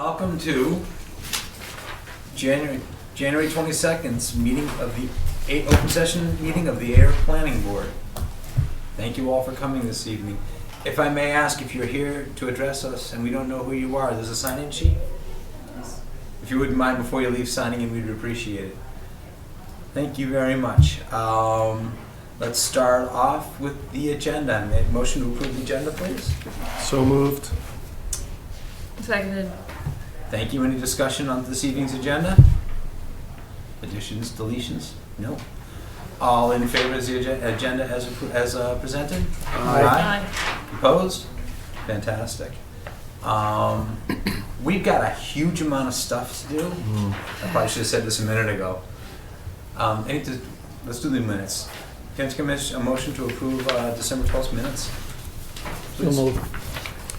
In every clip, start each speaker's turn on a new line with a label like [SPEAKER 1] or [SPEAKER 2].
[SPEAKER 1] Welcome to January 22nd's meeting of the open session meeting of the Ayer Planning Board. Thank you all for coming this evening. If I may ask, if you're here to address us and we don't know who you are, there's a sign-in sheet. If you wouldn't mind before you leave signing in, we'd appreciate it. Thank you very much. Let's start off with the agenda. Motion to approve the agenda, please.
[SPEAKER 2] So moved.
[SPEAKER 3] Seconded.
[SPEAKER 1] Thank you. Any discussion on this evening's agenda? Additions, deletions? No. All in favor of the agenda as presented?
[SPEAKER 3] Aye.
[SPEAKER 1] Opposed? Fantastic. We've got a huge amount of stuff to do. I probably should have said this a minute ago. Let's do the minutes. Can I take a motion to approve December 12th minutes? Please.
[SPEAKER 2] So moved.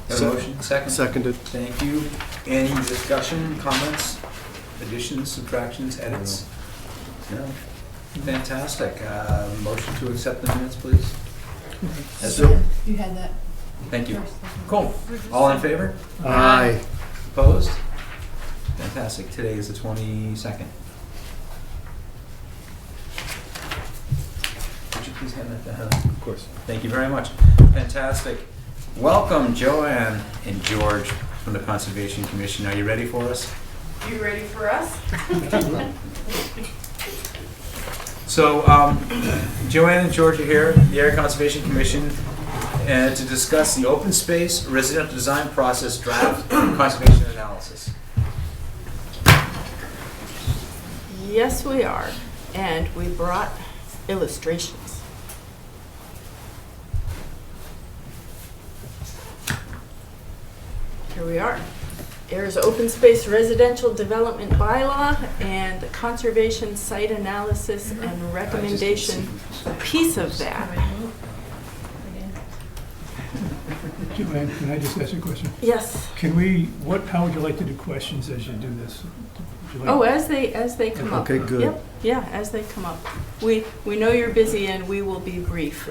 [SPEAKER 1] Have a motion? Second?
[SPEAKER 2] Seconded.
[SPEAKER 1] Thank you. Any discussion, comments, additions, subtractions, edits? No? Fantastic. Motion to accept the minutes, please.
[SPEAKER 3] You had that.
[SPEAKER 1] Thank you. Cool. All in favor?
[SPEAKER 2] Aye.
[SPEAKER 1] Opposed? Fantastic. Today is the 22nd. Would you please hand that to Heather?
[SPEAKER 2] Of course.
[SPEAKER 1] Thank you very much. Fantastic. Welcome, Joanne and George from the Conservation Commission. Are you ready for us?
[SPEAKER 3] You ready for us?
[SPEAKER 1] So, Joanne and George are here, the Ayer Conservation Commission, and to discuss the open space residential design process draft conservation analysis.
[SPEAKER 4] Yes, we are. And we brought illustrations. Here we are. Ayer's open space residential development bylaw and the conservation site analysis and recommendation piece of that.
[SPEAKER 5] Joanne, can I just ask you a question?
[SPEAKER 4] Yes.
[SPEAKER 5] How would you like to do questions as you do this? Would you like-
[SPEAKER 4] Oh, as they come up.
[SPEAKER 2] Okay, good.
[SPEAKER 4] Yep, yeah, as they come up. We know you're busy and we will be brief.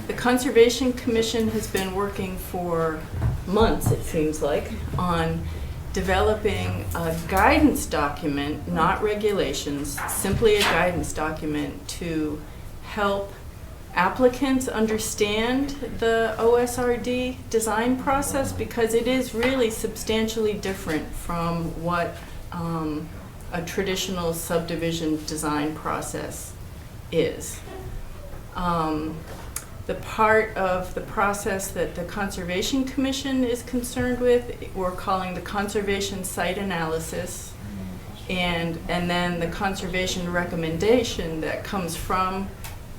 [SPEAKER 4] The Conservation Commission has been working for months, it seems like, on developing a guidance document, not regulations, simply a guidance document to help applicants understand the OSRD design process, because it is really substantially different from what a traditional subdivision design process is. The part of the process that the Conservation Commission is concerned with, we're calling the conservation site analysis, and then the conservation recommendation that comes from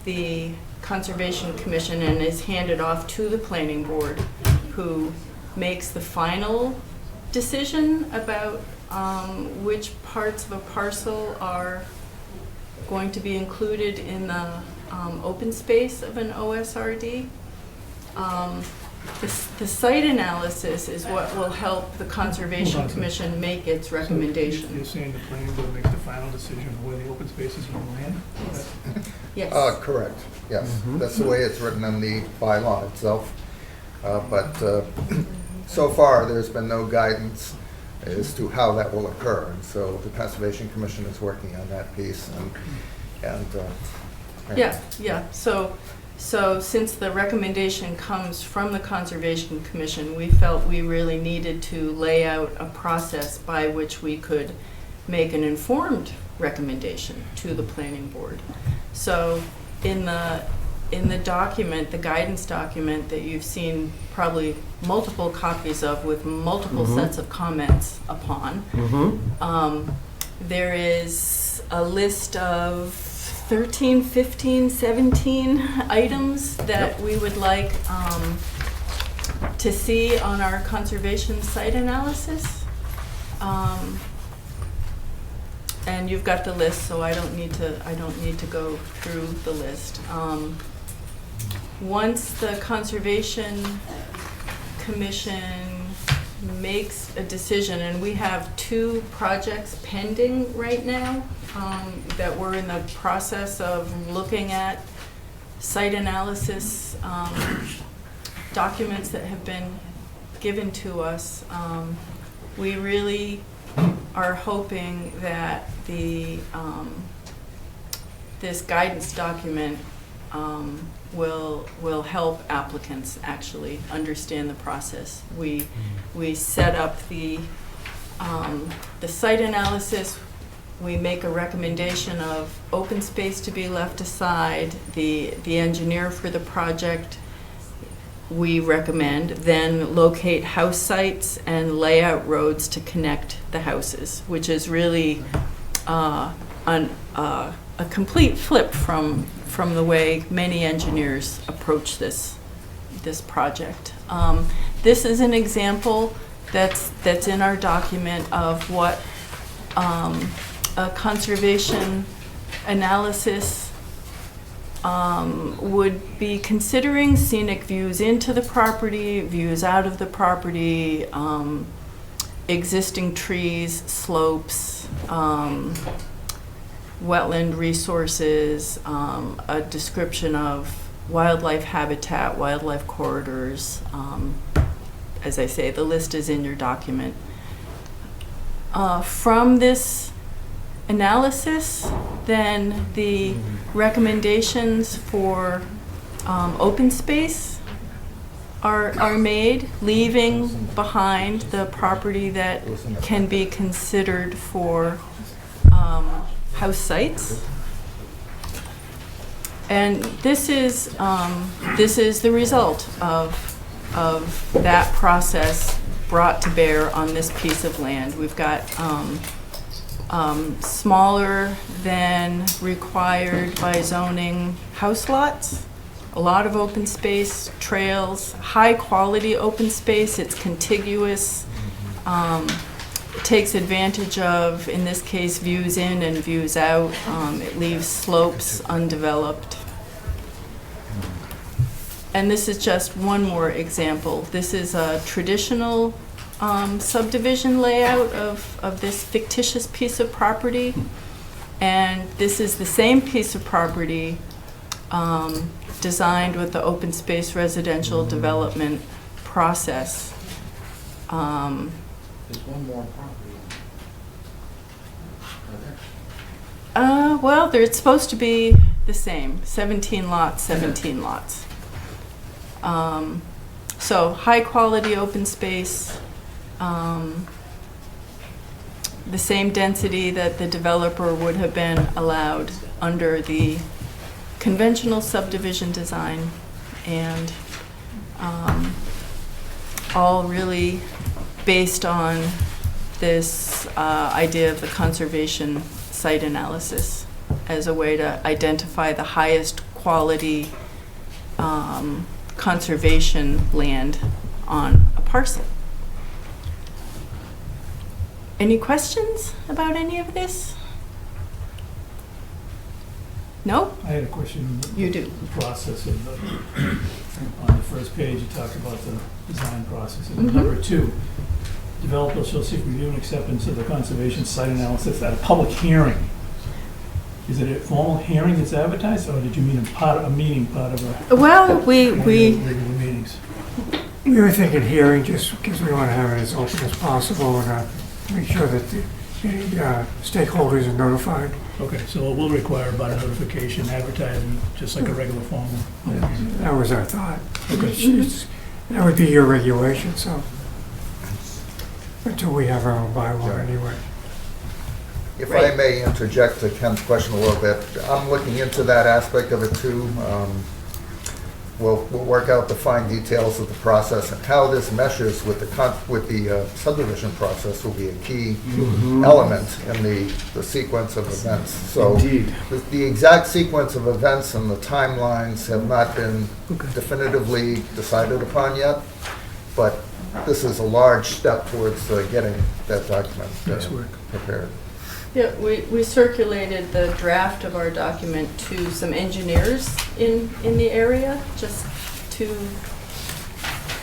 [SPEAKER 4] the Conservation Commission and is handed off to the Planning Board, who makes the final decision about which parts of a parcel are going to be included in the open space of an OSRD. The site analysis is what will help the Conservation Commission make its recommendation.
[SPEAKER 5] So you're saying the planning board makes the final decision of where the open space is going to land?
[SPEAKER 4] Yes.
[SPEAKER 6] Correct, yes. That's the way it's written in the bylaw itself. But so far, there's been no guidance as to how that will occur. And so the Conservation Commission is working on that piece.
[SPEAKER 4] Yeah. So since the recommendation comes from the Conservation Commission, we felt we really needed to lay out a process by which we could make an informed recommendation to the Planning Board. So in the document, the guidance document that you've seen probably multiple copies of with multiple sets of comments upon, there is a list of 13, 15, 17 items that we would like to see on our conservation site analysis. And you've got the list, so I don't need to go through the list. Once the Conservation Commission makes a decision, and we have 2 projects pending right now that we're in the process of looking at site analysis documents that have been given to us. we really are hoping that this guidance document will help applicants actually understand the process. We set up the site analysis. We make a recommendation of open space to be left aside. The engineer for the project, we recommend, then locate house sites and lay out roads to connect the houses, which is really a complete flip from the way many engineers approach this project. This is an example that's in our document of what a conservation analysis would be considering: scenic views into the property, views out of the property, existing trees, slopes, wetland resources, a description of wildlife habitat, wildlife corridors. As I say, the list is in your document. From this analysis, then the recommendations for open space are made, leaving behind the property that can be considered for house sites. And this is the result of that process brought to bear on this piece of land. We've got smaller than required by zoning house lots, a lot of open space, trails, high quality open space. It's contiguous. It takes advantage of, in this case, views in and views out. It leaves slopes undeveloped. And this is just one more example. This is a traditional subdivision layout of this fictitious piece of property. And this is the same piece of property designed with the open space residential development process.
[SPEAKER 1] There's one more property.
[SPEAKER 4] Well, it's supposed to be the same, 17 lots, 17 lots. So high quality open space, the same density that the developer would have been allowed under the conventional subdivision design, and all really based on this idea of the conservation site analysis as a way to identify the highest quality conservation land on a parcel. Any questions about any of this? No?
[SPEAKER 5] I had a question.
[SPEAKER 4] You do.
[SPEAKER 5] The process of on the first page, you talked about the design process. And number 2, developer shall seek review and acceptance of the conservation site analysis at a public hearing. Is it a formal hearing that's advertised, or did you mean a meeting part of a?
[SPEAKER 4] Well,
[SPEAKER 5] regular meetings?
[SPEAKER 2] We were thinking hearing just because we want to have it as open as possible and make sure that the stakeholders are notified.
[SPEAKER 5] Okay, so it will require about a notification, advertising, just like a regular formal.
[SPEAKER 2] That was our thought. That would be your regulation, so until we have our own bylaw anyway.
[SPEAKER 6] If I may interject to Ken's question a little bit, I'm looking into that aspect of it too. We'll work out the fine details of the process, and how this meshes with the subdivision process will be a key element in the sequence of events. So
[SPEAKER 2] Indeed.
[SPEAKER 6] the exact sequence of events and the timelines have not been definitively decided upon yet, but this is a large step towards getting that document prepared.
[SPEAKER 4] Yeah, we circulated the draft of our document to some engineers in the area, just to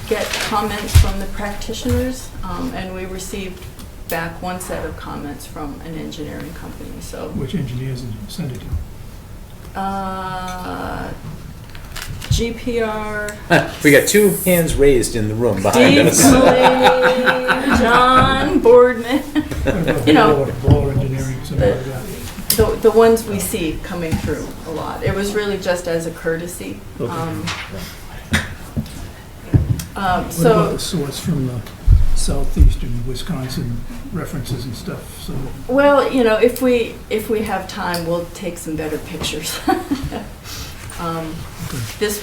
[SPEAKER 4] get comments from the practitioners, and we received back one set of comments from an engineering company. So
[SPEAKER 5] Which engineers did you send it to?
[SPEAKER 4] GPR,
[SPEAKER 1] We got two hands raised in the room behind
[SPEAKER 4] Steve
[SPEAKER 1] us.
[SPEAKER 4] Clay, John Boardman, you know,
[SPEAKER 5] Blower engineering, something like that.
[SPEAKER 4] the ones we see coming through a lot. It was really just as a courtesy.
[SPEAKER 5] Okay. What about
[SPEAKER 4] So,
[SPEAKER 5] the source from the southeastern Wisconsin references and stuff? So
[SPEAKER 4] well, you know, if we have time, we'll take some better pictures. This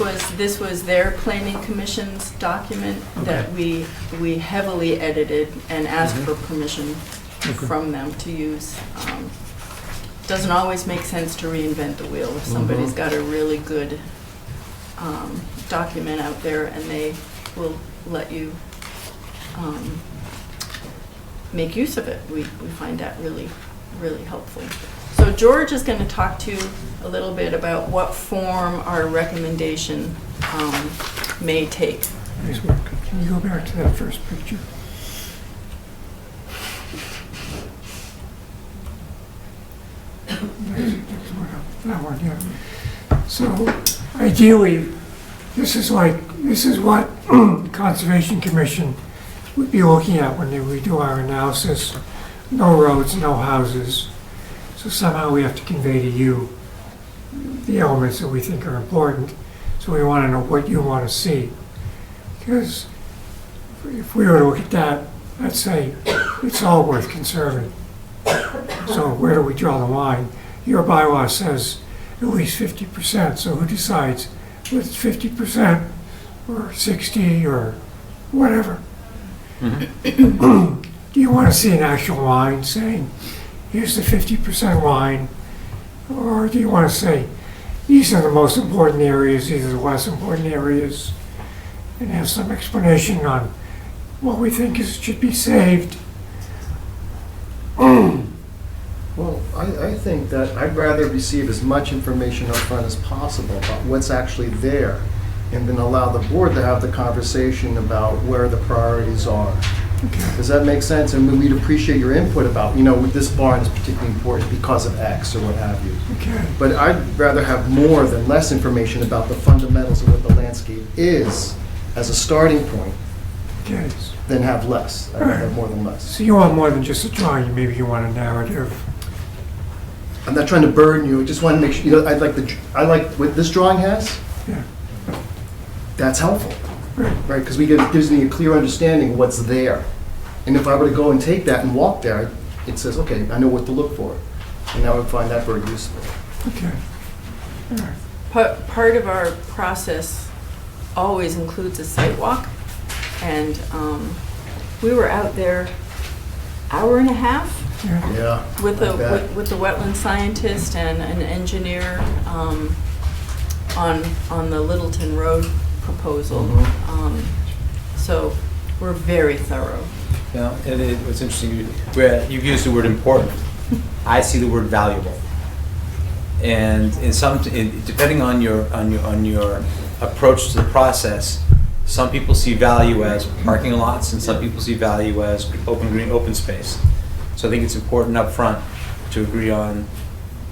[SPEAKER 4] was their planning commission's document that we heavily edited and asked for permission from them to use. Doesn't always make sense to reinvent the wheel. If somebody's got a really good document out there and they will let you make use of it, we find that really, really helpful. So George is going to talk to you a little bit about what form our recommendation may take.
[SPEAKER 2] Nice work. Can you go back to that first picture? That one, yeah. So ideally, this is what Conservation Commission would be looking at when we do our analysis. No roads, no houses. So somehow we have to convey to you the elements that we think are important. So we want to know what you want to see. Because if we were to look at that, I'd say it's all worth conserving. So where do we draw the line? Your bylaw says at least 50%, so who decides whether it's 50% or 60 or whatever? Do you want to see an actual line saying, here's the 50% line? Or do you want to say, these are the most important areas, these are the less important areas, and have some explanation on what we think should be saved?
[SPEAKER 7] Well, I think that I'd rather receive as much information up front as possible about what's actually there, and then allow the board to have the conversation about where the priorities are. Does that make sense? And we'd appreciate your input about, you know, this barn is particularly important because of X or what have you.
[SPEAKER 2] Okay.
[SPEAKER 7] But I'd rather have more than less information about the fundamentals of what the landscape is as a starting point
[SPEAKER 2] Okay.
[SPEAKER 7] than have less. I'd rather have more than less.
[SPEAKER 2] So you want more than just a drawing, maybe you want a narrative.
[SPEAKER 7] I'm not trying to burden you, I just want to make sure, you know, I like what this drawing has.
[SPEAKER 2] Yeah.
[SPEAKER 7] That's helpful,
[SPEAKER 2] Right.
[SPEAKER 7] right? Because it gives me a clear understanding of what's there. And if I were to go and take that and walk there, it says, okay, I know what to look for. And I would find that very useful.
[SPEAKER 2] Okay. All right.
[SPEAKER 4] Part of our process always includes a site walk, and we were out there hour and a half
[SPEAKER 2] Yeah.
[SPEAKER 7] Yeah.
[SPEAKER 4] with
[SPEAKER 7] like that.
[SPEAKER 4] the with the wetland scientist and an engineer on the Littleton Road proposal. So we're very thorough.
[SPEAKER 1] Yeah, and what's interesting, you've used the word important. I see the word valuable. And depending on your approach to the process, some people see value as parking lots, and some people see value as open space. So I think it's important up front to agree on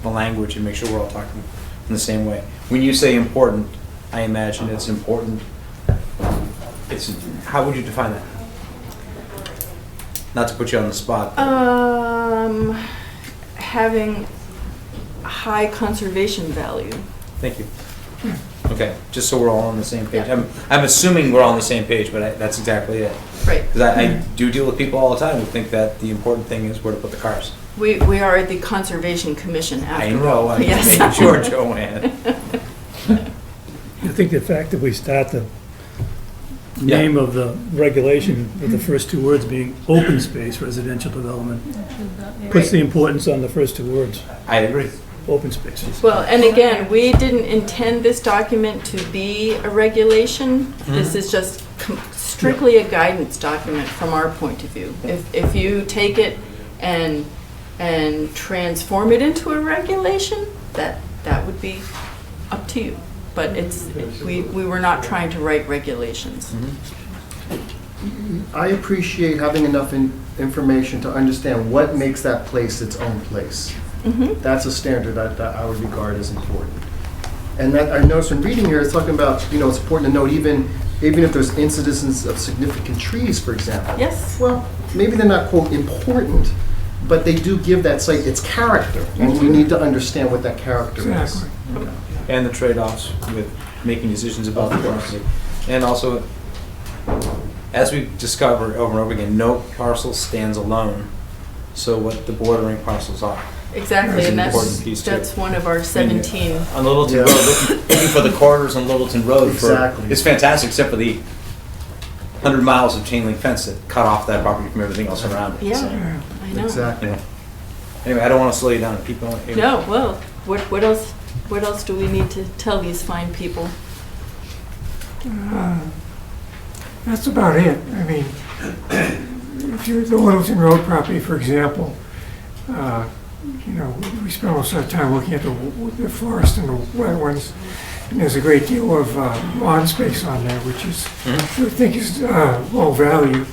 [SPEAKER 1] the language and make sure we're all talking in the same way. When you say important, I imagine it's important. How would you define that? Not to put you on the spot.
[SPEAKER 4] Having high conservation value.
[SPEAKER 1] Thank you. Okay, just so we're all on the same page. I'm assuming we're all on the same page, but that's exactly it.
[SPEAKER 4] Right.
[SPEAKER 1] Because I do deal with people all the time who think that the important thing is where to put the cars.
[SPEAKER 4] We are the Conservation Commission after
[SPEAKER 1] I know,
[SPEAKER 4] all.
[SPEAKER 1] I'm
[SPEAKER 4] Yes.
[SPEAKER 1] just making sure, Joanne.
[SPEAKER 5] I think the fact that we start the name of the regulation with the first two words being open space residential development puts the importance on the first two words,
[SPEAKER 1] I agree.
[SPEAKER 5] open spaces.
[SPEAKER 4] Well, and again, we didn't intend this document to be a regulation. This is just strictly a guidance document from our point of view. If you take it and transform it into a regulation, that would be up to you. But we were not trying to write regulations.
[SPEAKER 7] I appreciate having enough information to understand what makes that place its own place. That's a standard that I would regard as important. And that, I noticed in reading here, it's talking about, it's important to note, even if there's incidences of significant trees, for example.
[SPEAKER 4] Yes.
[SPEAKER 7] Well, maybe they're not, quote, important, but they do give that site its character, and we need to understand what that character is.
[SPEAKER 2] Exactly.
[SPEAKER 1] And the trade-offs with making decisions about the property. And also, as we discover over and over again, no parcel stands alone. So what the bordering parcels are.
[SPEAKER 4] Exactly,
[SPEAKER 1] That's
[SPEAKER 4] and
[SPEAKER 1] an important piece, too.
[SPEAKER 4] that's one of our 17.
[SPEAKER 1] On Littleton
[SPEAKER 7] Yeah.
[SPEAKER 1] Road, looking for the corridors on Littleton Road.
[SPEAKER 7] Exactly.
[SPEAKER 1] It's fantastic, except for the 100 miles of chain link fence that cut off that property from everything else around it.
[SPEAKER 4] Yeah,
[SPEAKER 1] So,
[SPEAKER 4] I know.
[SPEAKER 7] Exactly.
[SPEAKER 1] yeah. Anyway, I don't want to slow you down. Keep going.
[SPEAKER 4] No, well, what else do we need to tell these fine people?
[SPEAKER 2] That's about it. I mean, if you're the Littleton Road property, for example, we spend most of our time looking at the forest and the wetlands, and there's a great deal of lawn space on there, which is, I think is low value.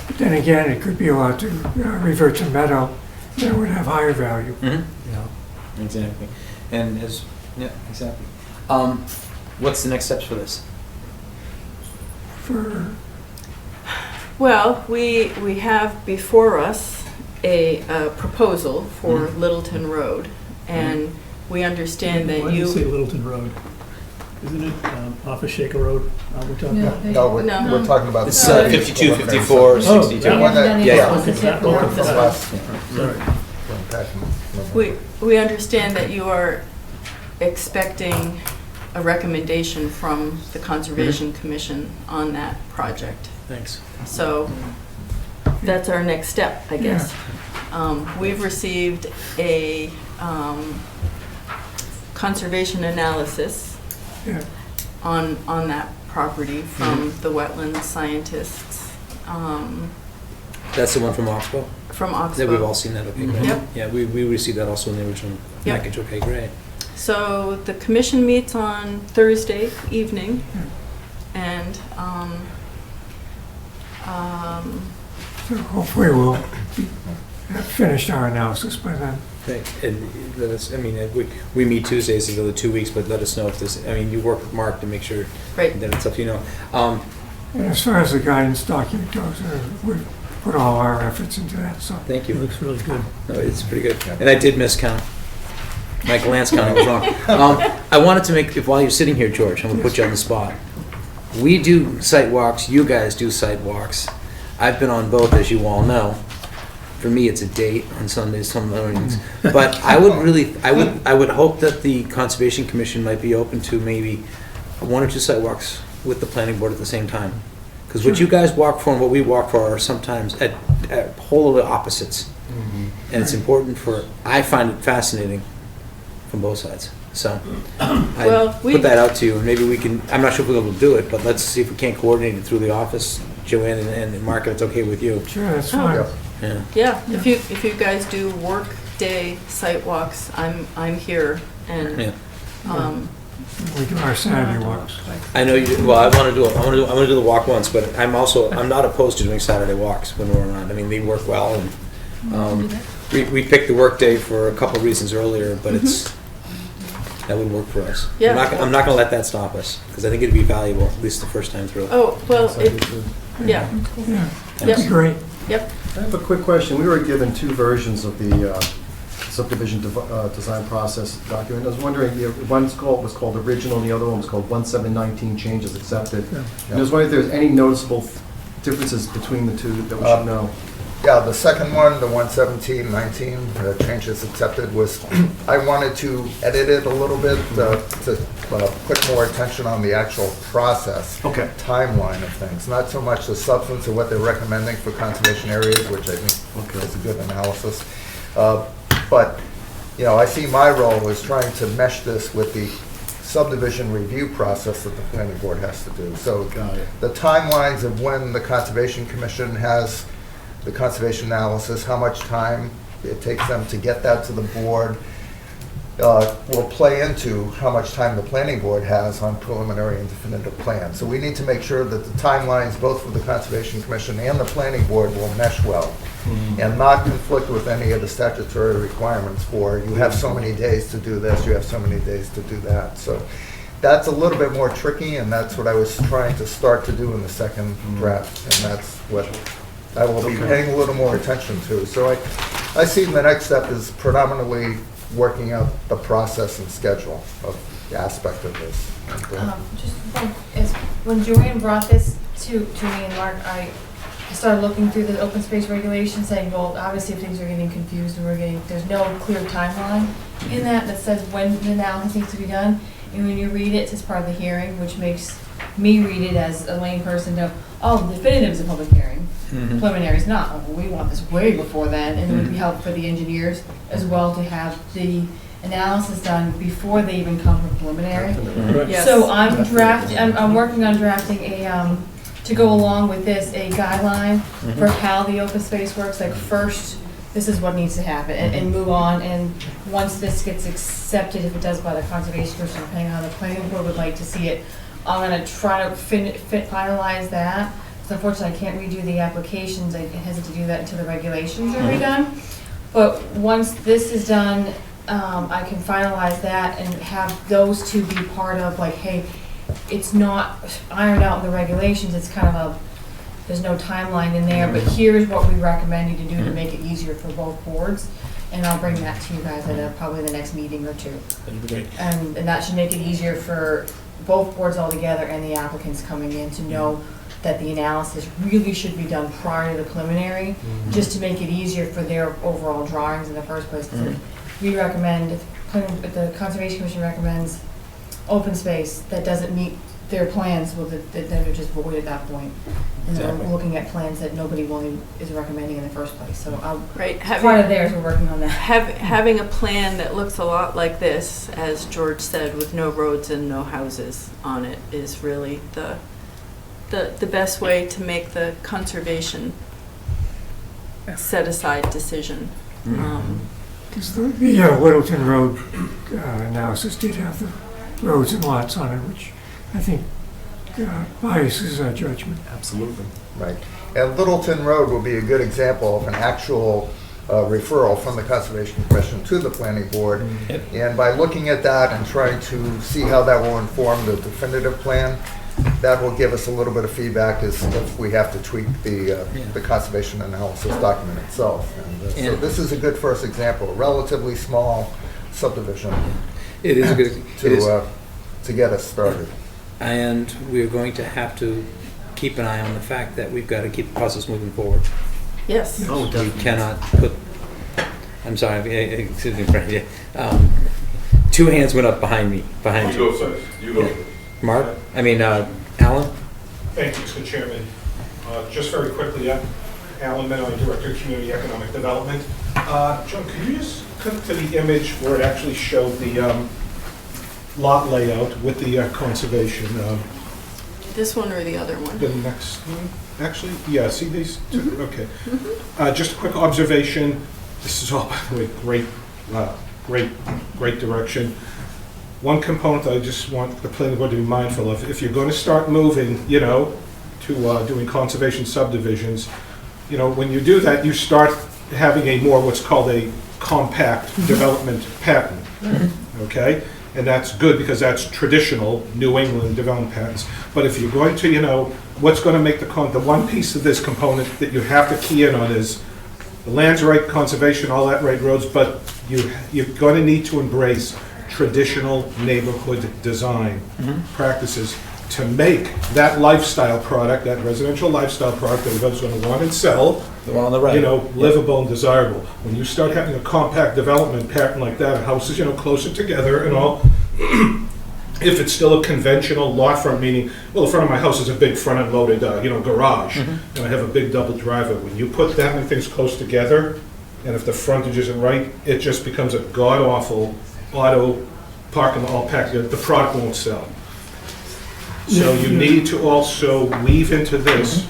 [SPEAKER 2] But then again, it could be allowed to revert to meadow, that would have higher value.
[SPEAKER 1] Mhm.
[SPEAKER 7] Yeah.
[SPEAKER 1] Exactly. And exactly. What's the next steps for this?
[SPEAKER 4] Well, we have before us a proposal for
[SPEAKER 1] Mm-hmm.
[SPEAKER 4] Littleton Road, and we understand
[SPEAKER 5] Why
[SPEAKER 4] that
[SPEAKER 5] do you say
[SPEAKER 4] you,
[SPEAKER 5] Littleton Road? Isn't it off of Shaker Road we're talking about?
[SPEAKER 6] No, we're
[SPEAKER 4] No.
[SPEAKER 6] we're talking about.
[SPEAKER 1] It's
[SPEAKER 6] the
[SPEAKER 1] 52, 54,
[SPEAKER 5] Oh,
[SPEAKER 1] 62.
[SPEAKER 5] that
[SPEAKER 6] one that- yeah.
[SPEAKER 5] Okay, that-
[SPEAKER 6] One
[SPEAKER 5] okay,
[SPEAKER 6] from
[SPEAKER 5] sorry.
[SPEAKER 6] last-
[SPEAKER 5] Sorry.
[SPEAKER 4] we understand that you are expecting a recommendation from the Conservation Commission on that project.
[SPEAKER 1] Thanks.
[SPEAKER 4] So that's our next step, I guess. We've received a conservation analysis
[SPEAKER 2] Yeah.
[SPEAKER 4] on that property from the wetland scientists
[SPEAKER 1] That's the one from Oxbow?
[SPEAKER 4] from Oxbow.
[SPEAKER 1] Yeah, we've all seen that, okay, great.
[SPEAKER 4] Yep.
[SPEAKER 1] Yeah, we received that also in the original
[SPEAKER 4] Yep.
[SPEAKER 1] package, okay, great.
[SPEAKER 4] So the commission meets on Thursday evening, and
[SPEAKER 2] So hopefully we'll have finished our analysis by then.
[SPEAKER 1] Great. And let us, we meet Tuesdays in the 2 weeks, but let us know if there's, you work with Mark to make sure
[SPEAKER 4] right.
[SPEAKER 1] that it's up,
[SPEAKER 2] And as far as the guidance document goes, we've put all our efforts into that, so.
[SPEAKER 1] Thank
[SPEAKER 5] It
[SPEAKER 1] you.
[SPEAKER 5] looks really good.
[SPEAKER 1] No, it's pretty good. And I did miscount. My glance counting was wrong. I wanted to make, while you're sitting here, George, I'm gonna put you on the spot. We do site walks, you guys do site walks. I've been on both, as you all know. For me, it's a date on Sundays, some mornings. But I would hope that the Conservation Commission might be open to maybe 1 or 2 site walks with the planning board at the same time. Because what you guys walk for and what we walk for are sometimes at polar opposites. And it's important I find it fascinating from both sides. So
[SPEAKER 4] Well,
[SPEAKER 1] I put that out to you, and maybe we can, I'm not sure if we'll be able to do it, but let's see if we can't coordinate it through the office, Joanne and Mark, if it's okay with you.
[SPEAKER 2] Sure, that's
[SPEAKER 4] Oh.
[SPEAKER 2] fine.
[SPEAKER 1] Yeah.
[SPEAKER 4] Yeah, if you guys do work day site walks, I'm here, and
[SPEAKER 1] Yeah.
[SPEAKER 2] We do our Saturday walks.
[SPEAKER 1] I know you, well, I'm gonna do the walk once, but I'm not opposed to doing Saturday walks when we're around. They work well, and, we picked the work day for a couple of reasons earlier, but that would work for us.
[SPEAKER 4] Yeah.
[SPEAKER 1] I'm not gonna let that stop us, because I think it'd be valuable, at least the first time through.
[SPEAKER 4] oh, well,
[SPEAKER 5] So it's,
[SPEAKER 4] yeah,
[SPEAKER 2] Yeah, that'd be
[SPEAKER 4] Yep.
[SPEAKER 2] great.
[SPEAKER 4] yep,
[SPEAKER 7] I have a quick question. We were given 2 versions of the subdivision design process document. I was wondering, was called original, and the other one was called 1719 changes accepted.
[SPEAKER 5] Yeah.
[SPEAKER 7] And I was wondering if there's any noticeable differences between the 2 that we should know.
[SPEAKER 6] Yeah, the second one, the 11719, changes accepted, was, I wanted to edit it a little bit to put more attention on the actual process.
[SPEAKER 7] Okay.
[SPEAKER 6] Timeline of things, not so much the substance of what they're recommending for conservation areas, which I think is a good analysis. But, I see my role as trying to mesh this with the subdivision review process that the planning board has to do. So
[SPEAKER 7] Got it.
[SPEAKER 6] the timelines of when the Conservation Commission has the conservation analysis, how much time it takes them to get that to the board, will play into how much time the planning board has on preliminary and definitive plans. So we need to make sure that the timelines, both for the Conservation Commission and the planning board, will mesh well and not conflict with any of the statutory requirements for, you have so many days to do this, you have so many days to do that. So That's a little bit more tricky, and that's what I was trying to start to do in the second draft, and that's what I will be paying a little more attention to. So I see the next step is predominantly working out the process and schedule of the aspect of this. And,
[SPEAKER 8] Just one, when Joanne brought this to me and Mark, I started looking through the open space regulations, saying, well, obviously if things are getting confused and there's no clear timeline in that says when the analysis needs to be done. And when you read it, it's part of the hearing, which makes me read it as a lame person to, oh, definitive is a public hearing. Preliminary is not. Oh, well, we want this way before then, and it would be helpful for the engineers as well to have the analysis done before they even come from preliminary.
[SPEAKER 4] Yes.
[SPEAKER 8] So I'm working on drafting a, to go along with this, a guideline for how the open space works. Like first, this is what needs to happen, and move on. And once this gets accepted, if it does by the Conservation Commission, depending on how the planning board would like to see it, I'm gonna try to finalize that. So unfortunately, I can't redo the applications. I hesitate to do that until the regulations are redone. But once this is done, I can finalize that and have those two be part of, like, hey, it's not ironed out in the regulations, it's kind of there's no timeline in there, but here's what we recommend you to do to make it easier for both boards. And I'll bring that to you guys at probably the next meeting or two.
[SPEAKER 1] That'd be great.
[SPEAKER 8] And that should make it easier for both boards altogether and the applicants coming in to know that the analysis really should be done prior to the preliminary, just to make it easier for their overall drawings in the first place. 'Cause we recommend, if the Conservation Commission recommends open space that doesn't meet their plans, well, then they're just void at that point. And then
[SPEAKER 1] Exactly.
[SPEAKER 8] we're looking at plans that nobody is recommending in the first place. So
[SPEAKER 4] Right,
[SPEAKER 8] part of theirs, we're working on that.
[SPEAKER 4] having a plan that looks a lot like this, as George said, with no roads and no houses on it, is really the best way to make the conservation set-aside decision.
[SPEAKER 2] Because the Littleton Road analysis did have the roads and lots on it, which I think biases our judgment.
[SPEAKER 1] Absolutely.
[SPEAKER 6] Right. And Littleton Road will be a good example of an actual referral from the Conservation Commission to the Planning Board.
[SPEAKER 1] Yep.
[SPEAKER 6] And by looking at that and trying to see how that will inform the definitive plan, that will give us a little bit of feedback as if we have to tweak the conservation analysis document itself. And, so
[SPEAKER 1] Yeah.
[SPEAKER 6] this is a good first example, a relatively small subdivision
[SPEAKER 1] It is a good,
[SPEAKER 6] to get us started.
[SPEAKER 1] and we're going to have to keep an eye on the fact that we've got to keep the process moving forward.
[SPEAKER 4] Yes.
[SPEAKER 1] We cannot put, I'm sorry, excuse me, Frank, yeah. Two hands went up behind me, behind
[SPEAKER 9] You
[SPEAKER 1] you.
[SPEAKER 9] go first. You go first.
[SPEAKER 1] Mark, Alan?
[SPEAKER 9] Thank you, Mr. Chairman. Just very quickly, Alan Menoy, Director of Community Economic Development. John, could you just click to the image where it actually showed the lot layout with the conservation?
[SPEAKER 4] This one or the other one?
[SPEAKER 9] The next one, actually? Yeah, see these two? Okay. Just a quick observation. This is all, by the way, great direction. One component I just want the planning board to be mindful of, if you're going to start moving, to doing conservation subdivisions, when you do that, you start having a more what's called a compact development pattern, okay? And that's good because that's traditional New England development patterns. But if you're going to, what's going to make the one piece of this component that you have to key in on is the land's right, conservation, all that right, roads, but you're going to need to embrace traditional neighborhood design practices to make that lifestyle product, that residential lifestyle product that everybody's going to want and sell,
[SPEAKER 1] The one on the right.
[SPEAKER 9] livable and desirable. When you start having a compact development pattern like that, houses, closer together and all, if it's still a conventional lot front, meaning, well, the front of my house is a big front end loaded, garage, and I have a big double driveway. When you put that many things close together, and if the frontage isn't right, it just becomes a god-awful auto parking all packed together. The product won't sell. So you need to also weave into this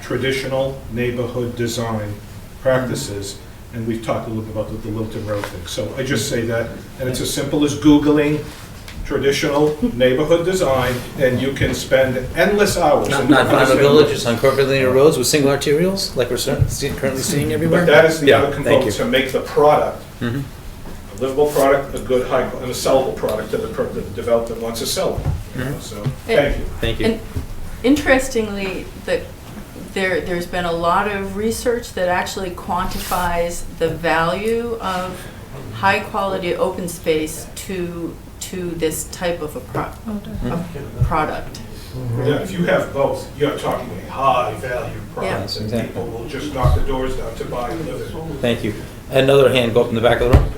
[SPEAKER 9] traditional neighborhood design practices, and we've talked a little bit about the Littleton Road thing. So I just say that, and it's as simple as Googling traditional neighborhood design, and you can spend endless hours.
[SPEAKER 1] Not Vinyl villages on corporate linear roads with single arterials, like we're currently seeing everywhere?
[SPEAKER 9] But that is the other
[SPEAKER 1] thank
[SPEAKER 9] component
[SPEAKER 1] you.
[SPEAKER 9] to make the product, livable product, a good, high, and a sellable product that the developer wants to sell. You know, so, thank you.
[SPEAKER 1] Thank you.
[SPEAKER 4] And interestingly, there's been a lot of research that actually quantifies the value of high-quality open space to this type of a product.
[SPEAKER 9] Yeah, if you have both, you're talking a high-value product,
[SPEAKER 1] Yeah.
[SPEAKER 9] and people will just knock the doors down to buy and live in.
[SPEAKER 1] Thank you. Another hand go up in the back of the room.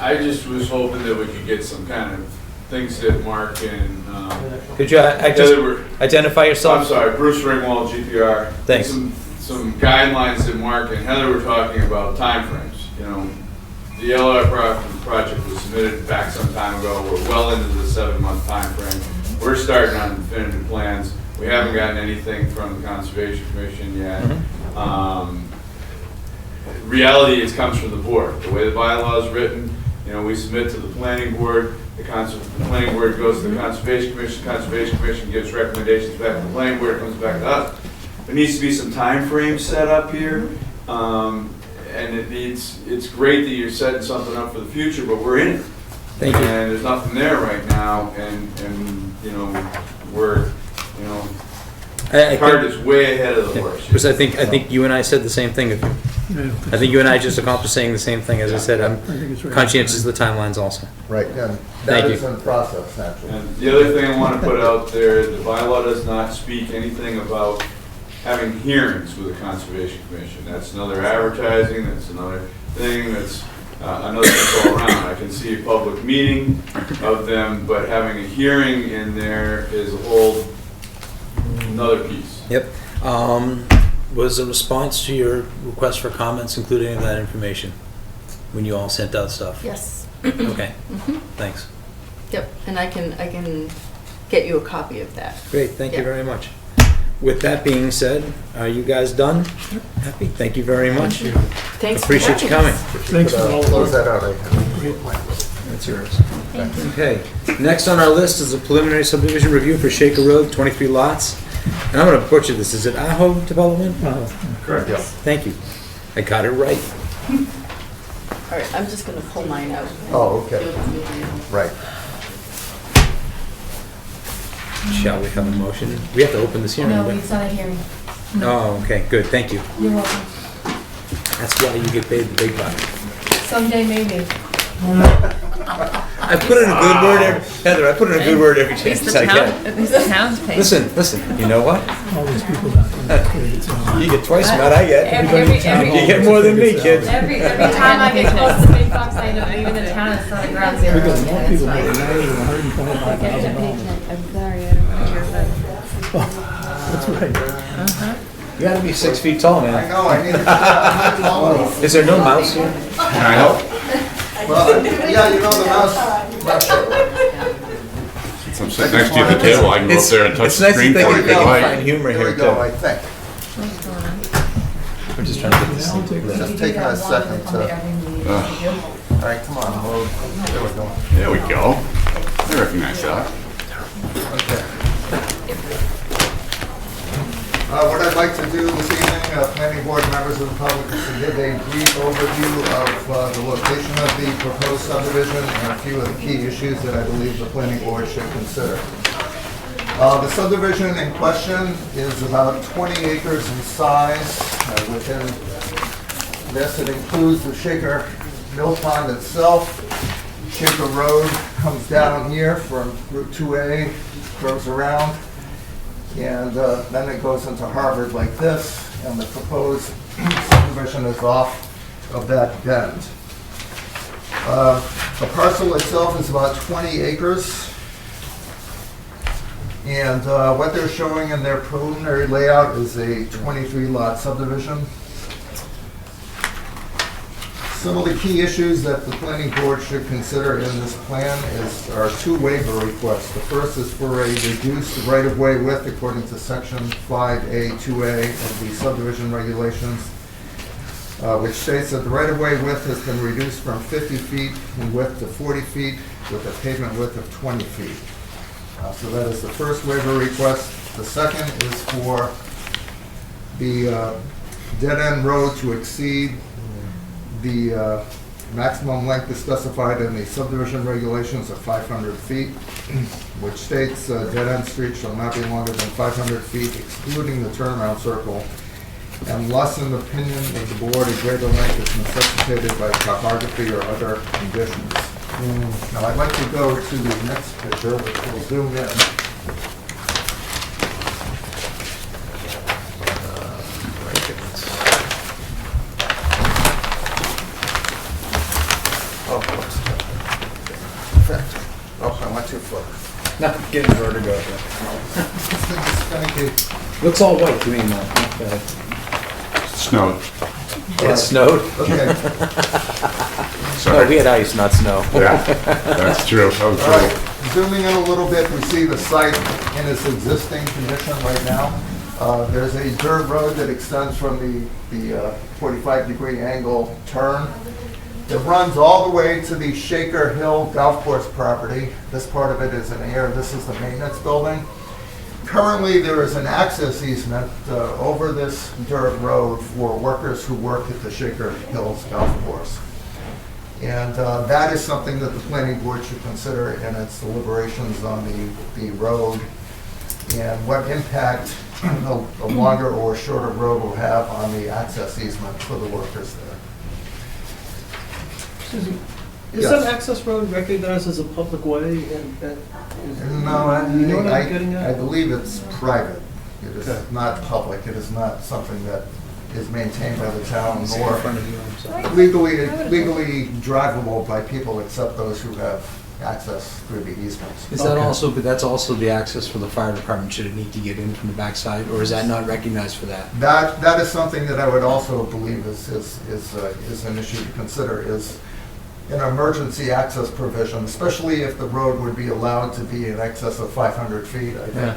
[SPEAKER 10] I just was hoping that we could get some kind of things that Mark and,
[SPEAKER 1] Could you identify
[SPEAKER 10] I'm
[SPEAKER 1] yourself?
[SPEAKER 10] sorry, Bruce Ringwald, GPR.
[SPEAKER 1] Thanks.
[SPEAKER 10] Some guidelines that Mark and Heather were talking about, timeframes. You know, the LR project was submitted back some time ago. We're well into the 7-month timeframe. We're starting on definitive plans. We haven't gotten anything from the Conservation Commission yet. Reality, it comes from the board. The way the bylaw is written, you know, we submit to the planning board, the planning board goes to the Conservation Commission gives recommendations back to the planning board, it comes back to us. There needs to be some time frames set up here, and it's great that you're setting something up for the future, but we're in it.
[SPEAKER 1] Thank you.
[SPEAKER 10] And there's nothing there right now, and you know, we're, you know, the cart is way ahead of the horse.
[SPEAKER 1] Because I think you and I said the same thing. I think you and I just accomplished saying the same thing. As I said, I'm conscientious of the timelines also.
[SPEAKER 6] Right, and
[SPEAKER 1] Thank
[SPEAKER 6] that
[SPEAKER 1] you.
[SPEAKER 6] is in process, naturally.
[SPEAKER 10] And the other thing I want to put out there, the bylaw does not speak anything about having hearings with the Conservation Commission. That's another advertising, that's another thing, that's another thing all around. I can see a public meeting of them, but having a hearing in there is a whole another piece.
[SPEAKER 1] Yep. Was a response to your request for comments include any of that information when you all sent out stuff?
[SPEAKER 4] Yes.
[SPEAKER 1] Okay. Thanks.
[SPEAKER 4] Yep, and I can get you a copy of that.
[SPEAKER 1] Great. Thank you
[SPEAKER 4] Yeah.
[SPEAKER 1] very much. With that being said, are you guys done? Happy? Thank you very much.
[SPEAKER 4] Thanks for
[SPEAKER 1] Appreciate you
[SPEAKER 4] having
[SPEAKER 1] coming.
[SPEAKER 4] us.
[SPEAKER 5] Thanks for all the
[SPEAKER 6] Close
[SPEAKER 5] work.
[SPEAKER 6] that out, I have.
[SPEAKER 1] That's yours. Okay. Next on our list is a preliminary subdivision review for Shaker Road, 23 lots. And I'm going to butcher this. Is it Aho Development?
[SPEAKER 6] Correct, yeah.
[SPEAKER 1] Thank you. I got it right.
[SPEAKER 4] All right, I'm just going to pull mine out.
[SPEAKER 6] Oh, okay, right.
[SPEAKER 1] Shall we have a motion? We have to open this hearing.
[SPEAKER 8] No,
[SPEAKER 1] but-
[SPEAKER 8] it's not a hearing.
[SPEAKER 1] Oh, okay, good, thank you.
[SPEAKER 8] You're welcome.
[SPEAKER 1] That's why you get paid the big bucks.
[SPEAKER 8] Someday, maybe.
[SPEAKER 1] I put in a good word, Heather, I put in a good word every chance I get.
[SPEAKER 3] At least the town's paying.
[SPEAKER 1] Listen, you know what?
[SPEAKER 5] All these people down there.
[SPEAKER 1] You get twice what I get.
[SPEAKER 8] Every
[SPEAKER 1] You get more than me, kid.
[SPEAKER 8] Every time I get close to big bucks, I end up leaving the town and starting ground zero.
[SPEAKER 5] We got more people making $125,000.
[SPEAKER 3] I'm sorry, I don't want to hear that.
[SPEAKER 5] That's right.
[SPEAKER 1] You gotta be 6 feet tall,
[SPEAKER 6] I
[SPEAKER 1] man.
[SPEAKER 6] know, I need to.
[SPEAKER 1] Is there no mouse here?
[SPEAKER 9] Can I help?
[SPEAKER 6] Well, yeah, you know, the mouse.
[SPEAKER 11] I'm sitting next to you at the table, I can go up there and touch
[SPEAKER 1] It's
[SPEAKER 11] the
[SPEAKER 1] nice to
[SPEAKER 11] screen
[SPEAKER 1] think
[SPEAKER 11] for
[SPEAKER 1] you
[SPEAKER 11] you if you'd
[SPEAKER 1] can
[SPEAKER 11] like.
[SPEAKER 1] find humor
[SPEAKER 6] Here
[SPEAKER 1] here,
[SPEAKER 6] we go, I
[SPEAKER 1] too.
[SPEAKER 6] think.
[SPEAKER 1] I'm just trying to get this
[SPEAKER 5] I'll take that.
[SPEAKER 6] Just taking a second to, all right, come on, there we go.
[SPEAKER 11] There we go. I recognize that.
[SPEAKER 6] Okay. What I'd like to do this evening, planning board members of the public, is to give a brief overview of the location of the proposed subdivision and a few of the key issues that I believe the planning board should consider. The subdivision in question is about 20 acres in size. Within this, it includes the Shaker Mill Pond itself. Shaker Road comes down here from Route 2A, curves around, and then it goes into Harvard like this, and the proposed subdivision is off of that bend. The parcel itself is about 20 acres, and what they're showing in their preliminary layout is a 23-lot subdivision. Some of the key issues that the planning board should consider in this plan are 2 waiver requests. The first is for a reduced right-of-way width according to section 5A 2A of the subdivision regulations, which states that the right-of-way width has been reduced from 50 feet in width to 40 feet with a pavement width of 20 feet. So that is the first waiver request. The second is for the dead-end road to exceed the maximum length is specified in the subdivision regulations of 500 feet, which states dead-end streets shall not be longer than 500 feet, excluding the turnaround circle, unless in the opinion of the board, a greater length is necessitated by topography or other conditions. Now, I'd like to go to the next picture, which will zoom in. Oh, perfect. Oh, I went too far.
[SPEAKER 1] Not getting vertigo.
[SPEAKER 6] This thing is finicky.
[SPEAKER 1] Looks all white to me now. Not bad.
[SPEAKER 11] Snowed.
[SPEAKER 1] It snowed.
[SPEAKER 6] Okay.
[SPEAKER 1] No,
[SPEAKER 11] Sorry.
[SPEAKER 1] we had ice, not snow.
[SPEAKER 11] Yeah, that's true. That was
[SPEAKER 6] All right,
[SPEAKER 11] true.
[SPEAKER 6] zooming in a little bit, we see the site in its existing condition right now. There's a dirt road that extends from the 45-degree angle turn. It runs all the way to the Shaker Hill Golf Course property. This part of it is an Ayer. This is the maintenance building. Currently, there is an access easement over this dirt road for workers who work at the Shaker Hills Golf Course. And that is something that the planning board should consider in its deliberations on the road and what impact the longer or shorter road will have on the access easement for the workers there.
[SPEAKER 7] Is
[SPEAKER 6] Yes.
[SPEAKER 7] that access road recognized as a public way?
[SPEAKER 6] No,
[SPEAKER 7] You know what I'm getting
[SPEAKER 6] I
[SPEAKER 7] at?
[SPEAKER 6] believe it's private. It is
[SPEAKER 7] Okay.
[SPEAKER 6] not public. It is not something that is maintained by the town
[SPEAKER 1] In
[SPEAKER 6] nor
[SPEAKER 1] front of you, I'm sorry.
[SPEAKER 6] legally drivable by people except those who have access through the easements.
[SPEAKER 1] Is that
[SPEAKER 7] Okay.
[SPEAKER 1] also, but that's also the access for the fire department, should it need to get in from the backside, or is that not recognized for that?
[SPEAKER 6] That is something that I would also believe is an issue to consider, is an emergency access provision, especially if the road would be allowed to be in excess of 500 feet. I
[SPEAKER 1] Yeah.
[SPEAKER 6] think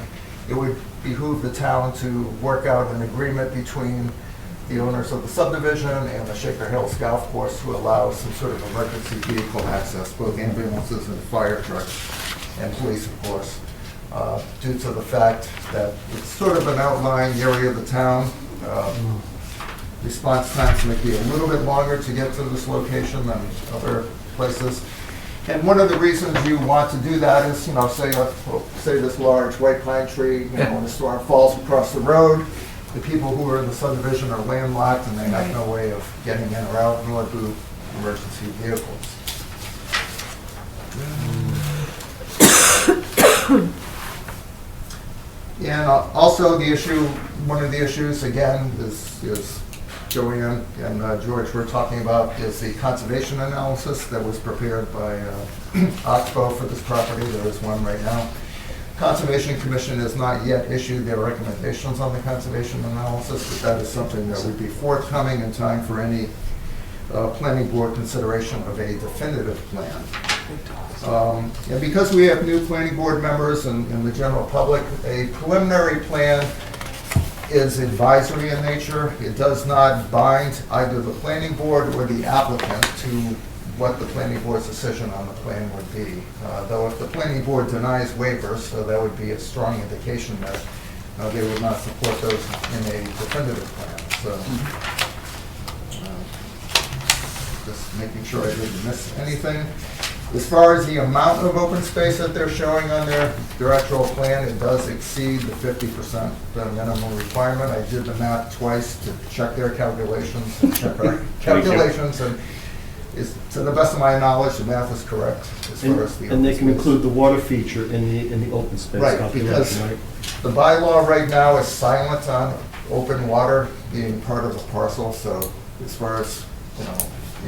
[SPEAKER 6] it would behoove the town to work out an agreement between the owners of the subdivision and the Shaker Hills Golf Course to allow some sort of emergency vehicle access, both ambulances and fire trucks, and police, of course, due to the fact that it's sort of an outlying area of the town. Response times may be a little bit longer to get to this location than other places. And one of the reasons you want to do that is, say this large white pine tree, when a storm falls across the road, the people who are in the subdivision are landlocked and they have no way of getting in or out, nor do emergency vehicles. And also the issue, one of the issues, again, is Joanne and George were talking about, is the conservation analysis that was prepared by Oxbow for this property. There is one right now. Conservation Commission has not yet issued their recommendations on the conservation analysis, but that is something that would be forthcoming in time for any planning board consideration of a definitive plan. And because we have new planning board members and the general public, a preliminary plan is advisory in nature. It does not bind either the planning board or the applicant to what the planning board's decision on the plan would be. Though if the planning board denies waivers, so that would be a strong indication that they would not support those in a definitive plan. So just making sure I didn't miss anything. As far as the amount of open space that they're showing on their actual plan, it does exceed the 50% minimum requirement. I did the math twice to check their calculations, check our calculations, and to the best of my knowledge, the math is correct as far as the open
[SPEAKER 7] And they can
[SPEAKER 6] space.
[SPEAKER 7] include the water feature in the open space
[SPEAKER 6] Right,
[SPEAKER 7] calculation,
[SPEAKER 6] because
[SPEAKER 7] right?
[SPEAKER 6] the bylaw right now is silent on open water being part of the parcel, so as far as,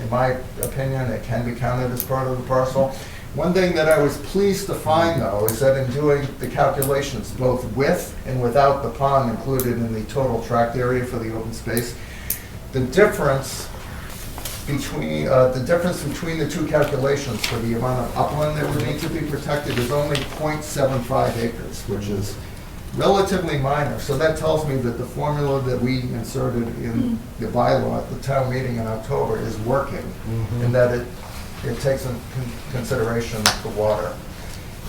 [SPEAKER 6] in my opinion, it can be counted as part of the parcel. One thing that I was pleased to find, though, is that in doing the calculations, both with and without the pond included in the total tract area for the open space, the difference between the two calculations for the amount of upland that would need to be protected is only 0.75 acres, which is relatively minor. So that tells me that the formula that we inserted in the bylaw at the town meeting in October is working, and that it takes into consideration the water.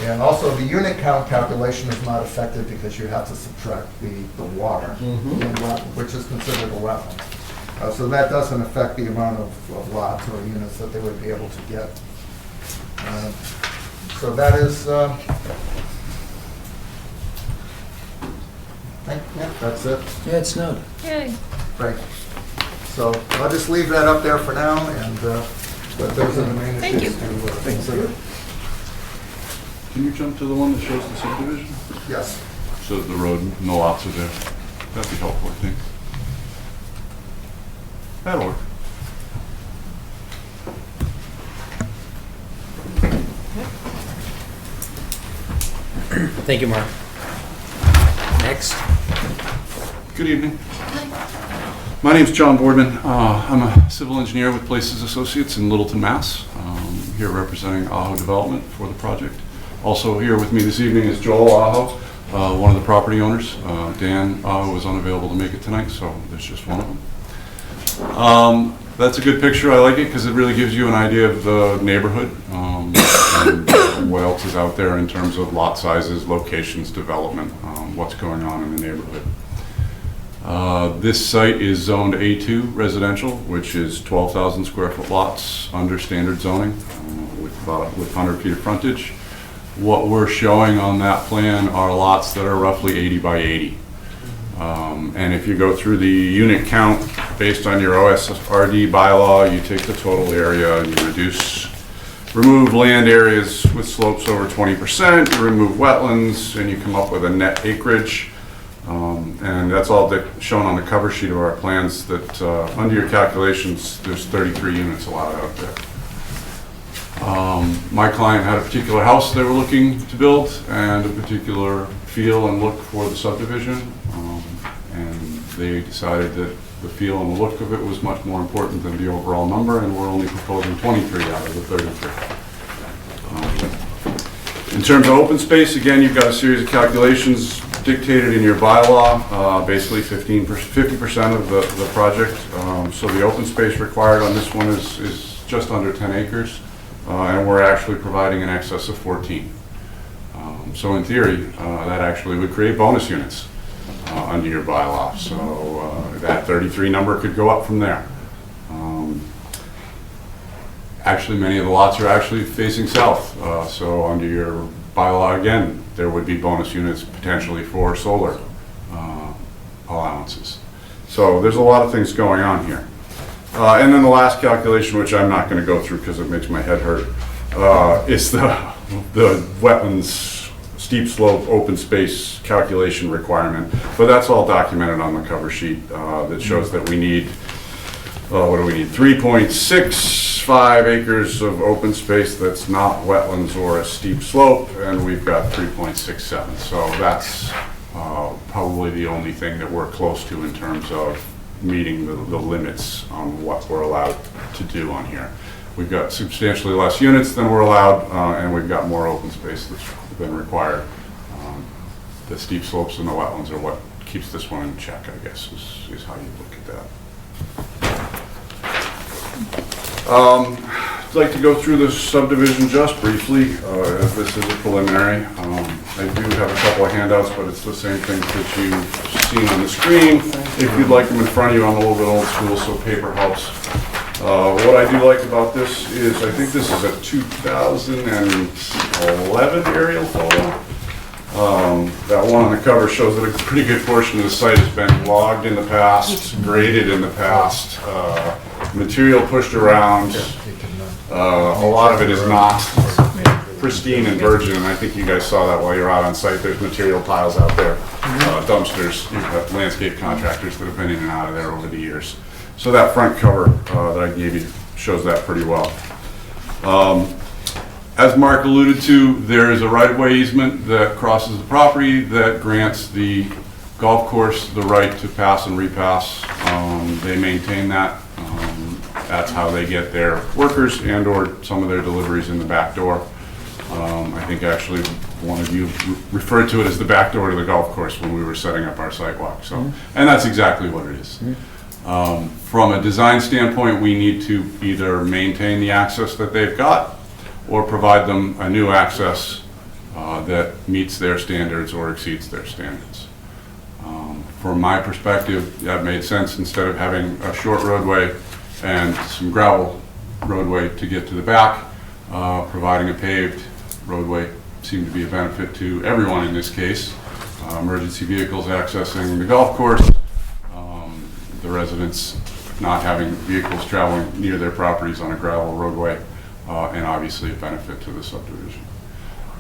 [SPEAKER 6] And also, the unit count calculation is not affected because you have to subtract the water, which is considered a wetland. So that doesn't affect the amount of lots or units that they would be able to get. So that is, that's it.
[SPEAKER 1] Yeah, it snowed.
[SPEAKER 8] Yay.
[SPEAKER 6] Right. So I'll just leave that up there for now, and but those are the main
[SPEAKER 8] Thank
[SPEAKER 6] issues to consider.
[SPEAKER 11] Can you jump to the one that shows the subdivision?
[SPEAKER 6] Yes.
[SPEAKER 11] Shows the road, and the lots are there. That'd be helpful, I think. That'll work.
[SPEAKER 1] Thank you, Mark. Next.
[SPEAKER 11] Good evening. My name's John Boardman. I'm a civil engineer with Places Associates in Littleton, Mass. Here representing Aho Development for the project. Also here with me this evening is Joel Aho, one of the property owners. Dan Aho was unavailable to make it tonight, so there's just one of them. That's a good picture. I like it because it really gives you an idea of the neighborhood and what else is out there in terms of lot sizes, locations, development, what's going on in the neighborhood. This site is zoned A2 residential, which is 12,000 square foot lots under standard zoning with 100 feet of frontage. What we're showing on that plan are lots that are roughly 80 by 80. And if you go through the unit count based on your OSRD bylaw, you take the total area and you remove land areas with slopes over 20%, you remove wetlands, and you come up with a net acreage. And that's all shown on the cover sheet of our plans that under your calculations, there's 33 units allowed out there. My client had a particular house they were looking to build and a particular feel and look for the subdivision. And they decided that the feel and the look of it was much more important than the overall number, and we're only proposing 23 out of the 33. In terms of open space, again, you've got a series of calculations dictated in your bylaw, basically 50% of the project. So the open space required on this one is just under 10 acres, and we're actually providing in excess of 14. So in theory, that actually would create bonus units under your bylaw. So that 33 number could go up from there. Actually, many of the lots are actually facing south. So under your bylaw, again, there would be bonus units potentially for solar allowances. So there's a lot of things going on here. And then the last calculation, which I'm not going to go through because it makes my head hurt, is the wetlands steep slope open space calculation requirement. But that's all documented on the cover sheet that shows that we need, what do we need? 3.65 acres of open space that's not wetlands or a steep slope, and we've got 3.67. So that's probably the only thing that we're close to in terms of meeting the limits on what we're allowed to do on here. We've got substantially less units than we're allowed, and we've got more open space that's been required. The steep slopes and the wetlands are what keeps this one in check, I guess, is how you look at that. I'd like to go through the subdivision just briefly, as this is a preliminary. I do have a couple of handouts, but it's the same things that you've seen on the screen. If you'd like them in front of you, I'm a little bit old school, so paper helps. What I do like about this is, I think this is a 2011 aerial photo. That one on the cover shows that a pretty good portion of the site has been logged in the past, graded in the past, material pushed around. A lot of it is not pristine and virgin, and I think you guys saw that while you're out on site. There's material piles out there, dumpsters. You've got landscape contractors that have been in and out of there over the years. So that front cover that I gave you shows that pretty well. As Mark alluded to, there is a right-of-way easement that crosses the property that grants the golf course the right to pass and repass. They maintain that. That's how they get their workers and or some of their deliveries in the back door. I think actually one of you referred to it as the back door to the golf course when we were setting up our sidewalk. So, and that's exactly what it is. From a design standpoint, we need to either maintain the access that they've got or provide them a new access that meets their standards or exceeds their standards. From my perspective, that made sense instead of having a short roadway and some gravel roadway to get to the back. Providing a paved roadway seemed to be a benefit to everyone in this case. Emergency vehicles accessing the golf course, the residents not having vehicles traveling near their properties on a gravel roadway, and obviously a benefit to the subdivision.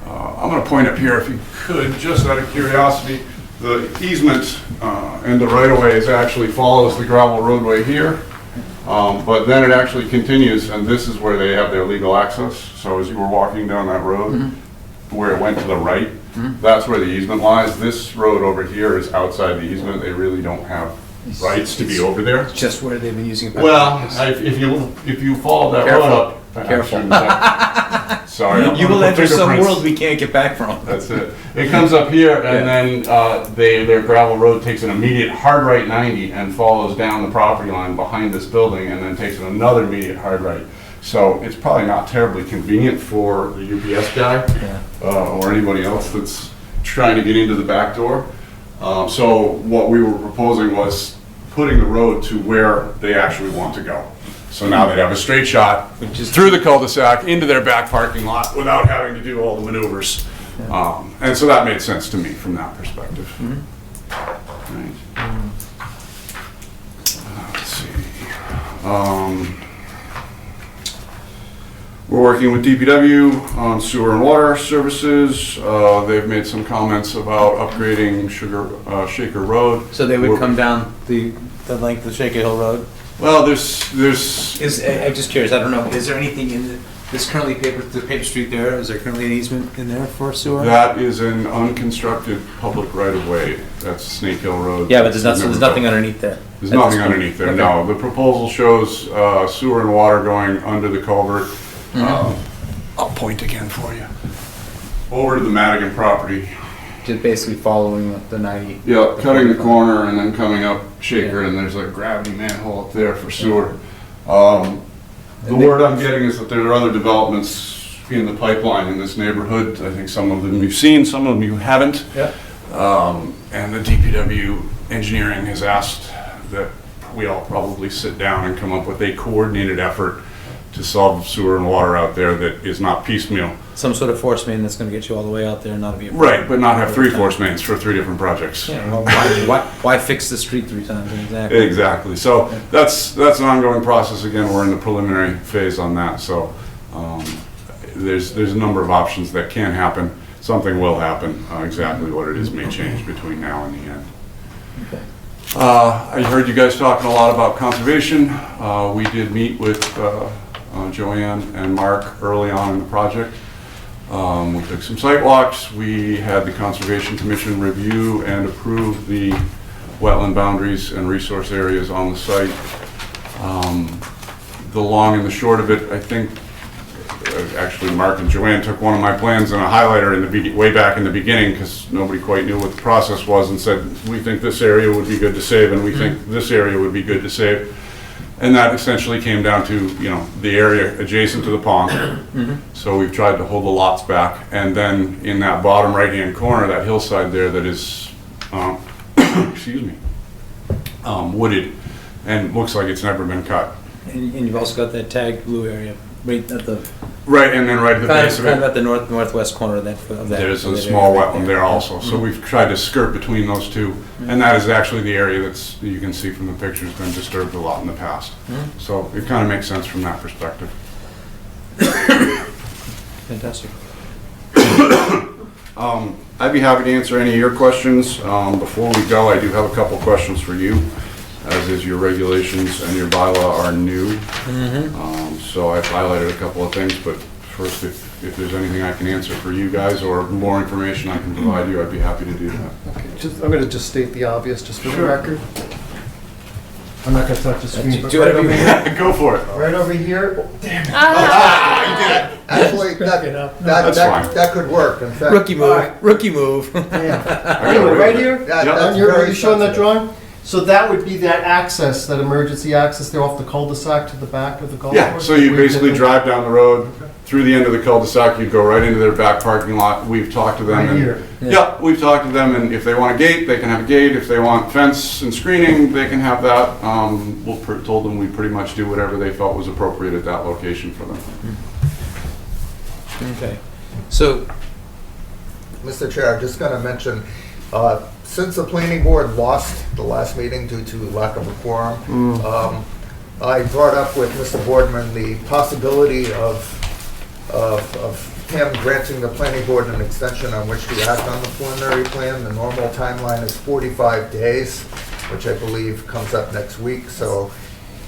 [SPEAKER 11] I'm going to point up here, if you could, just out of curiosity, the easement and the right-of-way actually follows the gravel roadway here, but then it actually continues, and this is where they have their legal access. So as you were walking down that road, where it went to the right, that's where the easement lies. This road over here is outside the easement. They really don't have rights to be over there.
[SPEAKER 1] Just where they've been using it.
[SPEAKER 11] Well, if you follow that road up.
[SPEAKER 1] Careful.
[SPEAKER 11] Sorry.
[SPEAKER 1] You will enter some world we can't get back from.
[SPEAKER 11] That's it. It comes up here, and then their gravel road takes an immediate hard right 90 and follows down the property line behind this building, and then takes another immediate hard right. So it's probably not terribly convenient for the UPS guy or anybody else that's trying to get into the back door. So what we were proposing was putting the road to where they actually want to go. So now they'd have a straight shot through the cul-de-sac into their back parking lot without having to do all the maneuvers. And so that made sense to me from that perspective. Right. Let's see. We're working with DPW on sewer and water services. They've made some comments about upgrading Shaker Road.
[SPEAKER 1] So they would come down the length of Shaker Hill Road?
[SPEAKER 11] Well, I'm
[SPEAKER 1] just curious, I don't know, is there anything in this currently the paper street there? Is there currently an easement in there for sewer?
[SPEAKER 11] That is an unconstructed public right-of-way. That's Snake Hill Road.
[SPEAKER 1] Yeah, but there's nothing underneath there.
[SPEAKER 11] There's nothing underneath there, no. The proposal shows sewer and water going under the culvert. I'll point again for you. Over to the Madigan property.
[SPEAKER 1] Just basically following the 90.
[SPEAKER 11] Yeah, cutting the corner and then coming up Shaker, and there's a gravity manhole up there for sewer. The word I'm getting is that there are other developments in the pipeline in this neighborhood. I think some of them you've seen, some of them you haven't.
[SPEAKER 1] Yeah.
[SPEAKER 11] And the DPW engineering has asked that we all probably sit down and come up with a coordinated effort to solve sewer and water out there that is not piecemeal.
[SPEAKER 1] Some sort of force main that's going to get you all the way out there and not be a
[SPEAKER 11] Right, but not have 3 force mains for 3 different projects.
[SPEAKER 1] Yeah, well, why fix the street 3 times? Exactly.
[SPEAKER 11] Exactly. So that's an ongoing process. Again, we're in the preliminary phase on that. So there's a number of options that can happen. Something will happen. Exactly what it is may change between now and the end.
[SPEAKER 1] Okay.
[SPEAKER 11] I heard you guys talking a lot about conservation. We did meet with Joanne and Mark early on in the project. We took some site walks. We had the Conservation Commission review and approve the wetland boundaries and resource areas on the site. The long and the short of it, I think, actually Mark and Joanne took one of my plans and a highlighter way back in the beginning, because nobody quite knew what the process was, and said, we think this area would be good to save, and we think this area would be good to save. And that essentially came down to, the area adjacent to the pond. So we've tried to hold the lots back. And then in that bottom right-hand corner, that hillside there that is, excuse me, wooded and looks like it's never been cut.
[SPEAKER 1] And you've also got that tagged blue area right at the
[SPEAKER 11] Right, and then right at the base of it.
[SPEAKER 1] kind of at the northwest corner of that.
[SPEAKER 11] There's a small wetland there also. So we've tried to skirt between those two. And that is actually the area that's, you can see from the pictures, been disturbed a lot in the past. So it kind of makes sense from that perspective.
[SPEAKER 1] Fantastic.
[SPEAKER 11] I'd be happy to answer any of your questions. Before we go, I do have a couple questions for you, as is your regulations and your bylaw are new. So I've highlighted a couple of things, but first, if there's anything I can answer for you guys or more information I can provide you, I'd be happy to do that.
[SPEAKER 7] Okay, I'm going to just state the obvious, just for the record. I'm not going to touch the screen, but
[SPEAKER 1] Do
[SPEAKER 7] right
[SPEAKER 1] it
[SPEAKER 7] over here.
[SPEAKER 11] Go for it.
[SPEAKER 7] Right over here. Damn it.
[SPEAKER 6] Actually,
[SPEAKER 11] That's fine.
[SPEAKER 6] that could work, in fact.
[SPEAKER 1] Rookie move. Rookie move.
[SPEAKER 7] Damn. Anyway, right here,
[SPEAKER 6] That's
[SPEAKER 7] you're
[SPEAKER 6] very
[SPEAKER 7] showing that
[SPEAKER 6] sensitive.
[SPEAKER 7] drawing? So that would be that access, that emergency access there off the cul-de-sac to the back of the golf
[SPEAKER 11] Yeah,
[SPEAKER 7] course?
[SPEAKER 11] so you
[SPEAKER 7] Where
[SPEAKER 11] basically
[SPEAKER 7] get
[SPEAKER 11] drive down the road, through the end of the cul-de-sac, you go right into their back parking lot. We've talked to
[SPEAKER 7] the-
[SPEAKER 11] them.
[SPEAKER 7] Right
[SPEAKER 11] and-
[SPEAKER 7] here.
[SPEAKER 11] Yeah, we've talked to them, and if they want a gate, they can have a gate. If they want fence and screening, they can have that. Told them we pretty much do whatever they felt was appropriate at that location for them.
[SPEAKER 1] Okay. So,
[SPEAKER 6] Mr. Chair, I'm just going to mention, since the planning board lost the last meeting due to lack of a quorum, I brought up with Mr. Boardman the possibility of him granting the planning board an extension on which to act on the preliminary plan. The normal timeline is 45 days, which I believe comes up next week. So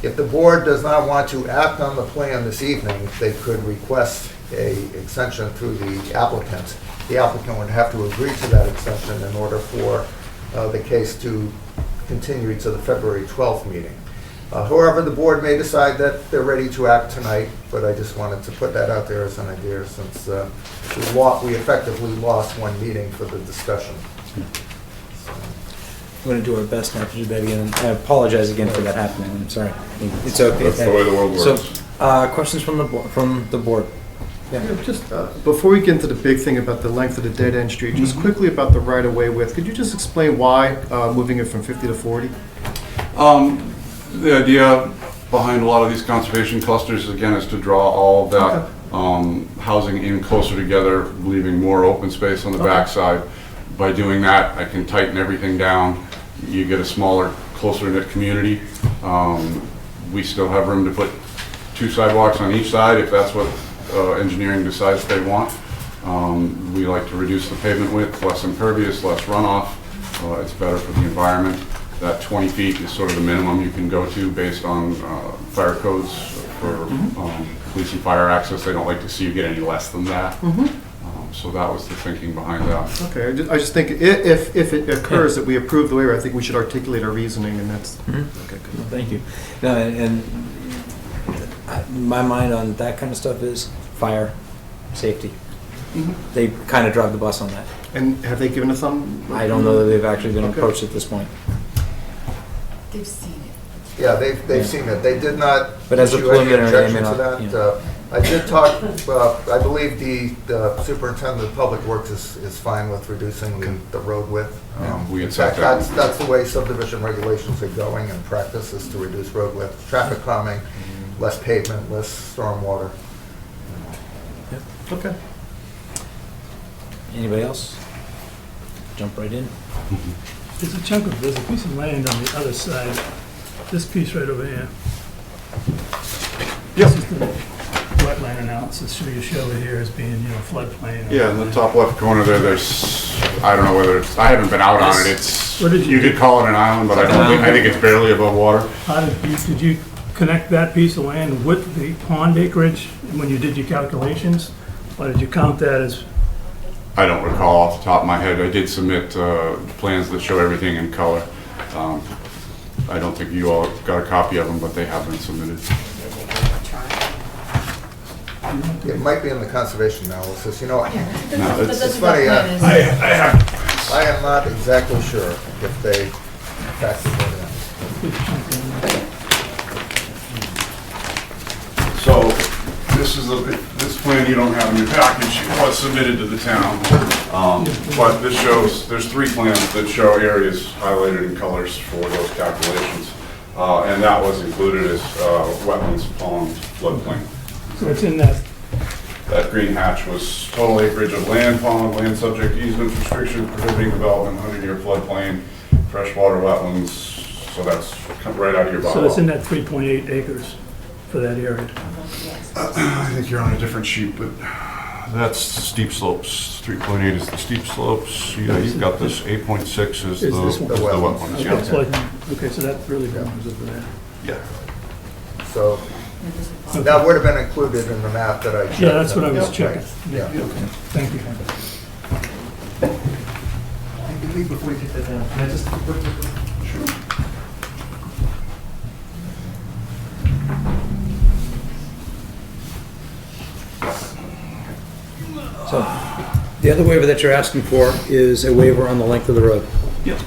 [SPEAKER 6] if the board does not want to act on the plan this evening, they could request a extension through the applicant. The applicant would have to agree to that extension in order for the case to continue to the February 12th meeting. However, the board may decide that they're ready to act tonight, but I just wanted to put that out there as an idea since we effectively lost one meeting for the discussion.
[SPEAKER 1] we're going to do our best not to do that again. And I apologize again for that happening. I'm sorry. It's okay.
[SPEAKER 11] That's the way the world works.
[SPEAKER 1] So, questions from the board?
[SPEAKER 7] Yeah, just before we get into the big thing about the length of the dead-end street, just quickly about the right-of-way width, could you just explain why moving it from 50 to 40?
[SPEAKER 11] The idea behind a lot of these conservation clusters, again, is to draw all of that housing in closer together, leaving more open space on the backside. By doing that, I can tighten everything down. You get a smaller, closer-knit community. We still have room to put 2 sidewalks on each side if that's what engineering decides they want. We like to reduce the pavement width, less impervious, less runoff. It's better for the environment. That 20 feet is sort of the minimum you can go to based on fire codes for police and fire access. They don't like to see you get any less than that. So that was the thinking behind that.
[SPEAKER 7] Okay, I just think if it occurs that we approve the waiver, I think we should articulate our reasoning, and that's...
[SPEAKER 1] Okay, good. Thank you. No, and my mind on that kind of stuff is fire, safety. They kind of drive the bus on that.
[SPEAKER 7] And have they given us some?
[SPEAKER 1] I don't know that they've actually been
[SPEAKER 7] Okay.
[SPEAKER 1] approached at this point.
[SPEAKER 8] They've seen it.
[SPEAKER 6] Yeah, they've seen it. They did not
[SPEAKER 1] But as a
[SPEAKER 6] issue any
[SPEAKER 1] preliminary, I
[SPEAKER 6] objection
[SPEAKER 1] mean,
[SPEAKER 6] to that.
[SPEAKER 1] yeah.
[SPEAKER 6] I did talk, I believe the superintendent of public works is fine with reducing the road width.
[SPEAKER 11] We
[SPEAKER 6] In
[SPEAKER 11] had set
[SPEAKER 6] fact,
[SPEAKER 11] that.
[SPEAKER 6] that's the way subdivision regulations are going in practice, is to reduce road width. Traffic calming, less pavement, less stormwater.
[SPEAKER 7] Okay.
[SPEAKER 1] Anybody else? Jump right in.
[SPEAKER 5] There's a piece of land on the other side, this piece right over here. This is the wetland analysis, so you show it here as being, floodplain.
[SPEAKER 11] Yeah, in the top left corner there's, I don't know whether it's, I haven't been out on it. It's,
[SPEAKER 5] What did you
[SPEAKER 11] you could call it an island, but I think it's barely above water.
[SPEAKER 5] How did you connect that piece of land with the pond acreage when you did your calculations? Or did you count that as,
[SPEAKER 11] I don't recall off the top of my head. I did submit plans that show everything in color. I don't think you all got a copy of them, but they have been submitted.
[SPEAKER 6] It might be in the conservation analysis,
[SPEAKER 11] No, it's-
[SPEAKER 6] It's funny, I am not exactly sure if they factored it in.
[SPEAKER 11] So this plan you don't have in your package was submitted to the town. But this shows, there's 3 plans that show areas highlighted in colors for those calculations. And that was included as wetlands, pond, floodplain.
[SPEAKER 5] so it's in that,
[SPEAKER 11] That green hatch was total acreage of land, pond, land subject easements, restrictions, prohibiting development, 100-year floodplain, freshwater wetlands, so that's right out of your bylaw.
[SPEAKER 5] so it's in that 3.8 acres for that area.
[SPEAKER 11] I think you're on a different sheet, but that's steep slopes. 3.8 is the steep slopes. Yeah, you've got this 8.6 is the
[SPEAKER 5] this one?
[SPEAKER 11] wetlands.
[SPEAKER 5] Okay,
[SPEAKER 11] Yeah.
[SPEAKER 5] so okay, so that really belongs over there.
[SPEAKER 11] Yeah.
[SPEAKER 6] So that would have been included in the map that I checked.
[SPEAKER 5] Yeah, that's what I was checking.
[SPEAKER 6] Yeah.
[SPEAKER 5] Okay, thank you.
[SPEAKER 7] Before we take that down, can I just...
[SPEAKER 1] So, the other waiver that you're asking for is a waiver on the length of the road.
[SPEAKER 11] Yep.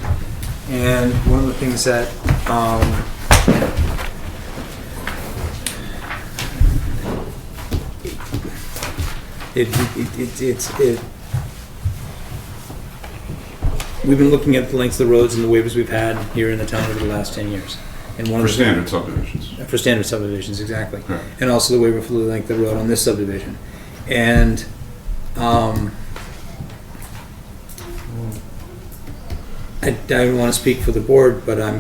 [SPEAKER 1] And one of the things that, we've been looking at the lengths of the roads and the waivers we've had here in the town over the last 10 years. And one
[SPEAKER 11] For
[SPEAKER 1] of the
[SPEAKER 11] standard subdivisions.
[SPEAKER 1] For standard subdivisions, exactly.
[SPEAKER 11] Right.
[SPEAKER 1] And also the waiver for the length of the road on this subdivision. And, I don't want to speak for the board, but I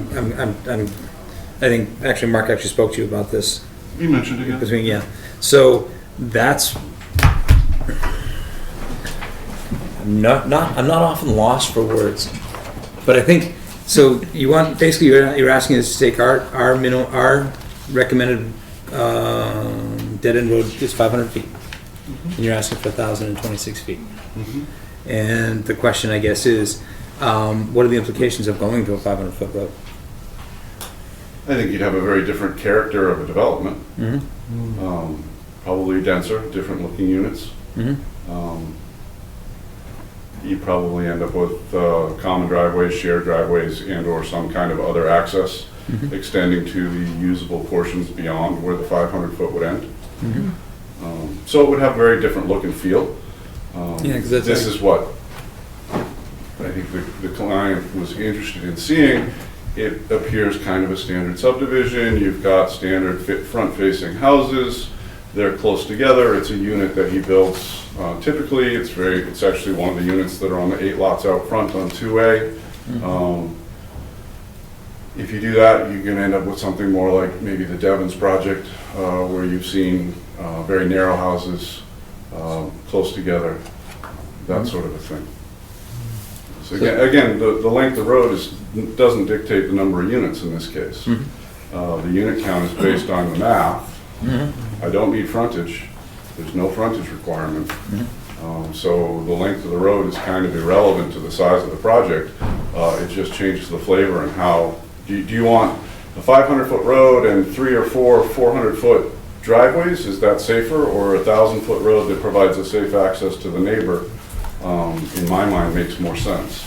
[SPEAKER 1] think, actually, Mark actually spoke to you about this.
[SPEAKER 11] You mentioned it, yeah.
[SPEAKER 1] Yeah. So that's, I'm not often lost for words, but I think, so you want, basically you're asking us to take our recommended dead end road is 500 feet. And you're asking for 1,026 feet. And the question, I guess, is, what are the implications of going to a 500-foot road?
[SPEAKER 11] I think you'd have a very different character of a development. Probably denser, different looking units. You probably end up with common driveways, shared driveways, and/or some kind of other access extending to the usable portions beyond where the 500-foot would end. So it would have a very different look and feel.
[SPEAKER 1] Yeah, 'cause that's
[SPEAKER 11] this is what I think the client was interested in seeing. It appears kind of a standard subdivision. You've got standard front-facing houses. They're close together. It's a unit that he builds. Typically, it's actually one of the units that are on the 8 lots out front on 2A. If you do that, you can end up with something more like maybe the Devon's project, where you've seen very narrow houses close together, that sort of a thing. So again, the length of the road doesn't dictate the number of units in this case. The unit count is based on the math. I don't need frontage. There's no frontage requirement. So the length of the road is kind of irrelevant to the size of the project. It just changes the flavor and how. Do you want a 500-foot road and 3 or 4 400-foot driveways? Is that safer, or a 1,000-foot road that provides a safe access to the neighbor? In my mind, makes more sense.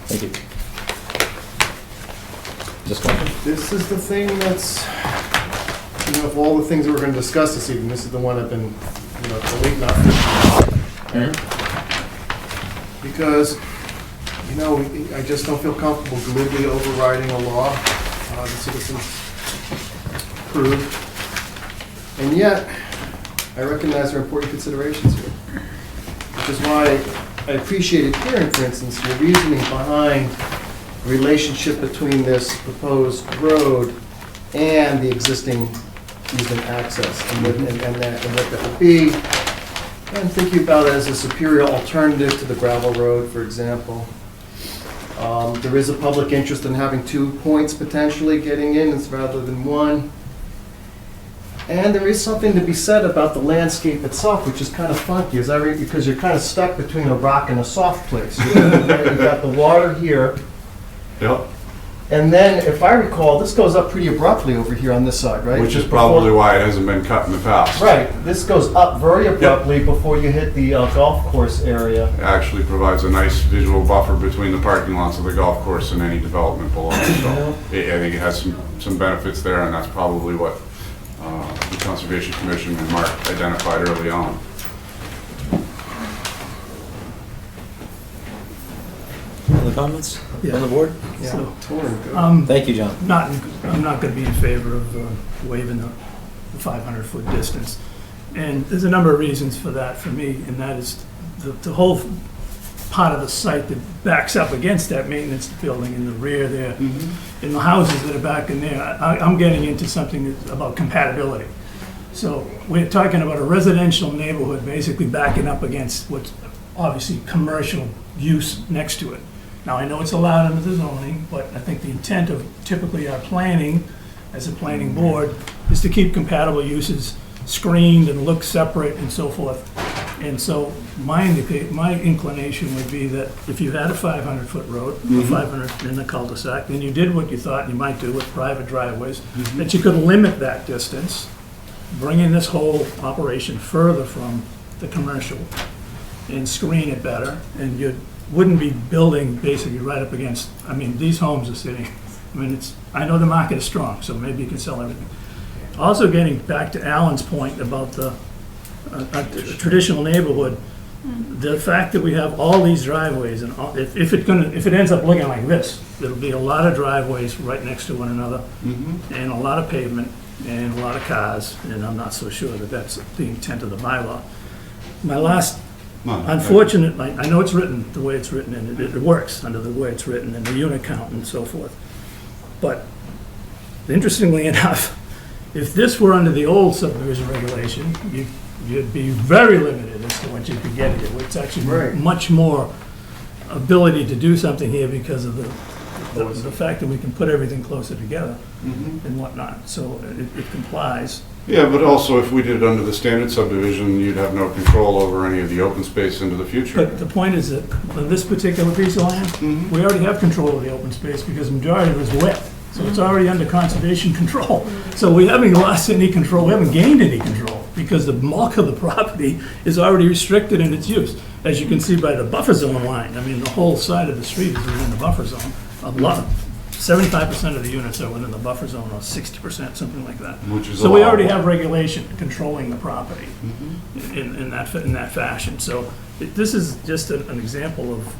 [SPEAKER 1] Thank you. Just one.
[SPEAKER 7] This is the thing that's, of all the things that we're going to discuss this evening, this is the one I've been, deleting off. Because, I just don't feel comfortable glibly overriding a law the citizens approved. And yet, I recognize there are important considerations here. Which is why I appreciated hearing, for instance, your reasoning behind the relationship between this proposed road and the existing easement access, and what that would be. I'm thinking about it as a superior alternative to the gravel road, for example. There is a public interest in having 2 points potentially getting in rather than one. And there is something to be said about the landscape itself, which is kind of funky, because you're kind of stuck between a rock and a soft place. You've got the water here.
[SPEAKER 11] Yep.
[SPEAKER 7] And then, if I recall, this goes up pretty abruptly over here on this side, right?
[SPEAKER 11] Which is probably why it hasn't been cut in the past.
[SPEAKER 7] Right. This goes up very abruptly before you hit the golf course area.
[SPEAKER 11] It actually provides a nice visual buffer between the parking lots of the golf course and any development below. So I think it has some benefits there, and that's probably what the Conservation Commission and Mark identified early on.
[SPEAKER 1] Other comments on the board?
[SPEAKER 5] So,
[SPEAKER 1] Thank you, John.
[SPEAKER 5] I'm not going to be in favor of waiving the 500-foot distance. And there's a number of reasons for that for me, and that is the whole part of the site that backs up against that maintenance building in the rear there, and the houses that are back in there. I'm getting into something about compatibility. So we're talking about a residential neighborhood basically backing up against what's obviously commercial use next to it. Now, I know it's allowed under the zoning, but I think the intent of typically our planning, as a planning board, is to keep compatible uses screened and look separate and so forth. And so my inclination would be that if you had a 500-foot road, 500 in the cul-de-sac, then you did what you thought you might do with private driveways, that you could limit that distance, bringing this whole operation further from the commercial and screen it better, and you'd wouldn't be building basically right up against, I mean, these homes are sitting, I mean, I know the market is strong, so maybe you can sell everything. Also getting back to Alan's point about the a traditional neighborhood, the fact that we have all these driveways, and if it ends up looking like this, there'll be a lot of driveways right next to one another, and a lot of pavement, and a lot of cars, and I'm not so sure that that's the intent of the bylaw. My last unfortunate, I know it's written the way it's written, and it works under the way it's written, and the unit count and so forth. But interestingly enough, if this were under the old subdivision regulation, you'd be very limited as to what you could get here. It's actually much more ability to do something here because of the fact that we can put everything closer together and whatnot. So it complies.
[SPEAKER 11] Yeah, but also if we did it under the standard subdivision, you'd have no control over any of the open space into the future.
[SPEAKER 5] But the point is that on this particular piece of land, we already have control of the open space because the majority of it is wet. So it's already under conservation control. So we haven't lost any control, we haven't gained any control because the bulk of the property is already restricted in its use. As you can see by the buffer zone line, I mean, the whole side of the street is within the buffer zone. A lot, 75% of the units are within the buffer zone, or 60%, something like that. So we already have regulation controlling the property in that fashion. So this is just an example of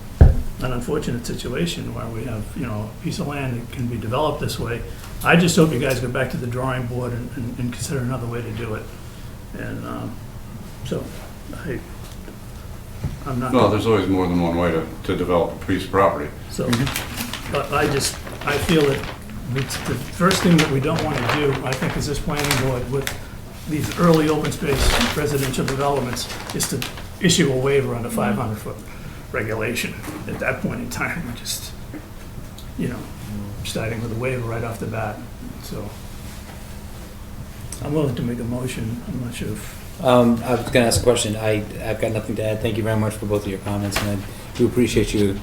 [SPEAKER 5] an unfortunate situation where we have, a piece of land that can be developed this way. I just hope you guys go back to the drawing board and consider another way to do it. And so I'm not.
[SPEAKER 11] No, there's always more than one way to develop a piece of property.
[SPEAKER 5] So, but I feel that the first thing that we don't want to do, I think, as this planning board with these early open space residential developments is to issue a waiver under 500-foot regulation. At that point in time, we're just, starting with a waiver right off the bat. So I'm willing to make a motion. I'm not sure if...
[SPEAKER 1] I was going to ask a question. I've got nothing to add. Thank you very much for both of your comments, and I do appreciate your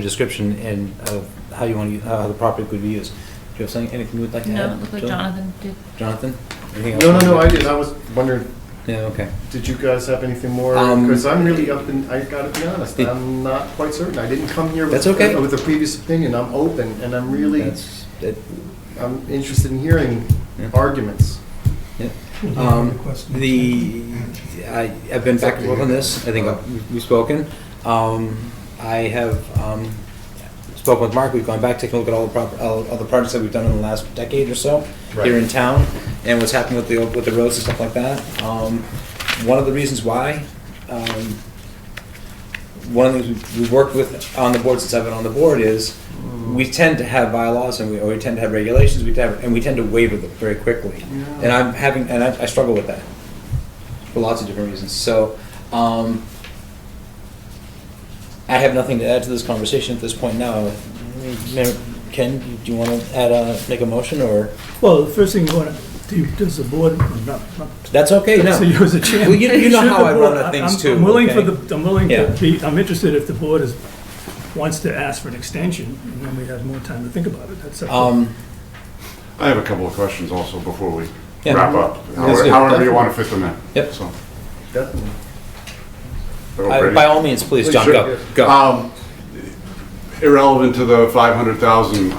[SPEAKER 1] description and of how you want to, how the property could be used. Do you have anything you would like to add?
[SPEAKER 8] No, it looked like Jonathan did.
[SPEAKER 1] Jonathan? Anything else?
[SPEAKER 7] No, I did. I was wondering,
[SPEAKER 1] Yeah, okay.
[SPEAKER 7] did you guys have anything more? Because I'm really up in, I gotta be honest, I'm not quite certain. I didn't come here with,
[SPEAKER 1] That's okay.
[SPEAKER 7] with a previous opinion. I'm open, and I'm really, I'm interested in hearing arguments.
[SPEAKER 5] I've
[SPEAKER 1] been back and forth on this. I think we've spoken. I have spoken with Mark. We've gone back, taken a look at all the projects that we've done in the last decade or so here in town, and what's happening with the roads and stuff like that. One of the reasons why, one of the things we've worked with on the board since I've been on the board is we tend to have bylaws and we tend to have regulations. We tend to waiver them very quickly, and I struggle with that for lots of different reasons. So. I have nothing to add to this conversation at this point now. Ken, do you want to make a motion, or?
[SPEAKER 5] Well, the first thing you want to, does the board,
[SPEAKER 1] That's okay, no.
[SPEAKER 5] So you as a chairman.
[SPEAKER 1] Well, you know how I run things too.
[SPEAKER 5] I'm willing
[SPEAKER 1] okay?
[SPEAKER 5] I'm interested if the board wants to ask for an extension, and then we have more time to think about it. That's okay.
[SPEAKER 11] I have a couple of questions also before we
[SPEAKER 1] Yeah.
[SPEAKER 11] wrap up.
[SPEAKER 1] That's good.
[SPEAKER 11] However you want to fit them in.
[SPEAKER 1] Yep.
[SPEAKER 11] So.
[SPEAKER 7] Definitely.
[SPEAKER 1] By all means, please, John,
[SPEAKER 11] Sure.
[SPEAKER 1] go.
[SPEAKER 11] Irrelevant to the 500,000,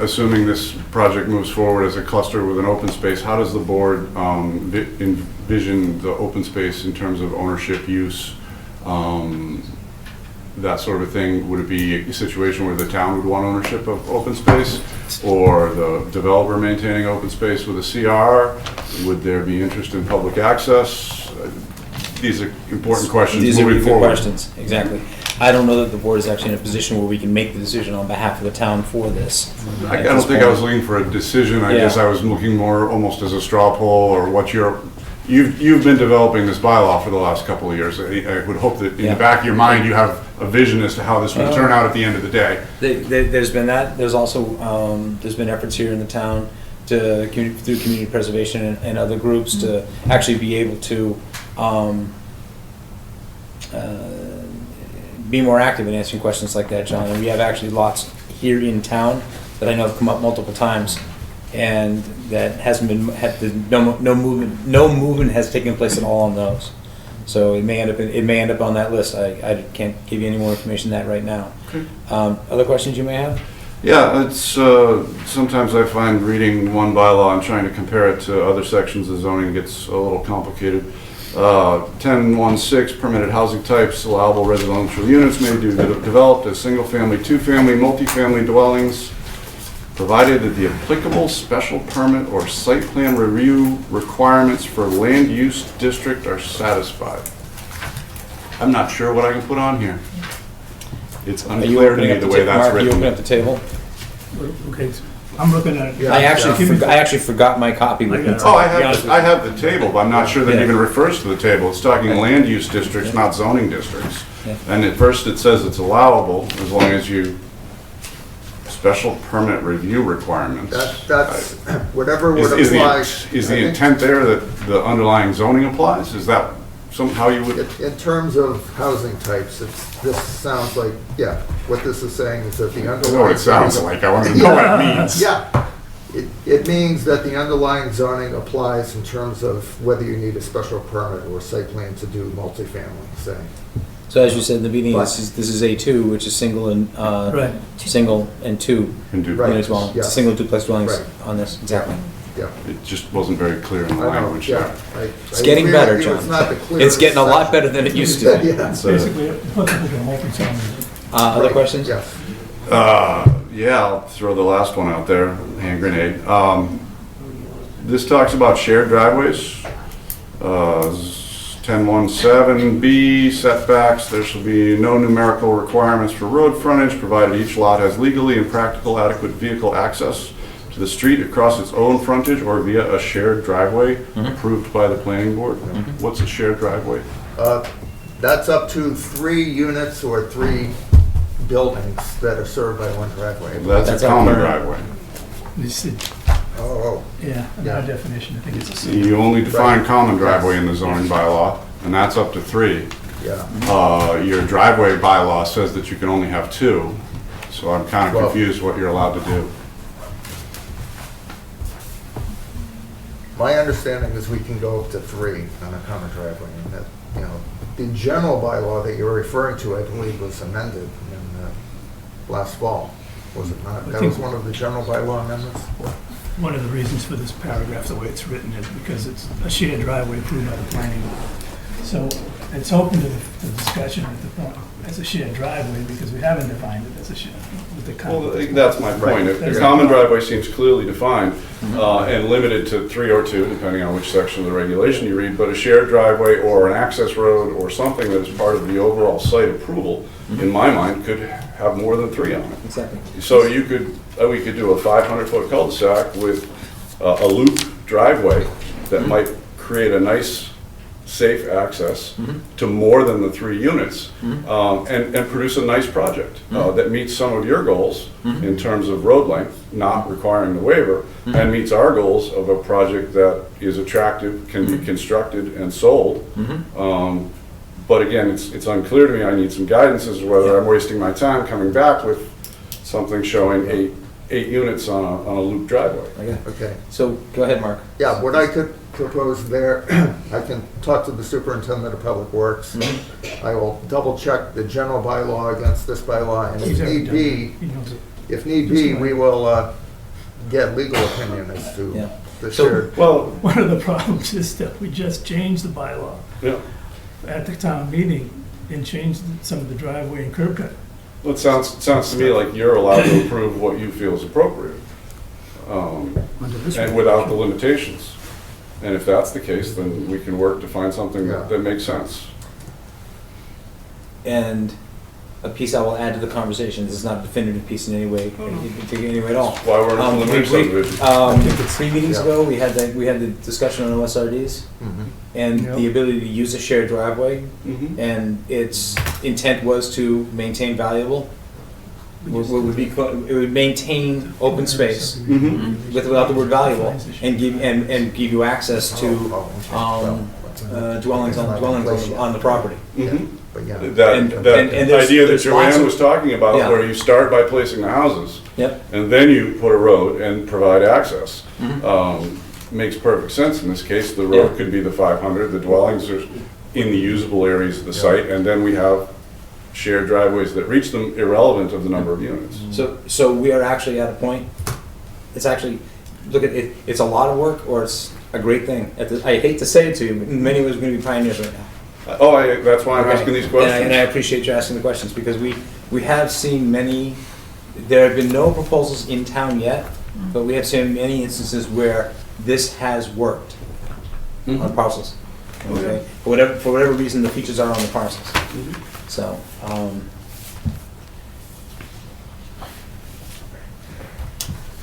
[SPEAKER 11] assuming this project moves forward as a cluster with an open space, how does the board envision the open space in terms of ownership, use, that sort of thing? Would it be a situation where the town would want ownership of open space, or the developer maintaining open space with a CR? Would there be interest in public access? These are important questions
[SPEAKER 1] These are
[SPEAKER 11] moving
[SPEAKER 1] good
[SPEAKER 11] forward.
[SPEAKER 1] questions, exactly. I don't know that the board is actually in a position where we can make the decision on behalf of the town for this.
[SPEAKER 11] I don't think I was looking for a decision. I guess I was looking more almost as a straw poll, or what you've been developing this bylaw for the last couple of years. I would hope that in the back of your mind you have a vision as to how this will turn out at the end of the day.
[SPEAKER 1] There's been that. There's also there's been efforts here in the town through community preservation and other groups to actually be able to be more active in answering questions like that, John. And we have actually lots here in town that I know have come up multiple times, and that hasn't been no movement has taken place at all on those. So it may end up on that list. I can't give you any more information than that right now.
[SPEAKER 11] Okay.
[SPEAKER 1] Other questions you may have?
[SPEAKER 11] Yeah, it's, sometimes I find reading one bylaw and trying to compare it to other sections of zoning gets a little complicated. 10.16, permitted housing types, allowable residential units may be developed as single-family, two-family, multifamily dwellings, provided that the applicable special permit or site plan review requirements for land use district are satisfied. I'm not sure what I can put on here. It's unclear to me the way that's
[SPEAKER 1] Mark, you open
[SPEAKER 11] written.
[SPEAKER 1] up the table?
[SPEAKER 5] Okay, I'm looking at it.
[SPEAKER 6] Yeah.
[SPEAKER 1] I actually forgot my copy with me.
[SPEAKER 11] Oh, I have the table, but I'm not sure that it even refers to the table. It's talking land use districts, not zoning districts.
[SPEAKER 1] Yeah.
[SPEAKER 11] And at first it says it's allowable as long as you, special permit review requirements.
[SPEAKER 6] That's, whatever would
[SPEAKER 11] Is
[SPEAKER 6] apply.
[SPEAKER 11] is the intent there that the underlying zoning applies? Is that somehow you would?
[SPEAKER 6] In terms of housing types, this sounds like, yeah, what this is saying is that the
[SPEAKER 11] I
[SPEAKER 6] underlying.
[SPEAKER 11] know what it sounds like. I want to know what it means.
[SPEAKER 6] Yeah, it means that the underlying zoning applies in terms of whether you need a special permit or site plan to do multifamily, say.
[SPEAKER 1] So as you said in the beginning,
[SPEAKER 6] But-
[SPEAKER 1] this is A2, which is single and,
[SPEAKER 5] Right.
[SPEAKER 1] single and two
[SPEAKER 11] Can do.
[SPEAKER 6] Right.
[SPEAKER 1] units dwelling.
[SPEAKER 6] Yeah.
[SPEAKER 1] Single duplex dwellings
[SPEAKER 6] Right.
[SPEAKER 1] on this, exactly.
[SPEAKER 6] Yeah.
[SPEAKER 11] It just wasn't very clear in the
[SPEAKER 6] I know,
[SPEAKER 11] language
[SPEAKER 6] yeah.
[SPEAKER 11] there.
[SPEAKER 1] It's getting
[SPEAKER 6] agree with
[SPEAKER 1] better,
[SPEAKER 6] you,
[SPEAKER 1] John.
[SPEAKER 6] It's not the
[SPEAKER 1] It's
[SPEAKER 6] clearest
[SPEAKER 1] getting a lot
[SPEAKER 6] section.
[SPEAKER 1] better than it used to.
[SPEAKER 6] Yeah.
[SPEAKER 11] So-
[SPEAKER 5] Basically, applicable to multi-family.
[SPEAKER 1] Other
[SPEAKER 6] Right,
[SPEAKER 1] questions?
[SPEAKER 6] Yes.
[SPEAKER 11] Yeah, I'll throw the last one out there, hand grenade. This talks about shared driveways. 10.17B setbacks, there shall be no numerical requirements for road frontage, provided each lot has legally and practical adequate vehicle access to the street across its own frontage or via a shared driveway approved by the planning board. What's a shared driveway?
[SPEAKER 6] That's up to 3 units or 3 buildings that are served by one driveway.
[SPEAKER 11] That's a
[SPEAKER 1] our
[SPEAKER 11] common
[SPEAKER 1] current-
[SPEAKER 11] driveway.
[SPEAKER 5] This is-
[SPEAKER 6] Oh,
[SPEAKER 5] Yeah, in
[SPEAKER 6] Yeah.
[SPEAKER 5] our definition, I think it's a single.
[SPEAKER 11] You only define
[SPEAKER 6] Right.
[SPEAKER 11] common driveway in the zoning bylaw, and that's up to 3.
[SPEAKER 6] yeah.
[SPEAKER 11] Your driveway bylaw says that you can only have 2, so I'm kind of
[SPEAKER 6] Well-
[SPEAKER 11] confused what you're allowed to do.
[SPEAKER 6] My understanding is we can go up to 3 on a common driveway, and that, you know, the general bylaw that you're referring to, I believe, was amended in last fall, was it not?
[SPEAKER 5] I
[SPEAKER 6] That
[SPEAKER 5] think-
[SPEAKER 6] was one of the general bylaw amendments?
[SPEAKER 5] One of the reasons for this paragraph, the way it's written, is because it's a shared driveway approved by the planning board. So it's open to the discussion at the point, as a shared driveway, because we haven't defined it as a shared, with the
[SPEAKER 11] Well,
[SPEAKER 5] common.
[SPEAKER 11] that's my point. If the common driveway seems clearly defined and limited to 3 or 2, depending on which section of the regulation you read, but a shared driveway or an access road or something that is part of the overall site approval, in my mind, could have more than 3 on it.
[SPEAKER 1] Exactly.
[SPEAKER 11] So you could, we could do a 500-foot cul-de-sac with a loop driveway that might create a nice, safe access to more than the 3 units, and produce a nice project that meets some of your goals in terms of road length, not requiring the waiver, and meets our goals of a project that is attractive, can be constructed and sold. But again, it's unclear to me. I need some guidance as to whether I'm wasting my time coming back with something showing 8 units on a loop driveway.
[SPEAKER 1] Okay.
[SPEAKER 6] Okay.
[SPEAKER 1] So, go ahead, Mark.
[SPEAKER 6] Yeah, what I could propose there, I can talk to the superintendent of public works. I will double check the general bylaw against this bylaw, and if
[SPEAKER 5] He's already
[SPEAKER 6] need
[SPEAKER 5] done
[SPEAKER 6] be,
[SPEAKER 5] it. He knows it.
[SPEAKER 6] if need be, we will get legal opinion as to
[SPEAKER 1] Yeah.
[SPEAKER 6] the
[SPEAKER 1] So-
[SPEAKER 6] shared.
[SPEAKER 11] Well,
[SPEAKER 5] One of the problems is that we just changed the bylaw
[SPEAKER 11] yeah.
[SPEAKER 5] at the town meeting and changed some of the driveway and curb cut.
[SPEAKER 11] Well, it sounds to me like you're allowed to approve what you feel is appropriate,
[SPEAKER 5] Under this
[SPEAKER 11] and without the limitations. And if that's the case, then we can work to find something
[SPEAKER 6] Yeah.
[SPEAKER 11] that makes sense.
[SPEAKER 1] And a piece I will add to the conversation, this is not a definitive piece in any way, in any way at all.
[SPEAKER 11] That's why we're in a preliminary subdivision.
[SPEAKER 1] 3 meetings
[SPEAKER 6] Yeah.
[SPEAKER 1] ago, we had the discussion on OSRDs
[SPEAKER 6] Mhm.
[SPEAKER 1] and
[SPEAKER 5] Yep.
[SPEAKER 1] the ability to use a shared driveway,
[SPEAKER 11] Mhm.
[SPEAKER 1] and its intent was to maintain valuable, it would maintain open space
[SPEAKER 11] Mhm.
[SPEAKER 1] without the word valuable, and give you access to
[SPEAKER 6] Oh, okay. Well,
[SPEAKER 1] dwellings on the property.
[SPEAKER 11] Mhm.
[SPEAKER 6] But yeah.
[SPEAKER 11] That
[SPEAKER 1] And there's-
[SPEAKER 11] idea that
[SPEAKER 1] there's lots
[SPEAKER 11] Joanne
[SPEAKER 1] of-
[SPEAKER 11] was talking about,
[SPEAKER 1] Yeah.
[SPEAKER 11] where you start by placing the houses,
[SPEAKER 1] Yep.
[SPEAKER 11] and then you put a road and provide access,
[SPEAKER 1] Mhm.
[SPEAKER 11] makes perfect sense in this case. The
[SPEAKER 1] Yeah.
[SPEAKER 11] road could be the 500, the dwellings are in the usable areas of the site, and then we have shared driveways that reach them irrelevant of the number of units.
[SPEAKER 1] So we are actually at a point, it's actually, look at it, it's a lot of work or it's a great thing. I hate to say it to you, but in many ways we're gonna be pioneers right now.
[SPEAKER 11] That's why I'm
[SPEAKER 1] Okay.
[SPEAKER 11] asking these
[SPEAKER 1] And
[SPEAKER 11] questions.
[SPEAKER 1] I appreciate you asking the questions because we have seen many, there have been no proposals in town yet, but we have seen many instances where this has worked on parcels. Okay, for whatever reason, the features are on the parcels. So,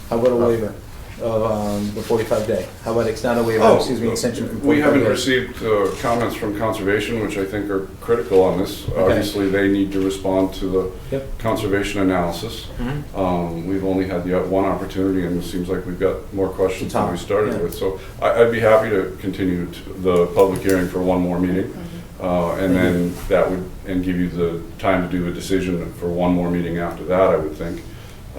[SPEAKER 1] how about a waiver of the 45-day? How about not a waiver, excuse me, extension from 45
[SPEAKER 11] We haven't
[SPEAKER 1] days?
[SPEAKER 11] received comments from Conservation, which I think are critical on this. Obviously, they need to respond to the
[SPEAKER 1] Yep.
[SPEAKER 11] conservation analysis. We've only had the one opportunity, and it seems like we've got more questions than we started
[SPEAKER 1] Yeah.
[SPEAKER 11] with. So I'd be happy to continue the public hearing for one more meeting. And then that would, and give you the time to do a decision for one more meeting after that, I would think.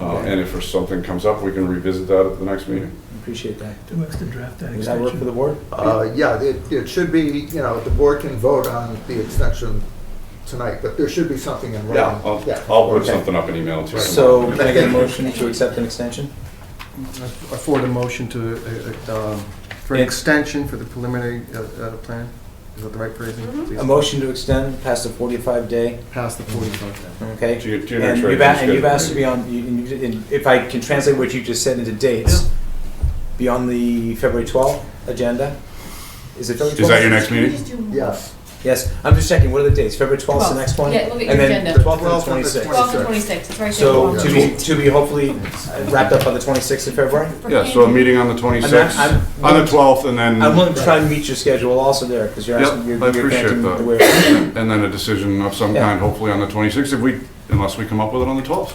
[SPEAKER 1] Okay.
[SPEAKER 11] And if something comes up, we can revisit that at the next meeting.
[SPEAKER 1] Appreciate that.
[SPEAKER 5] Who has to draft that
[SPEAKER 1] Does that work for the
[SPEAKER 5] extension?
[SPEAKER 1] board?
[SPEAKER 6] Yeah, it should be, the board can vote on the extension tonight, but there should be something in writing.
[SPEAKER 11] Yeah, I'll put
[SPEAKER 1] Okay.
[SPEAKER 11] something up in email to you.
[SPEAKER 1] So can I get a motion to accept an extension?
[SPEAKER 7] I forward a motion to, for an
[SPEAKER 1] Yeah.
[SPEAKER 7] extension for the preliminary plan. Is that the right phrasing? please?
[SPEAKER 1] A motion to extend past the 45-day,
[SPEAKER 7] Past the 45 day.
[SPEAKER 1] okay?
[SPEAKER 11] To your
[SPEAKER 1] And
[SPEAKER 11] next
[SPEAKER 1] you've
[SPEAKER 11] regular
[SPEAKER 1] and you've
[SPEAKER 11] schedule.
[SPEAKER 1] asked to be on, and if I can translate what you just said into dates, be on the February 12th agenda? Is it February 12th?
[SPEAKER 11] Is that your next meeting?
[SPEAKER 6] Yes.
[SPEAKER 1] Yes, I'm just checking, what are the dates? February 12th is the next one?
[SPEAKER 8] Yeah, look at your
[SPEAKER 1] And then
[SPEAKER 8] agenda.
[SPEAKER 1] the 12th and the
[SPEAKER 6] 12th and the
[SPEAKER 1] 26th.
[SPEAKER 8] 12 to 26, it's right there.
[SPEAKER 1] So
[SPEAKER 6] Yeah.
[SPEAKER 1] to be hopefully wrapped up on the 26th of February?
[SPEAKER 11] Yeah, so a meeting on the 26th,
[SPEAKER 1] I'm-
[SPEAKER 11] on the 12th, and then,
[SPEAKER 1] I'm willing to try and meet your schedule also there, because you're
[SPEAKER 11] Yep,
[SPEAKER 1] asking, you're
[SPEAKER 11] I appreciate
[SPEAKER 1] granting
[SPEAKER 11] that.
[SPEAKER 1] the waiver.
[SPEAKER 11] and then a decision of some
[SPEAKER 1] Yeah.
[SPEAKER 11] kind, hopefully on the 26th, unless we come up with it on the 12th.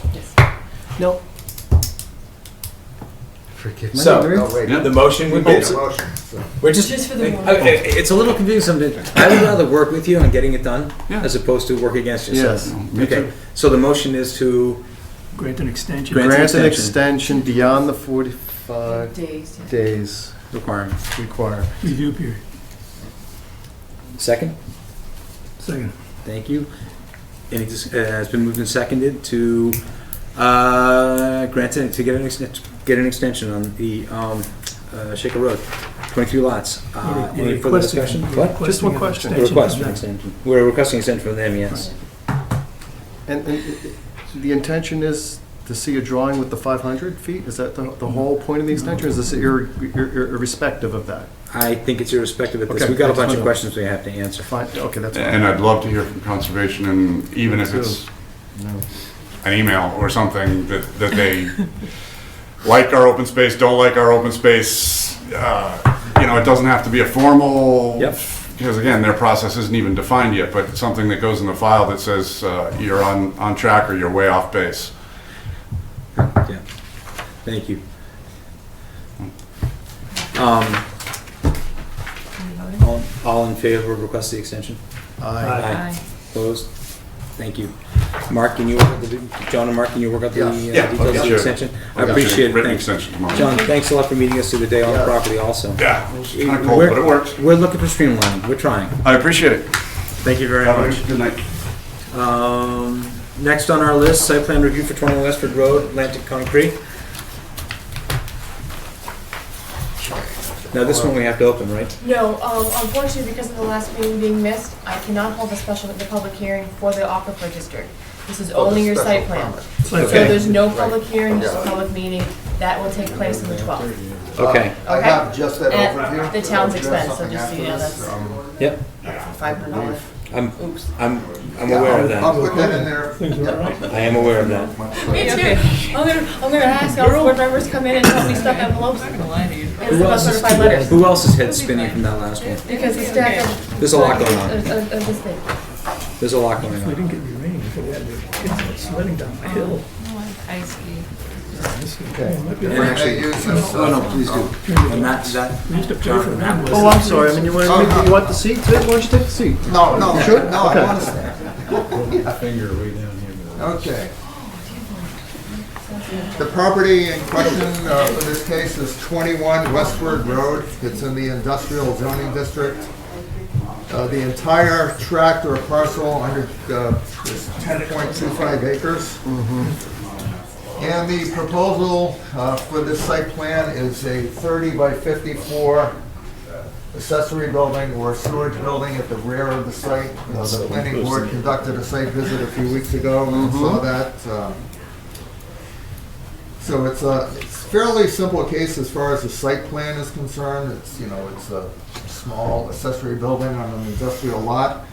[SPEAKER 1] No.
[SPEAKER 7] Forgive my
[SPEAKER 1] So-
[SPEAKER 7] ignorance.
[SPEAKER 6] No, wait.
[SPEAKER 11] Yeah.
[SPEAKER 1] The motion
[SPEAKER 6] We
[SPEAKER 1] would
[SPEAKER 6] made
[SPEAKER 1] be,
[SPEAKER 6] a motion, so.
[SPEAKER 1] we're just,
[SPEAKER 8] Just for the one.
[SPEAKER 1] it's a little confusing sometimes. I would rather work with you on getting it done,
[SPEAKER 11] Yeah.
[SPEAKER 1] as opposed to work against you.
[SPEAKER 7] Yes.
[SPEAKER 11] Me
[SPEAKER 1] Okay,
[SPEAKER 11] too.
[SPEAKER 1] so the motion is to,
[SPEAKER 5] Grant an extension.
[SPEAKER 1] Grant-
[SPEAKER 7] Grant an
[SPEAKER 1] extension.
[SPEAKER 7] extension beyond the 45
[SPEAKER 8] Days. yeah.
[SPEAKER 7] days
[SPEAKER 1] requirement.
[SPEAKER 7] required.
[SPEAKER 5] Review period.
[SPEAKER 1] Second?
[SPEAKER 5] Second.
[SPEAKER 1] Thank you. It's been moved and seconded to grant it, to get an extension on the Shaker Road, 22 lots. Any further discussion? What?
[SPEAKER 7] Just one question.
[SPEAKER 1] Request for an extension. We're requesting extension from them, yes.
[SPEAKER 7] And the intention is to see a drawing with the 500 feet? Is that the whole point of the extension, or is this irrespective of that?
[SPEAKER 1] I think it's irrespective of this.
[SPEAKER 7] Okay,
[SPEAKER 1] We've got a
[SPEAKER 7] I just
[SPEAKER 1] bunch of
[SPEAKER 7] wanna-
[SPEAKER 1] questions we have to answer.
[SPEAKER 7] Fine, okay, that's fine.
[SPEAKER 11] And I'd love to hear from Conservation, and even if it's
[SPEAKER 7] No.
[SPEAKER 11] an email or something, that they like our open space, don't like our open space. It doesn't have to be a formal.
[SPEAKER 1] Yep.
[SPEAKER 11] Because again, their process isn't even defined yet, but something that goes in the file that says you're on track or you're way off base.
[SPEAKER 1] Yeah. Thank you. All in favor of request the extension?
[SPEAKER 8] Aye.
[SPEAKER 1] Opposed? Thank you. Mark, can you work out John and Mark, can you work out the
[SPEAKER 6] Yeah.
[SPEAKER 1] details of the
[SPEAKER 11] Sure.
[SPEAKER 1] extension? I
[SPEAKER 11] I'll get you a
[SPEAKER 1] appreciate it,
[SPEAKER 11] Written
[SPEAKER 1] thanks.
[SPEAKER 11] extension tomorrow.
[SPEAKER 1] John, thanks a lot for meeting us through the day on the
[SPEAKER 6] Yeah.
[SPEAKER 1] property also.
[SPEAKER 11] Yeah, it was kind of cold, but it worked.
[SPEAKER 1] We're looking for streamlining, we're trying.
[SPEAKER 11] I appreciate it.
[SPEAKER 1] Thank you very much.
[SPEAKER 11] Good night.
[SPEAKER 1] Next on our list, site plan review for 20 Westford Road, Atlantic Concrete. Now, this one we have to open, right?
[SPEAKER 8] No, unfortunately, because of the last meeting being missed, I cannot hold the public hearing for the aquifer district. This is
[SPEAKER 6] Oh, the
[SPEAKER 8] only your
[SPEAKER 6] special
[SPEAKER 8] site plan.
[SPEAKER 6] permit.
[SPEAKER 8] So
[SPEAKER 1] Okay.
[SPEAKER 8] there's no public hearing, just a
[SPEAKER 6] Yeah.
[SPEAKER 8] public meeting. That will take place on the 12th.
[SPEAKER 1] Okay.
[SPEAKER 6] I
[SPEAKER 8] Okay.
[SPEAKER 6] have just that
[SPEAKER 8] At
[SPEAKER 6] overview.
[SPEAKER 8] the town's
[SPEAKER 6] I'll
[SPEAKER 8] expense,
[SPEAKER 6] do
[SPEAKER 8] so
[SPEAKER 6] something
[SPEAKER 8] just so you know,
[SPEAKER 6] after this.
[SPEAKER 8] that's
[SPEAKER 1] Yep,
[SPEAKER 8] $500.
[SPEAKER 1] I'm
[SPEAKER 8] Oops.
[SPEAKER 1] aware of
[SPEAKER 6] I'll
[SPEAKER 1] that.
[SPEAKER 6] put that in there.
[SPEAKER 5] Things are all right.
[SPEAKER 1] I am aware of that.
[SPEAKER 8] Me too. I'm gonna ask all board members to come in and help me stuff envelopes. And
[SPEAKER 1] Who
[SPEAKER 8] stuff
[SPEAKER 1] else is,
[SPEAKER 8] certified letters.
[SPEAKER 1] who else is head spinning from that last one?
[SPEAKER 8] Because the stack of.
[SPEAKER 1] There's a lot going on.
[SPEAKER 8] Of this thing.
[SPEAKER 1] There's a lot going
[SPEAKER 5] If we
[SPEAKER 1] on.
[SPEAKER 5] didn't get any rain, we had the kids sledding down the hill.
[SPEAKER 8] Ice ski.
[SPEAKER 6] Okay.
[SPEAKER 5] Might be
[SPEAKER 6] We're
[SPEAKER 5] a-
[SPEAKER 6] gonna use this.
[SPEAKER 1] Oh, no, please do. And that,
[SPEAKER 5] We used to play for them.
[SPEAKER 7] Oh, I'm sorry, I mean, you want the seat? Why don't you take the seat?
[SPEAKER 6] No, no,
[SPEAKER 7] Sure?
[SPEAKER 6] no, I
[SPEAKER 7] Okay.
[SPEAKER 6] want to stand. Okay. The property in question for this case is 21 Westward Road. It's in the industrial zoning district. The entire tract or parcel under is 10.25 acres. And the proposal for this site plan is a 30 by 54 accessory building or storage building at the rear of the site. The planning board conducted a site visit a few weeks ago and saw that. So it's a fairly simple case as far as the site plan is concerned. It's, it's a small accessory building on an industrial lot.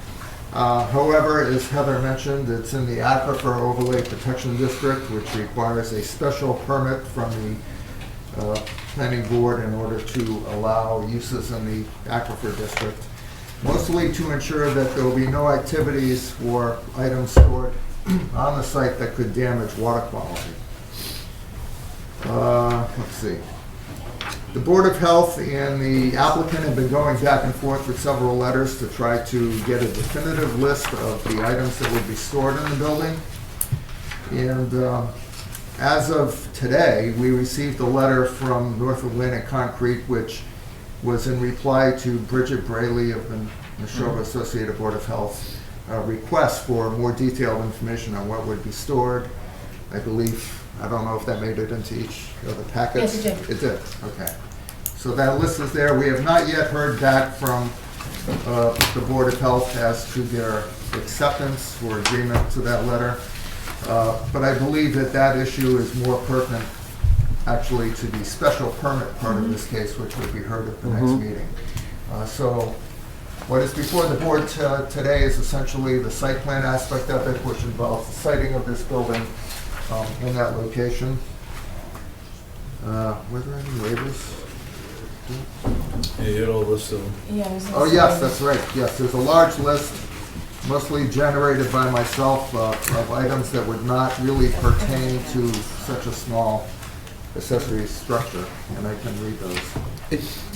[SPEAKER 6] However, as Heather mentioned, it's in the Aquifer Overlay Protection District, which requires a special permit from the planning board in order to allow uses in the Aquifer District, mostly to ensure that there will be no activities or items stored on the site that could damage water quality. Let's see. The Board of Health and the applicant have been going back and forth with several letters to try to get a definitive list of the items that would be stored in the building. And as of today, we received a letter from North Atlantic Concrete, which was in reply to Bridget Braley of the Neshoba Associated Board of Health request for more detailed information on what would be stored. I believe, I don't know if that made it into each of the packets.
[SPEAKER 8] Yes, it did.
[SPEAKER 6] It did, okay. So that list is there. We have not yet heard back from the Board of Health as to their acceptance or agreement to that letter. But I believe that that issue is more pertinent actually to the special permit part of this case, which would be heard at the next meeting. So what is before the board today is essentially the site plan aspect of it, which involves the siting of this building in that location. Were there any waivers?
[SPEAKER 10] Yeah, you had all this of them.
[SPEAKER 8] Yeah, there's
[SPEAKER 6] Oh, yes, that's right. Yes, there's a large list, mostly generated by myself, of items that would not really pertain to such a small accessory structure, and I can read those.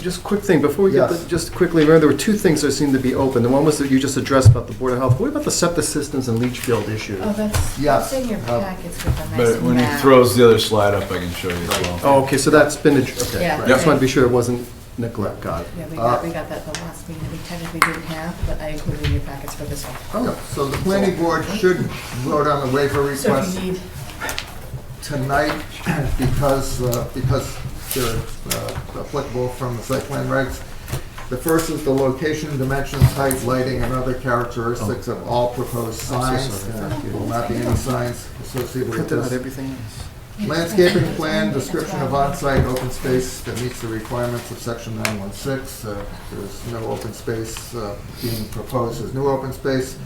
[SPEAKER 7] Just a quick thing, before we get,
[SPEAKER 6] Yes.
[SPEAKER 7] just quickly, remember there were two things that seemed to be open. The one was that you just addressed about the Board of Health. What about the septic systems and leach field issue?
[SPEAKER 8] Oh, that's,
[SPEAKER 6] Yes.
[SPEAKER 8] that's in your packets with a nice
[SPEAKER 10] But when he
[SPEAKER 8] map.
[SPEAKER 10] throws the other slide up, I can show you as well.
[SPEAKER 7] Oh, okay, so that's been, okay.
[SPEAKER 8] Yeah.
[SPEAKER 7] I just wanted to be sure it wasn't neglect, got it.
[SPEAKER 8] Yeah, we got that the last meeting that we technically didn't have, but I included in your packets for this one.
[SPEAKER 6] Yeah, so the planning board should vote on the waiver
[SPEAKER 8] So if
[SPEAKER 6] request
[SPEAKER 8] you need,
[SPEAKER 6] tonight because they're applicable from the site plan regs. The first is the location, dimensions, height, lighting, and other characteristics of all proposed signs.
[SPEAKER 7] sorry.
[SPEAKER 6] There will not be any signs associated with
[SPEAKER 7] Printed out
[SPEAKER 6] this.
[SPEAKER 7] everything else.
[SPEAKER 6] Landscaping plan, description of on-site open space that meets the requirements of section 916. There's no open space being proposed as new open space.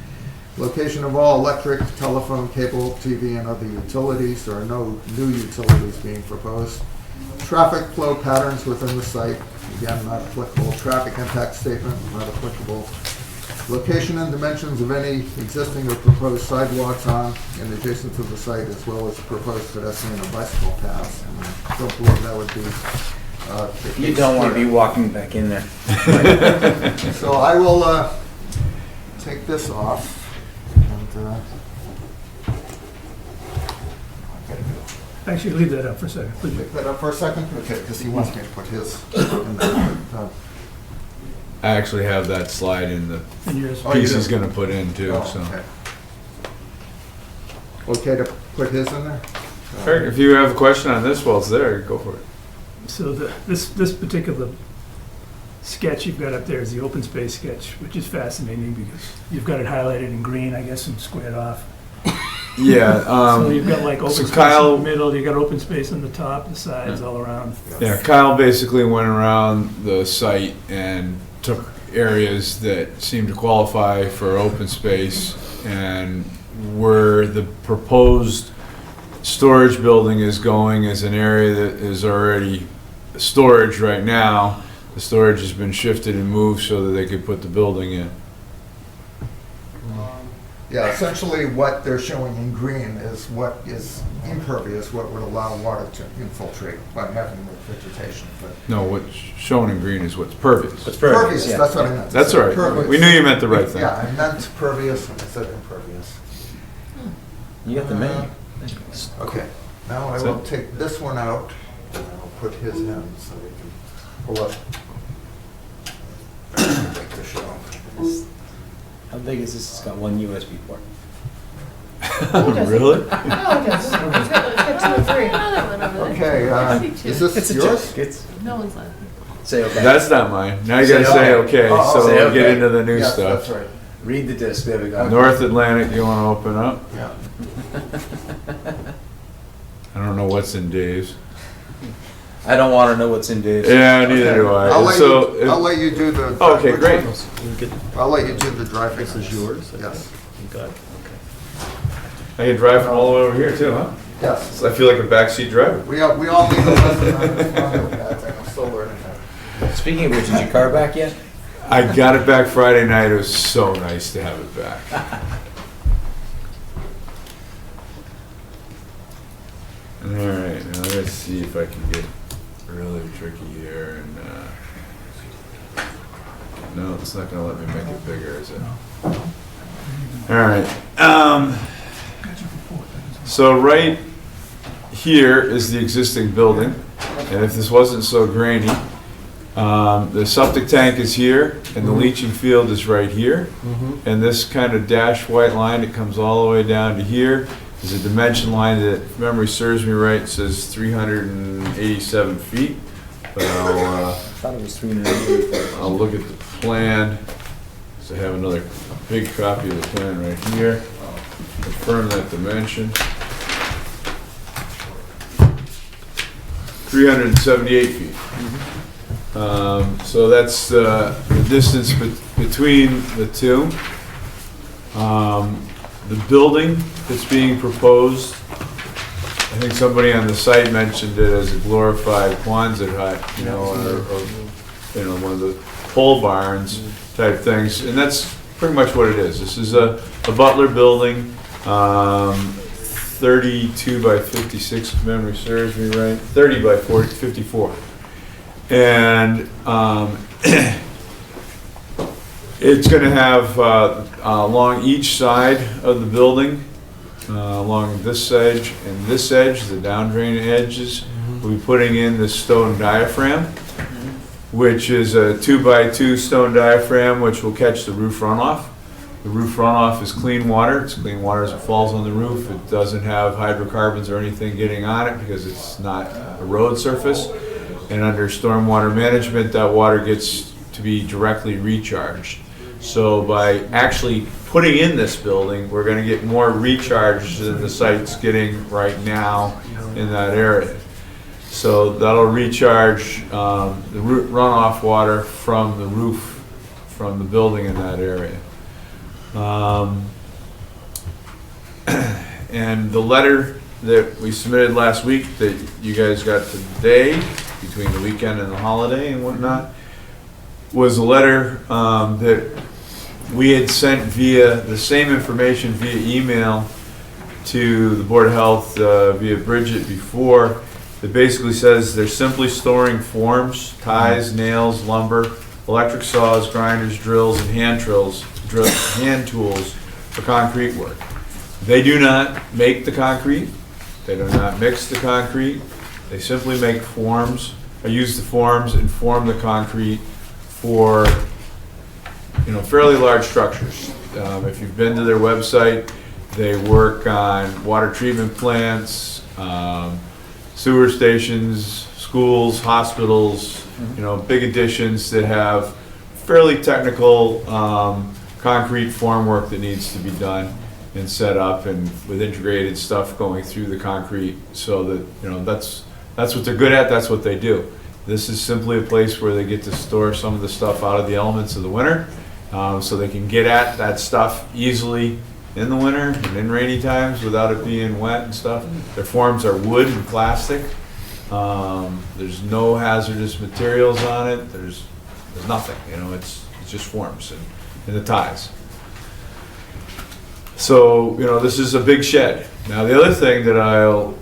[SPEAKER 6] Location of all electric, telephone, cable, TV, and other utilities. There are no new utilities being proposed. Traffic flow patterns within the site. Again, not applicable. Traffic impact statement, not applicable. Location and dimensions of any existing or proposed sidewalks on and adjacent to the site, as well as proposed pedestrian and bicycle paths. And I don't believe that would be the case
[SPEAKER 1] You don't want to be
[SPEAKER 6] here.
[SPEAKER 1] walking back in there.
[SPEAKER 6] So I will take this off and
[SPEAKER 5] Actually, leave that up for a second, please.
[SPEAKER 6] pick that up for a second. Okay, because he wants me to put his in there.
[SPEAKER 10] I actually have that slide in the
[SPEAKER 5] And yours.
[SPEAKER 6] Oh, you
[SPEAKER 10] piece
[SPEAKER 6] do?
[SPEAKER 10] he's gonna put in too,
[SPEAKER 6] Oh,
[SPEAKER 10] so.
[SPEAKER 6] okay. Okay to put his in there?
[SPEAKER 10] Eric, if you have a question on this while it's there, go for it.
[SPEAKER 5] So this particular sketch you've got up there is the open space sketch, which is fascinating because you've got it highlighted in green, I guess, and squared off.
[SPEAKER 10] Yeah,
[SPEAKER 5] So you've got like open
[SPEAKER 10] so
[SPEAKER 5] space
[SPEAKER 10] Kyle-
[SPEAKER 5] in the middle, you got open space on the top, the sides, all around.
[SPEAKER 10] yeah, Kyle basically went around the site and took areas that seemed to qualify for open space, and where the proposed storage building is going is an area that is already storage right now. The storage has been shifted and moved so that they could put the building in.
[SPEAKER 6] Yeah, essentially what they're showing in green is what is impervious, what would allow water to infiltrate by having the vegetation. But
[SPEAKER 10] No, what's shown in green is what's pervious.
[SPEAKER 1] It's
[SPEAKER 6] pervious,
[SPEAKER 1] yeah.
[SPEAKER 6] that's what I meant.
[SPEAKER 10] That's all right.
[SPEAKER 6] Pervious.
[SPEAKER 10] We knew you meant the right thing.
[SPEAKER 6] Yeah, I meant pervious and I said impervious.
[SPEAKER 1] You got the menu.
[SPEAKER 6] Okay, now I will take this one out and I'll put his in so we can pull up. Make the show.
[SPEAKER 1] big is this? It's got one USB port.
[SPEAKER 8] No, it doesn't.
[SPEAKER 11] Really?
[SPEAKER 8] No, it doesn't. It's got 2 or 3.
[SPEAKER 3] Another one over there.
[SPEAKER 6] Okay, is this
[SPEAKER 1] It's a
[SPEAKER 6] yours?
[SPEAKER 1] joke. It's,
[SPEAKER 3] No one's laughing.
[SPEAKER 1] say okay.
[SPEAKER 11] That's not mine. Now you gotta
[SPEAKER 1] Say
[SPEAKER 11] say
[SPEAKER 1] okay.
[SPEAKER 11] okay,
[SPEAKER 6] Oh,
[SPEAKER 11] so
[SPEAKER 1] say
[SPEAKER 11] we'll get
[SPEAKER 1] okay.
[SPEAKER 11] into the new
[SPEAKER 6] Yes,
[SPEAKER 11] stuff.
[SPEAKER 6] that's right.
[SPEAKER 1] Read the disc, there we go.
[SPEAKER 11] North Atlantic, you wanna open up?
[SPEAKER 6] Yeah.
[SPEAKER 11] I don't know what's in Dave's.
[SPEAKER 1] I don't want to know what's in Dave's.
[SPEAKER 11] Yeah, neither do I.
[SPEAKER 6] I'll let
[SPEAKER 11] So,
[SPEAKER 6] you, I'll let you do the.
[SPEAKER 11] okay, great.
[SPEAKER 6] I'll let you do the driving.
[SPEAKER 7] This is yours?
[SPEAKER 6] Yes,
[SPEAKER 1] Good.
[SPEAKER 11] I can drive from all the way over here too, huh?
[SPEAKER 6] yes.
[SPEAKER 11] So I feel like a backseat driver.
[SPEAKER 6] We all need a lesson on this one. I'm still learning that.
[SPEAKER 1] Speaking of which, is your car back yet?
[SPEAKER 11] I got it back Friday night. It was so nice to have it back. All right, now let's see if I can get really tricky here. And no, it's not gonna let me make it bigger, is it? All right. So right here is the existing building, and if this wasn't so grainy, the septic tank is here, and the leaching field is right here. And this kind of dashed white line that comes all the way down to here is a dimension line that, if memory serves me right, says 387 feet. But
[SPEAKER 1] I thought it was 380.
[SPEAKER 11] I'll look at the plan. So I have another big copy of the plan right here. Confirm that dimension. 378 feet. So that's the distance between the two. The building that's being proposed, I think somebody on the site mentioned it as a glorified Quonset hut, you know, or one of the pole barns type things, and that's pretty much what it is. This is a Butler building, 32 by 56, if memory serves me right, 30 by 54. And it's going to have along each side of the building, along this edge and this edge, the down drain edges, we'll be putting in this stone diaphragm, which is a 2 by 2 stone diaphragm which will catch the roof runoff. The roof runoff is clean water. It's clean water as it falls on the roof. It doesn't have hydrocarbons or anything getting on it because it's not a road surface. And under stormwater management, that water gets to be directly recharged. So by actually putting in this building, we're going to get more recharge than the site's getting right now in that area. So that'll recharge the runoff water from the roof, from the building in that area. And the letter that we submitted last week that you guys got today, between the weekend and the holiday and whatnot, was a letter that we had sent via the same information via email to the Board of Health via Bridget before, that basically says they're simply storing forms, ties, nails, lumber, electric saws, grinders, drills, and hand tools for concrete work. They do not make the concrete. They do not mix the concrete. They simply make forms, or use the forms and form the concrete for, you know, fairly large structures. If you've been to their website, they work on water treatment plants, sewer stations, schools, hospitals, you know, big additions that have fairly technical concrete formwork that needs to be done and set up, and with integrated stuff going through the concrete, so that, you know, that's what they're good at, that's what they do. This is simply a place where they get to store some of the stuff out of the elements of the winter, so they can get at that stuff easily in the winter and in rainy times without it being wet and stuff. Their forms are wood and plastic. There's no hazardous materials on it. There's nothing, you know, it's just forms and the ties. So, you know, this is a big shed. Now, the other thing that I've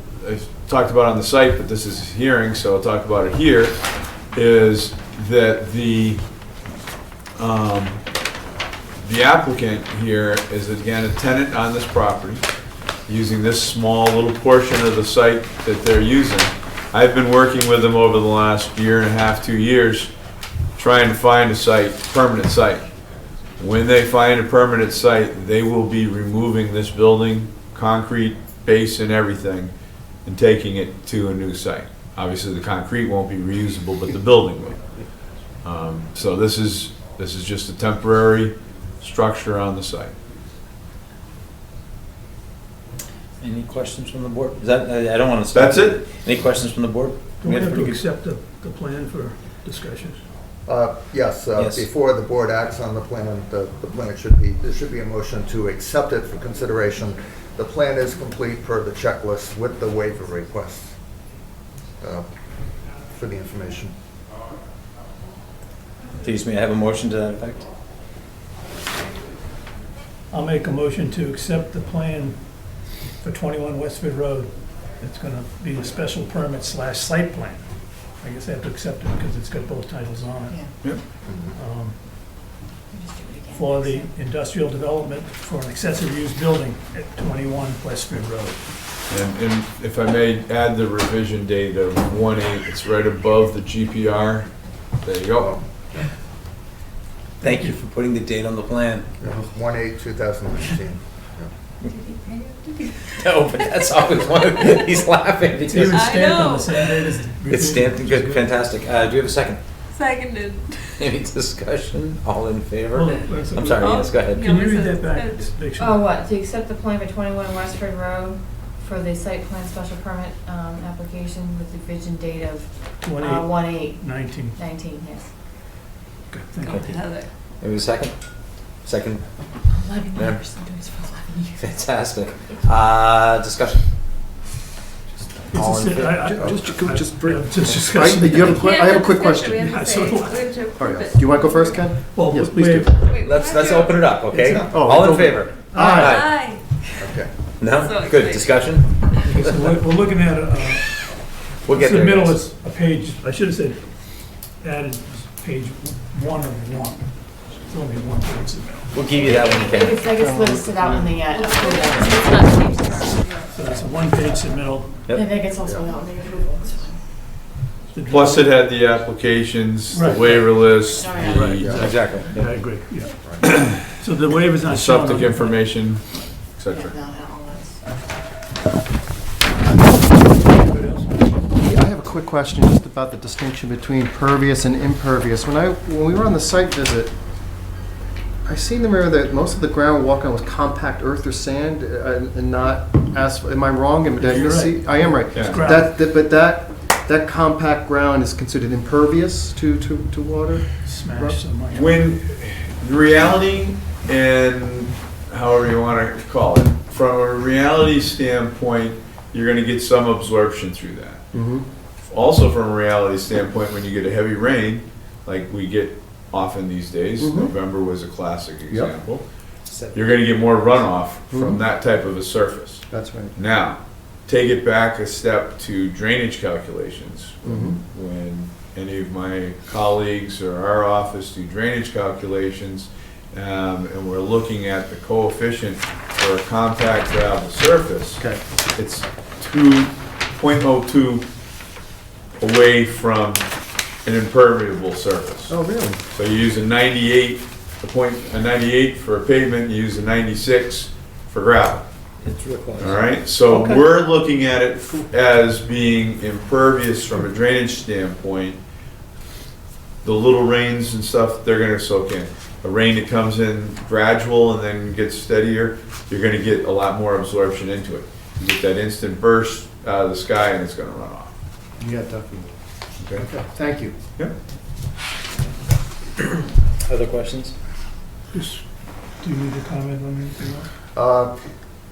[SPEAKER 11] talked about on the site, but this is hearing, so I'll talk about it here, is that the applicant here is again a tenant on this property, using this small little portion of the site that they're using. I've been working with them over the last year and a half, 2 years, trying to find a site, permanent site.
[SPEAKER 10] When they find a permanent site, they will be removing this building, concrete base and everything, and taking it to a new site. Obviously, the concrete won't be reusable, but the building will. So this is just a temporary structure on the site.
[SPEAKER 1] Any questions from the board? Is that, I don't want to stop.
[SPEAKER 10] That's it?
[SPEAKER 1] Any questions from the board?
[SPEAKER 5] Do we have to
[SPEAKER 1] pretty good-
[SPEAKER 5] accept the plan for discussion?
[SPEAKER 6] Yes,
[SPEAKER 1] Yes.
[SPEAKER 6] before the board acts on the plan, the plan there should be a motion to accept it for consideration. The plan is complete per the checklist with the waiver request for the information.
[SPEAKER 1] Please, may I have a motion to that effect?
[SPEAKER 5] I'll make a motion to accept the plan for 21 Westford Road. It's gonna be a special permit / site plan. I guess I have to accept it because it's got both titles on it.
[SPEAKER 8] Yeah.
[SPEAKER 10] Yep.
[SPEAKER 5] Um, For the industrial development for an accessory use building at 21 Westford Road.
[SPEAKER 10] And if I may add the revision date of 1/8, it's right above the GPR. There you go.
[SPEAKER 1] Thank you for putting the date on the plan.
[SPEAKER 6] 1/8/2019.
[SPEAKER 1] No, but that's always one, he's laughing
[SPEAKER 5] It's
[SPEAKER 1] because
[SPEAKER 5] even stamped on
[SPEAKER 3] know.
[SPEAKER 5] the same date as.
[SPEAKER 1] it's stamped, good, fantastic. Do you have a second?
[SPEAKER 3] Seconded.
[SPEAKER 1] Any discussion? All in favor?
[SPEAKER 5] Hold on,
[SPEAKER 1] I'm sorry,
[SPEAKER 3] Oh.
[SPEAKER 1] yes, go ahead.
[SPEAKER 5] Can you read that back? Make sure.
[SPEAKER 8] Oh, what, to accept the plan for 21 Westford Road for the site plan special permit application with the revision date of
[SPEAKER 5] 1/8/19.
[SPEAKER 8] 1/8/19, yes.
[SPEAKER 5] Okay, thank
[SPEAKER 3] Go
[SPEAKER 5] you.
[SPEAKER 3] to Heather.
[SPEAKER 1] Maybe a second? Second,
[SPEAKER 8] 11
[SPEAKER 1] Yeah.
[SPEAKER 8] years, I'm doing this for 11 years.
[SPEAKER 1] fantastic. Discussion? All in favor?
[SPEAKER 5] Just discussion.
[SPEAKER 7] I have a quick question.
[SPEAKER 5] Yeah, so do I.
[SPEAKER 7] All right, do you want to go first, Ken?
[SPEAKER 5] Well,
[SPEAKER 7] Yes, please do.
[SPEAKER 1] Let's open it up, okay?
[SPEAKER 7] Oh,
[SPEAKER 1] All in
[SPEAKER 7] open it.
[SPEAKER 1] favor?
[SPEAKER 3] Aye.
[SPEAKER 6] Okay.
[SPEAKER 1] No?
[SPEAKER 3] So
[SPEAKER 1] Good,
[SPEAKER 3] excited.
[SPEAKER 1] discussion?
[SPEAKER 5] So we're looking at,
[SPEAKER 1] We'll get there.
[SPEAKER 5] submittal
[SPEAKER 1] guys.
[SPEAKER 5] is a page, I should have said, added page 1 of 1. It's only 1 page submittal.
[SPEAKER 1] We'll give you that one,
[SPEAKER 8] I
[SPEAKER 1] Ken.
[SPEAKER 8] guess listed out in the,
[SPEAKER 3] It's not changed.
[SPEAKER 5] So it's a 1-page submittal.
[SPEAKER 8] I think it's also out in the approval. It's fine.
[SPEAKER 5] The
[SPEAKER 10] Plus it had the applications, the
[SPEAKER 5] Right.
[SPEAKER 10] waiver list,
[SPEAKER 8] Oh, yeah.
[SPEAKER 10] the
[SPEAKER 6] Yeah.
[SPEAKER 1] Exactly.
[SPEAKER 5] I agree, yeah. So the waiver's not shown.
[SPEAKER 10] septic
[SPEAKER 5] on the-
[SPEAKER 10] information, et
[SPEAKER 8] Yeah,
[SPEAKER 10] cetera.
[SPEAKER 8] no, all
[SPEAKER 5] Anybody else?
[SPEAKER 7] I have a quick question just about the distinction between pervious and impervious. When we were on the site visit, I seem to remember that most of the ground we're walking on was compact earth or sand and not asphalt. Am I wrong? Did I
[SPEAKER 5] You're
[SPEAKER 7] see? I am right.
[SPEAKER 10] Yeah.
[SPEAKER 5] Gravel.
[SPEAKER 7] But that compact ground is considered impervious to water?
[SPEAKER 5] Smash some money.
[SPEAKER 10] When, the reality, and however you want to call it, from a reality standpoint, you're going to get some absorption through that.
[SPEAKER 7] Mm-hmm.
[SPEAKER 10] Also, from a reality standpoint, when you get a heavy rain, like we get often these days,
[SPEAKER 7] Mhm.
[SPEAKER 10] November was a classic
[SPEAKER 7] Yep.
[SPEAKER 10] example, you're going to get more runoff from
[SPEAKER 7] Mhm.
[SPEAKER 10] that type of a surface.
[SPEAKER 7] That's right.
[SPEAKER 10] Now, take it back a step to drainage calculations.
[SPEAKER 7] Mhm.
[SPEAKER 10] When any of my colleagues or our office do drainage calculations, and we're looking at the coefficient for a compact gravel surface,
[SPEAKER 7] Okay.
[SPEAKER 10] it's 2.02 away from an impermeable surface.
[SPEAKER 7] Oh, really?
[SPEAKER 10] So you use a 98 for a pavement, you use a 96 for gravel.
[SPEAKER 1] It's real close.
[SPEAKER 10] All right, so
[SPEAKER 7] Okay.
[SPEAKER 10] we're looking at it as being impervious from a drainage standpoint. The little rains and stuff, they're gonna soak in. A rain that comes in gradual and then gets steadier, you're gonna get a lot more absorption into it. You get that instant burst out of the sky and it's gonna run off.
[SPEAKER 7] Yeah, definitely.
[SPEAKER 10] Okay?
[SPEAKER 7] Okay, thank you.
[SPEAKER 10] Yep.
[SPEAKER 1] Other questions?
[SPEAKER 5] Just, do you need to comment on anything else?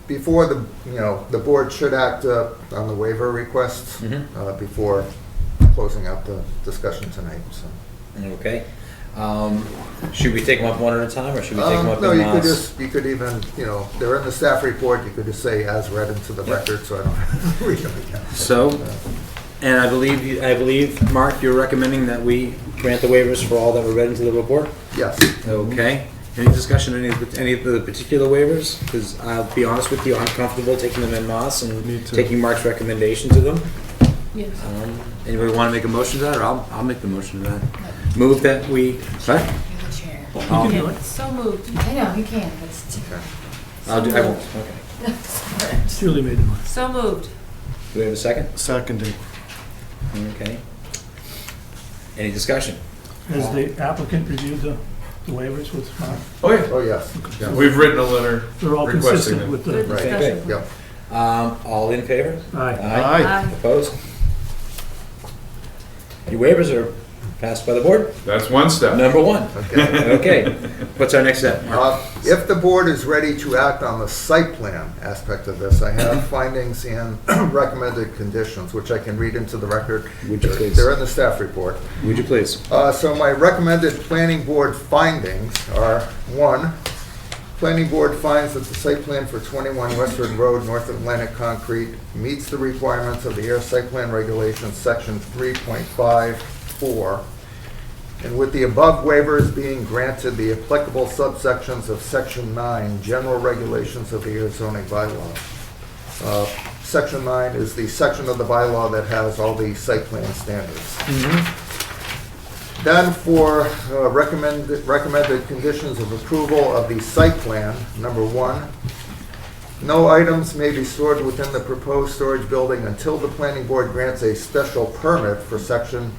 [SPEAKER 6] Before the board should act on the waiver request before closing out the discussion tonight, so.
[SPEAKER 1] Okay. Should we take them up one at a time, or should we take them up
[SPEAKER 6] No,
[SPEAKER 1] in
[SPEAKER 6] you could
[SPEAKER 1] mass?
[SPEAKER 6] just, you could even, they're in the staff report, you could just say as read into the record, so I don't have to read them again.
[SPEAKER 1] So, and I believe, Mark, you're recommending that we grant the waivers for all that were read into the report?
[SPEAKER 6] Yes.
[SPEAKER 1] Okay. Any discussion on any of the particular waivers? Because I'll be honest with you, I'm comfortable taking them en masse
[SPEAKER 7] Me
[SPEAKER 1] and
[SPEAKER 7] too.
[SPEAKER 1] taking Mark's recommendation to them.
[SPEAKER 8] Yes.
[SPEAKER 1] Anybody want to make a motion to that, or I'll make the motion to that? Move that we, what?
[SPEAKER 8] You're the chair.
[SPEAKER 5] You can do it.
[SPEAKER 3] So moved.
[SPEAKER 8] I know, you can, but it's
[SPEAKER 1] I won't, okay.
[SPEAKER 5] Julie made the motion.
[SPEAKER 3] So moved.
[SPEAKER 1] Do we have a second?
[SPEAKER 7] Seconded.
[SPEAKER 1] Okay. Any discussion?
[SPEAKER 5] Has the applicant reviewed the waivers with Mark?
[SPEAKER 10] Oh, yeah.
[SPEAKER 6] Oh, yes. Yeah.
[SPEAKER 10] We've written a letter
[SPEAKER 5] They're all
[SPEAKER 10] requesting
[SPEAKER 5] consistent
[SPEAKER 10] it.
[SPEAKER 5] with the,
[SPEAKER 3] Good
[SPEAKER 6] Right.
[SPEAKER 3] discussion.
[SPEAKER 6] Yep.
[SPEAKER 1] All in favor?
[SPEAKER 5] aye.
[SPEAKER 7] Aye.
[SPEAKER 1] Opposed? Your waivers are passed by the board.
[SPEAKER 10] That's one step.
[SPEAKER 1] Number one.
[SPEAKER 6] Okay.
[SPEAKER 1] Okay. What's our next step, Mark?
[SPEAKER 6] If the board is ready to act on the site plan aspect of this, I have findings and recommended conditions, which I can read into the record.
[SPEAKER 1] Would you please?
[SPEAKER 6] They're in the staff report.
[SPEAKER 1] Would you please?
[SPEAKER 6] So my recommended planning board findings are, one, planning board finds that the site plan for 21 Westford Road, North Atlantic Concrete meets the requirements of the Air Site Plan Regulations, Section 3.54. And with the above waivers being granted, the applicable subsections of Section 9, General Regulations of the Air Zoning Bylaw. Section 9 is the section of the bylaw that has all the site plan standards. Then for recommended conditions of approval of the site plan, number one, no items may be stored within the proposed storage building until the planning board grants a special permit for section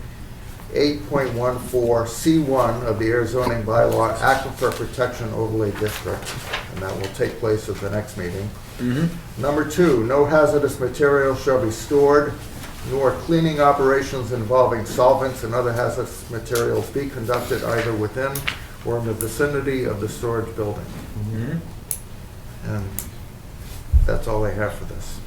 [SPEAKER 6] 8.14C1 of the Air Zoning Bylaw Aquifer Protection Overlay District, and that will take place at the next meeting. Number two, no hazardous material shall be stored, nor cleaning operations involving solvents and other hazardous materials be conducted either within or in the vicinity of the storage building. And that's all I have for this.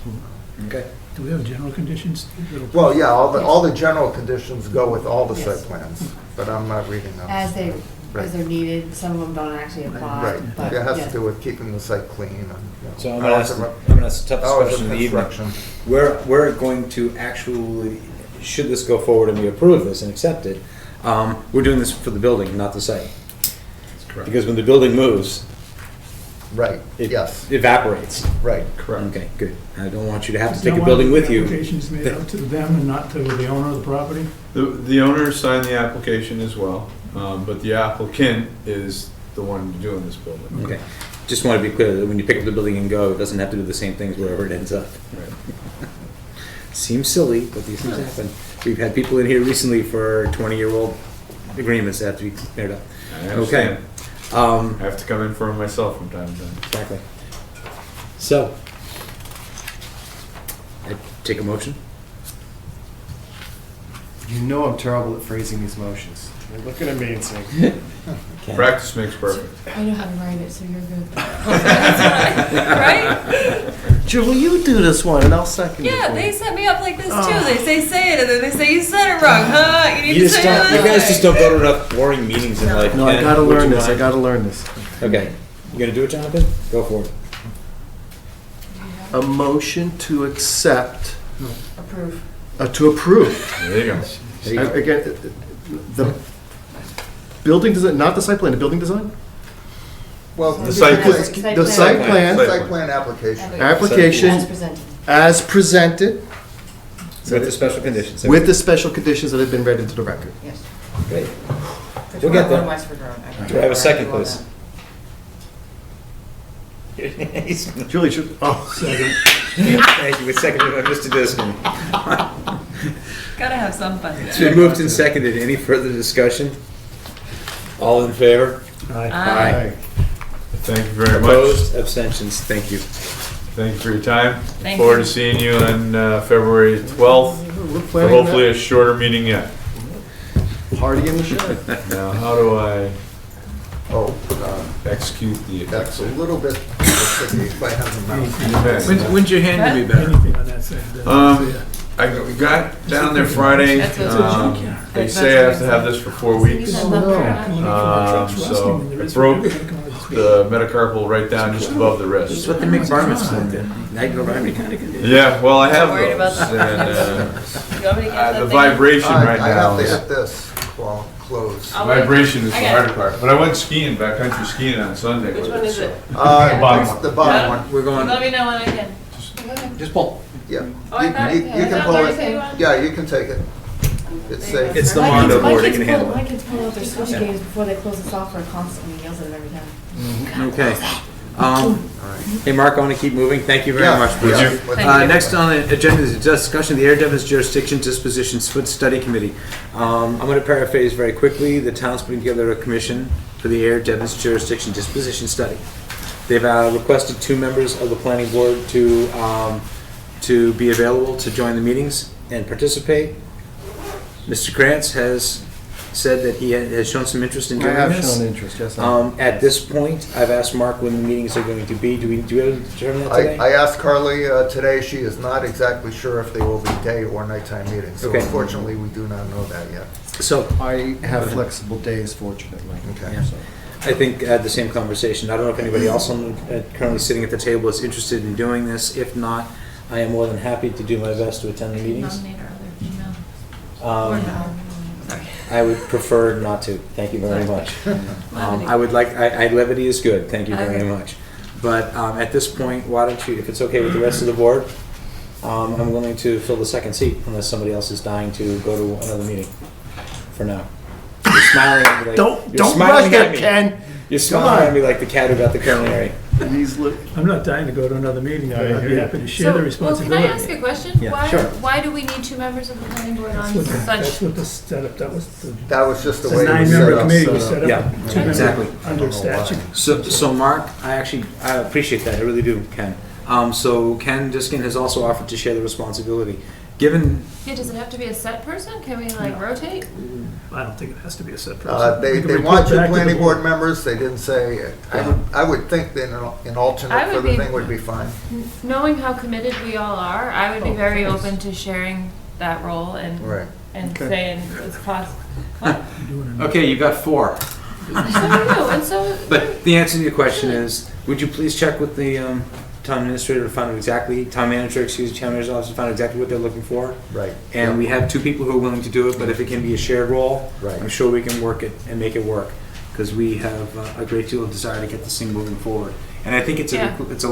[SPEAKER 1] Okay.
[SPEAKER 5] Do we have general conditions?
[SPEAKER 6] Well, yeah, all the general conditions go with all the
[SPEAKER 8] Yes.
[SPEAKER 6] site plans, but I'm not reading them.
[SPEAKER 8] as they're
[SPEAKER 6] Right.
[SPEAKER 8] needed, some of them don't actually apply,
[SPEAKER 6] Right,
[SPEAKER 8] but
[SPEAKER 6] it has
[SPEAKER 8] yes.
[SPEAKER 6] to do with keeping the site clean and,
[SPEAKER 1] So I'm gonna ask the toughest question of the evening.
[SPEAKER 6] construction.
[SPEAKER 1] We're going to actually, should this go forward and we approve this and accept it, we're doing this for the building, not the site. Because when the building moves,
[SPEAKER 6] Right,
[SPEAKER 1] it
[SPEAKER 6] yes,
[SPEAKER 1] evaporates.
[SPEAKER 6] right.
[SPEAKER 10] Correct.
[SPEAKER 1] Okay, good. I don't want you to have to
[SPEAKER 5] You
[SPEAKER 1] take
[SPEAKER 5] don't
[SPEAKER 1] a
[SPEAKER 5] want
[SPEAKER 1] building
[SPEAKER 5] the
[SPEAKER 1] with you.
[SPEAKER 5] Applications made out to them and not to the owner of the property?
[SPEAKER 10] The owner signed the application as well, but the applicant is the one doing this building.
[SPEAKER 1] Okay. Just want to be clear that when you pick up the building and go, it doesn't have to do the same things wherever it ends up.
[SPEAKER 10] Right.
[SPEAKER 1] Seems silly, but these things happen. We've had people in here recently for 20-year-old agreements that have to be cleared up.
[SPEAKER 10] I understand.
[SPEAKER 1] Okay.
[SPEAKER 10] I have to come in for them myself from time to time.
[SPEAKER 1] Exactly. So, I take a motion.
[SPEAKER 7] You know I'm terrible at phrasing these motions. You're looking at me and saying,
[SPEAKER 1] Ken?
[SPEAKER 10] Practice makes perfect.
[SPEAKER 8] I know how to write it, so you're good.
[SPEAKER 3] Right?
[SPEAKER 7] Julie, you do this one and I'll second it.
[SPEAKER 3] Yeah,
[SPEAKER 7] for
[SPEAKER 3] they
[SPEAKER 7] you."
[SPEAKER 3] set me up like this too. They say it and then they say you said it wrong, huh? You need
[SPEAKER 1] You
[SPEAKER 3] to
[SPEAKER 1] just
[SPEAKER 3] say
[SPEAKER 1] don't,
[SPEAKER 3] it
[SPEAKER 1] you
[SPEAKER 3] this
[SPEAKER 1] guys
[SPEAKER 3] way.
[SPEAKER 1] just don't go to enough boring meetings in life.
[SPEAKER 7] No, I
[SPEAKER 1] Ken,
[SPEAKER 7] gotta
[SPEAKER 1] would
[SPEAKER 7] learn
[SPEAKER 1] you
[SPEAKER 7] this, I
[SPEAKER 1] mind?
[SPEAKER 7] gotta learn this.
[SPEAKER 1] Okay. You gonna do it, Jonathan? Go for it.
[SPEAKER 7] A motion to accept,
[SPEAKER 8] Approve.
[SPEAKER 7] to approve.
[SPEAKER 10] There you go.
[SPEAKER 1] There you go.
[SPEAKER 7] Again, the building design, not the site plan, the building design?
[SPEAKER 6] Well,
[SPEAKER 10] The site plan.
[SPEAKER 7] The site plan,
[SPEAKER 6] Site plan application.
[SPEAKER 8] As
[SPEAKER 7] application
[SPEAKER 8] presented.
[SPEAKER 7] as presented
[SPEAKER 1] With the special conditions.
[SPEAKER 7] with the special conditions that have been read into the record.
[SPEAKER 8] Yes.
[SPEAKER 1] Great.
[SPEAKER 8] Which
[SPEAKER 1] We'll
[SPEAKER 8] one
[SPEAKER 1] get there.
[SPEAKER 8] on Westford Road? Okay.
[SPEAKER 1] Do I have a second,
[SPEAKER 8] Alright,
[SPEAKER 1] please?
[SPEAKER 7] Julie, should, oh,
[SPEAKER 1] Thank you. It's seconded by Mr. Diskin.
[SPEAKER 3] Gotta have some fun.
[SPEAKER 1] It's been moved and seconded. Any further discussion? All in favor?
[SPEAKER 5] Aye.
[SPEAKER 3] Aye.
[SPEAKER 10] Thank you very much.
[SPEAKER 1] Opposed? Abstentions? Thank you.
[SPEAKER 10] Thank you for your time.
[SPEAKER 3] Thank
[SPEAKER 10] Forward
[SPEAKER 3] you.
[SPEAKER 10] to seeing you on February 12th,
[SPEAKER 7] we're
[SPEAKER 10] for
[SPEAKER 7] planning
[SPEAKER 10] hopefully a shorter meeting yet.
[SPEAKER 7] that party in the shed.
[SPEAKER 10] Now, how do I
[SPEAKER 6] Oh,
[SPEAKER 10] execute the?
[SPEAKER 6] that's a little bit tricky if I have the mouse.
[SPEAKER 1] When's your hand gonna be better?
[SPEAKER 5] Anything on that side?
[SPEAKER 10] I got down there Friday.
[SPEAKER 3] That's what-
[SPEAKER 10] They say I have to have this for 4 weeks.
[SPEAKER 8] Oh,
[SPEAKER 10] So I broke the metacarpal right down just above the
[SPEAKER 1] That's
[SPEAKER 10] wrist.
[SPEAKER 1] what the McBarmits did. Now you go around me kind of condition.
[SPEAKER 10] Yeah, well, I have
[SPEAKER 3] Not worried about
[SPEAKER 10] those.
[SPEAKER 3] that.
[SPEAKER 10] And
[SPEAKER 3] You want me to get that
[SPEAKER 10] the
[SPEAKER 3] thing?
[SPEAKER 10] vibration right
[SPEAKER 6] I
[SPEAKER 10] now
[SPEAKER 6] have to
[SPEAKER 10] is,
[SPEAKER 6] hit this while close.
[SPEAKER 3] I'll wait.
[SPEAKER 10] vibration is
[SPEAKER 3] I
[SPEAKER 10] the
[SPEAKER 3] got
[SPEAKER 10] harder
[SPEAKER 3] it.
[SPEAKER 10] part. But I went skiing, backcountry skiing on Sunday.
[SPEAKER 3] Which
[SPEAKER 10] with
[SPEAKER 3] one is
[SPEAKER 10] so-
[SPEAKER 3] it?
[SPEAKER 10] bottom
[SPEAKER 6] It's
[SPEAKER 10] one.
[SPEAKER 6] the bottom one,
[SPEAKER 1] We're going,
[SPEAKER 3] Let me know when I can.
[SPEAKER 1] just pull.
[SPEAKER 6] yeah.
[SPEAKER 3] Oh, I thought
[SPEAKER 6] You
[SPEAKER 3] I
[SPEAKER 6] can
[SPEAKER 3] thought
[SPEAKER 6] pull
[SPEAKER 3] Marty
[SPEAKER 6] it.
[SPEAKER 3] said you wanted-
[SPEAKER 6] Yeah, you can take it. It's safe.
[SPEAKER 1] It's the
[SPEAKER 8] My
[SPEAKER 1] Mondo
[SPEAKER 8] kids- my
[SPEAKER 1] board, it
[SPEAKER 8] kids
[SPEAKER 1] can
[SPEAKER 8] pull-
[SPEAKER 1] handle
[SPEAKER 8] My
[SPEAKER 1] it.
[SPEAKER 8] kids pull out their Switch
[SPEAKER 1] Yeah.
[SPEAKER 8] games before they close the software constantly, and yells at them every time.
[SPEAKER 1] Okay. Hey, Mark, I want to keep moving. Thank you very
[SPEAKER 6] Yeah,
[SPEAKER 1] much, Bruce.
[SPEAKER 6] yeah.
[SPEAKER 8] Thank you.
[SPEAKER 1] Next on the agenda is a discussion of the Air Devon's Jurisdiction Dispositions Food Study Committee. I'm going to paraphrase very quickly. The town's putting together a commission for the Air Devon's Jurisdiction Disposition Study. They've requested 2 members of the planning board to be available to join the meetings and participate. Mr. Krantz has said that he has shown some interest in
[SPEAKER 7] I
[SPEAKER 1] doing
[SPEAKER 7] have
[SPEAKER 1] this.
[SPEAKER 7] shown interest, yes. I
[SPEAKER 1] At this point, I've asked Mark when the meetings are going to be. Do we have to determine that today?
[SPEAKER 6] I asked Carly today, she is not exactly sure if they will be day or nighttime meetings. So
[SPEAKER 1] Okay.
[SPEAKER 6] unfortunately, we do not know that yet.
[SPEAKER 1] So
[SPEAKER 7] I have flexible days, fortunately.
[SPEAKER 6] Okay.
[SPEAKER 1] Yeah.
[SPEAKER 7] So-
[SPEAKER 1] I think I had the same conversation. I don't know if anybody else currently sitting at the table is interested in doing this. If not, I am more than happy to do my best to attend the meetings.
[SPEAKER 8] Nominate our other female. Or
[SPEAKER 1] Um,
[SPEAKER 8] no. Sorry.
[SPEAKER 1] I would prefer not to. Thank you very much. I would like, levity is good. Thank you very
[SPEAKER 8] Okay.
[SPEAKER 1] much. But at this point, why don't you, if it's okay with the rest of the board, I'm willing to fill the second seat unless somebody else is dying to go to another meeting for now. You're smiling at me like,
[SPEAKER 7] Don't
[SPEAKER 1] you're
[SPEAKER 7] rush
[SPEAKER 1] smiling
[SPEAKER 7] that,
[SPEAKER 1] at me.
[SPEAKER 7] Ken.
[SPEAKER 1] You're smiling at me like the cat who got the culinary.
[SPEAKER 5] I'm not dying to go to another meeting, but I'd be happy to share the
[SPEAKER 8] Well,
[SPEAKER 5] responsibility.
[SPEAKER 8] can I ask a question?
[SPEAKER 1] Yeah, sure.
[SPEAKER 8] Why do we need 2 members of the planning board on
[SPEAKER 5] That's
[SPEAKER 8] such?
[SPEAKER 5] what the setup, that was the
[SPEAKER 6] That was just the
[SPEAKER 5] the
[SPEAKER 6] way it was set
[SPEAKER 5] 9-member
[SPEAKER 6] up.
[SPEAKER 5] committee was set up.
[SPEAKER 1] Yeah,
[SPEAKER 5] 2 members
[SPEAKER 1] exactly.
[SPEAKER 5] Under
[SPEAKER 6] I don't know why.
[SPEAKER 5] statute.
[SPEAKER 1] So Mark, I appreciate that, I really do, Ken. So Ken Diskin has also offered to share the responsibility. Given,
[SPEAKER 8] Yeah, does it have to be a set person? Can we like rotate?
[SPEAKER 5] I don't think it has to be a set person.
[SPEAKER 6] They
[SPEAKER 5] We can
[SPEAKER 6] they
[SPEAKER 5] report
[SPEAKER 6] want 2
[SPEAKER 5] back to the
[SPEAKER 6] planning board members, they didn't say, I would think that an alternate
[SPEAKER 3] I
[SPEAKER 6] for
[SPEAKER 3] would
[SPEAKER 6] the
[SPEAKER 3] be-
[SPEAKER 6] thing would be fine.
[SPEAKER 3] Knowing how committed we all are, I would be
[SPEAKER 5] Oh,
[SPEAKER 3] very
[SPEAKER 5] thanks.
[SPEAKER 3] open to sharing that role and
[SPEAKER 6] Right.
[SPEAKER 5] Okay.
[SPEAKER 3] saying it's possible.
[SPEAKER 5] Doing it.
[SPEAKER 1] okay, you've got 4.
[SPEAKER 3] So do you, and so.
[SPEAKER 1] But the answer to your question is, would you please check with the town administrator to find out exactly, town manager, town manager's office to find out exactly what they're looking for?
[SPEAKER 6] Right.
[SPEAKER 1] And we have 2 people who are willing to do it, but if it can be a shared role,
[SPEAKER 6] Right.
[SPEAKER 1] I'm sure we can work it and make it work. Because we have a great deal of desire to get this thing moving forward. And I think it's
[SPEAKER 3] Yeah.
[SPEAKER 1] it's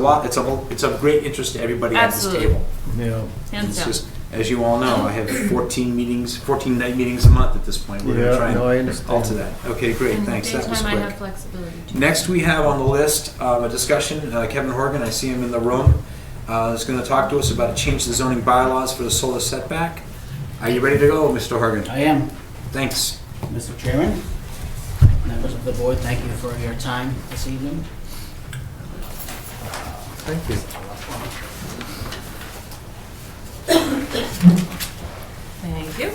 [SPEAKER 1] of great interest to everybody at this
[SPEAKER 3] Absolutely.
[SPEAKER 1] table.
[SPEAKER 5] Yeah.
[SPEAKER 3] Hands
[SPEAKER 1] It's
[SPEAKER 3] down.
[SPEAKER 1] just, as you all know, I have 14 night meetings a month at this point. We're gonna try
[SPEAKER 7] Yeah, no, I
[SPEAKER 1] and
[SPEAKER 7] understand.
[SPEAKER 1] alter that. Okay, great,
[SPEAKER 3] And
[SPEAKER 1] thanks, that was
[SPEAKER 3] daytime I have
[SPEAKER 1] quick.
[SPEAKER 3] flexibility too.
[SPEAKER 1] Next, we have on the list a discussion, Kevin Horgan, I see him in the room, is gonna talk to us about a change to the zoning bylaws for the solar setback. Are you ready to go, Mr. Horgan?
[SPEAKER 12] I am,
[SPEAKER 1] Thanks.
[SPEAKER 12] Mr. Chairman. Members of the board, thank you for your time this evening.
[SPEAKER 6] Thank you.
[SPEAKER 3] Thank you.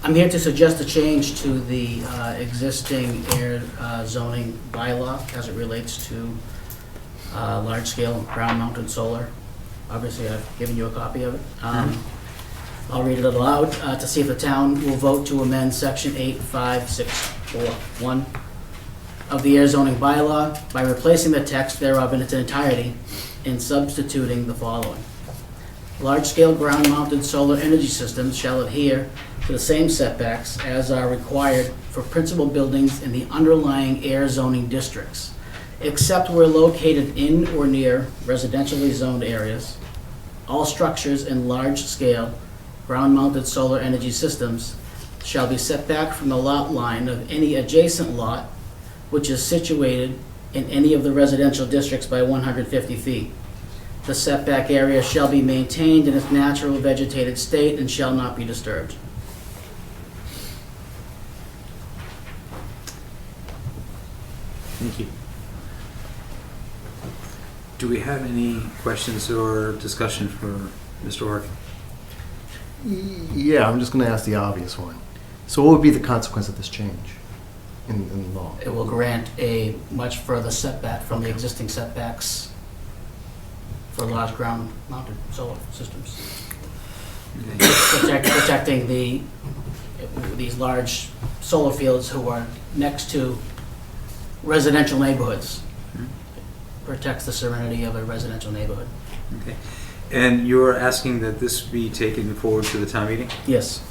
[SPEAKER 12] I'm here to suggest a change to the existing air zoning bylaw as it relates to large-scale ground-mounted solar. Obviously, I've given you a copy of it. I'll read it aloud to see if the town will vote to amend section 85641 of the air zoning bylaw by replacing the text thereof in its entirety and substituting the following. Large-scale ground-mounted solar energy systems shall adhere to the same setbacks as are required for principal buildings in the underlying air zoning districts, except where located in or near residentially zoned areas. All structures in large-scale ground-mounted solar energy systems shall be set back from the lot line of any adjacent lot which is situated in any of the residential districts by 150 feet. The setback area shall be maintained in its natural vegetated state and shall not be disturbed.
[SPEAKER 1] Thank you. Do we have any questions or discussion for Mr. Horgan?
[SPEAKER 7] Yeah, I'm just going to ask the obvious one. So what would be the consequence of this change in law?
[SPEAKER 12] It will grant a much further setback from the existing setbacks for large ground-mounted solar systems. Protecting these large solar fields who are next to residential neighborhoods. Protects the serenity of a residential neighborhood.
[SPEAKER 1] Okay. And you're asking that this be taken forward to the town meeting?
[SPEAKER 12] Yes.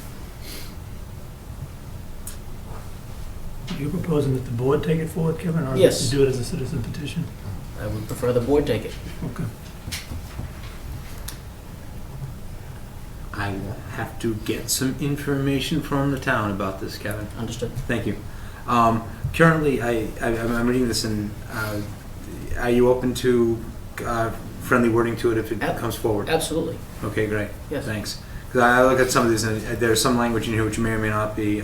[SPEAKER 5] You're proposing that the board take it forward, Kevin, or
[SPEAKER 12] Yes.
[SPEAKER 5] you do it as a citizen petition?
[SPEAKER 12] I would prefer the board take it.
[SPEAKER 5] Okay.
[SPEAKER 1] I will have to get some information from the town about this, Kevin.
[SPEAKER 12] Understood.
[SPEAKER 1] Thank you. Currently, I'm reading this and, are you open to friendly wording to it if it comes forward?
[SPEAKER 12] Absolutely.
[SPEAKER 1] Okay, great.
[SPEAKER 12] Yes.
[SPEAKER 1] Thanks. Because I look at some of these and there's some language in here which may or may not be,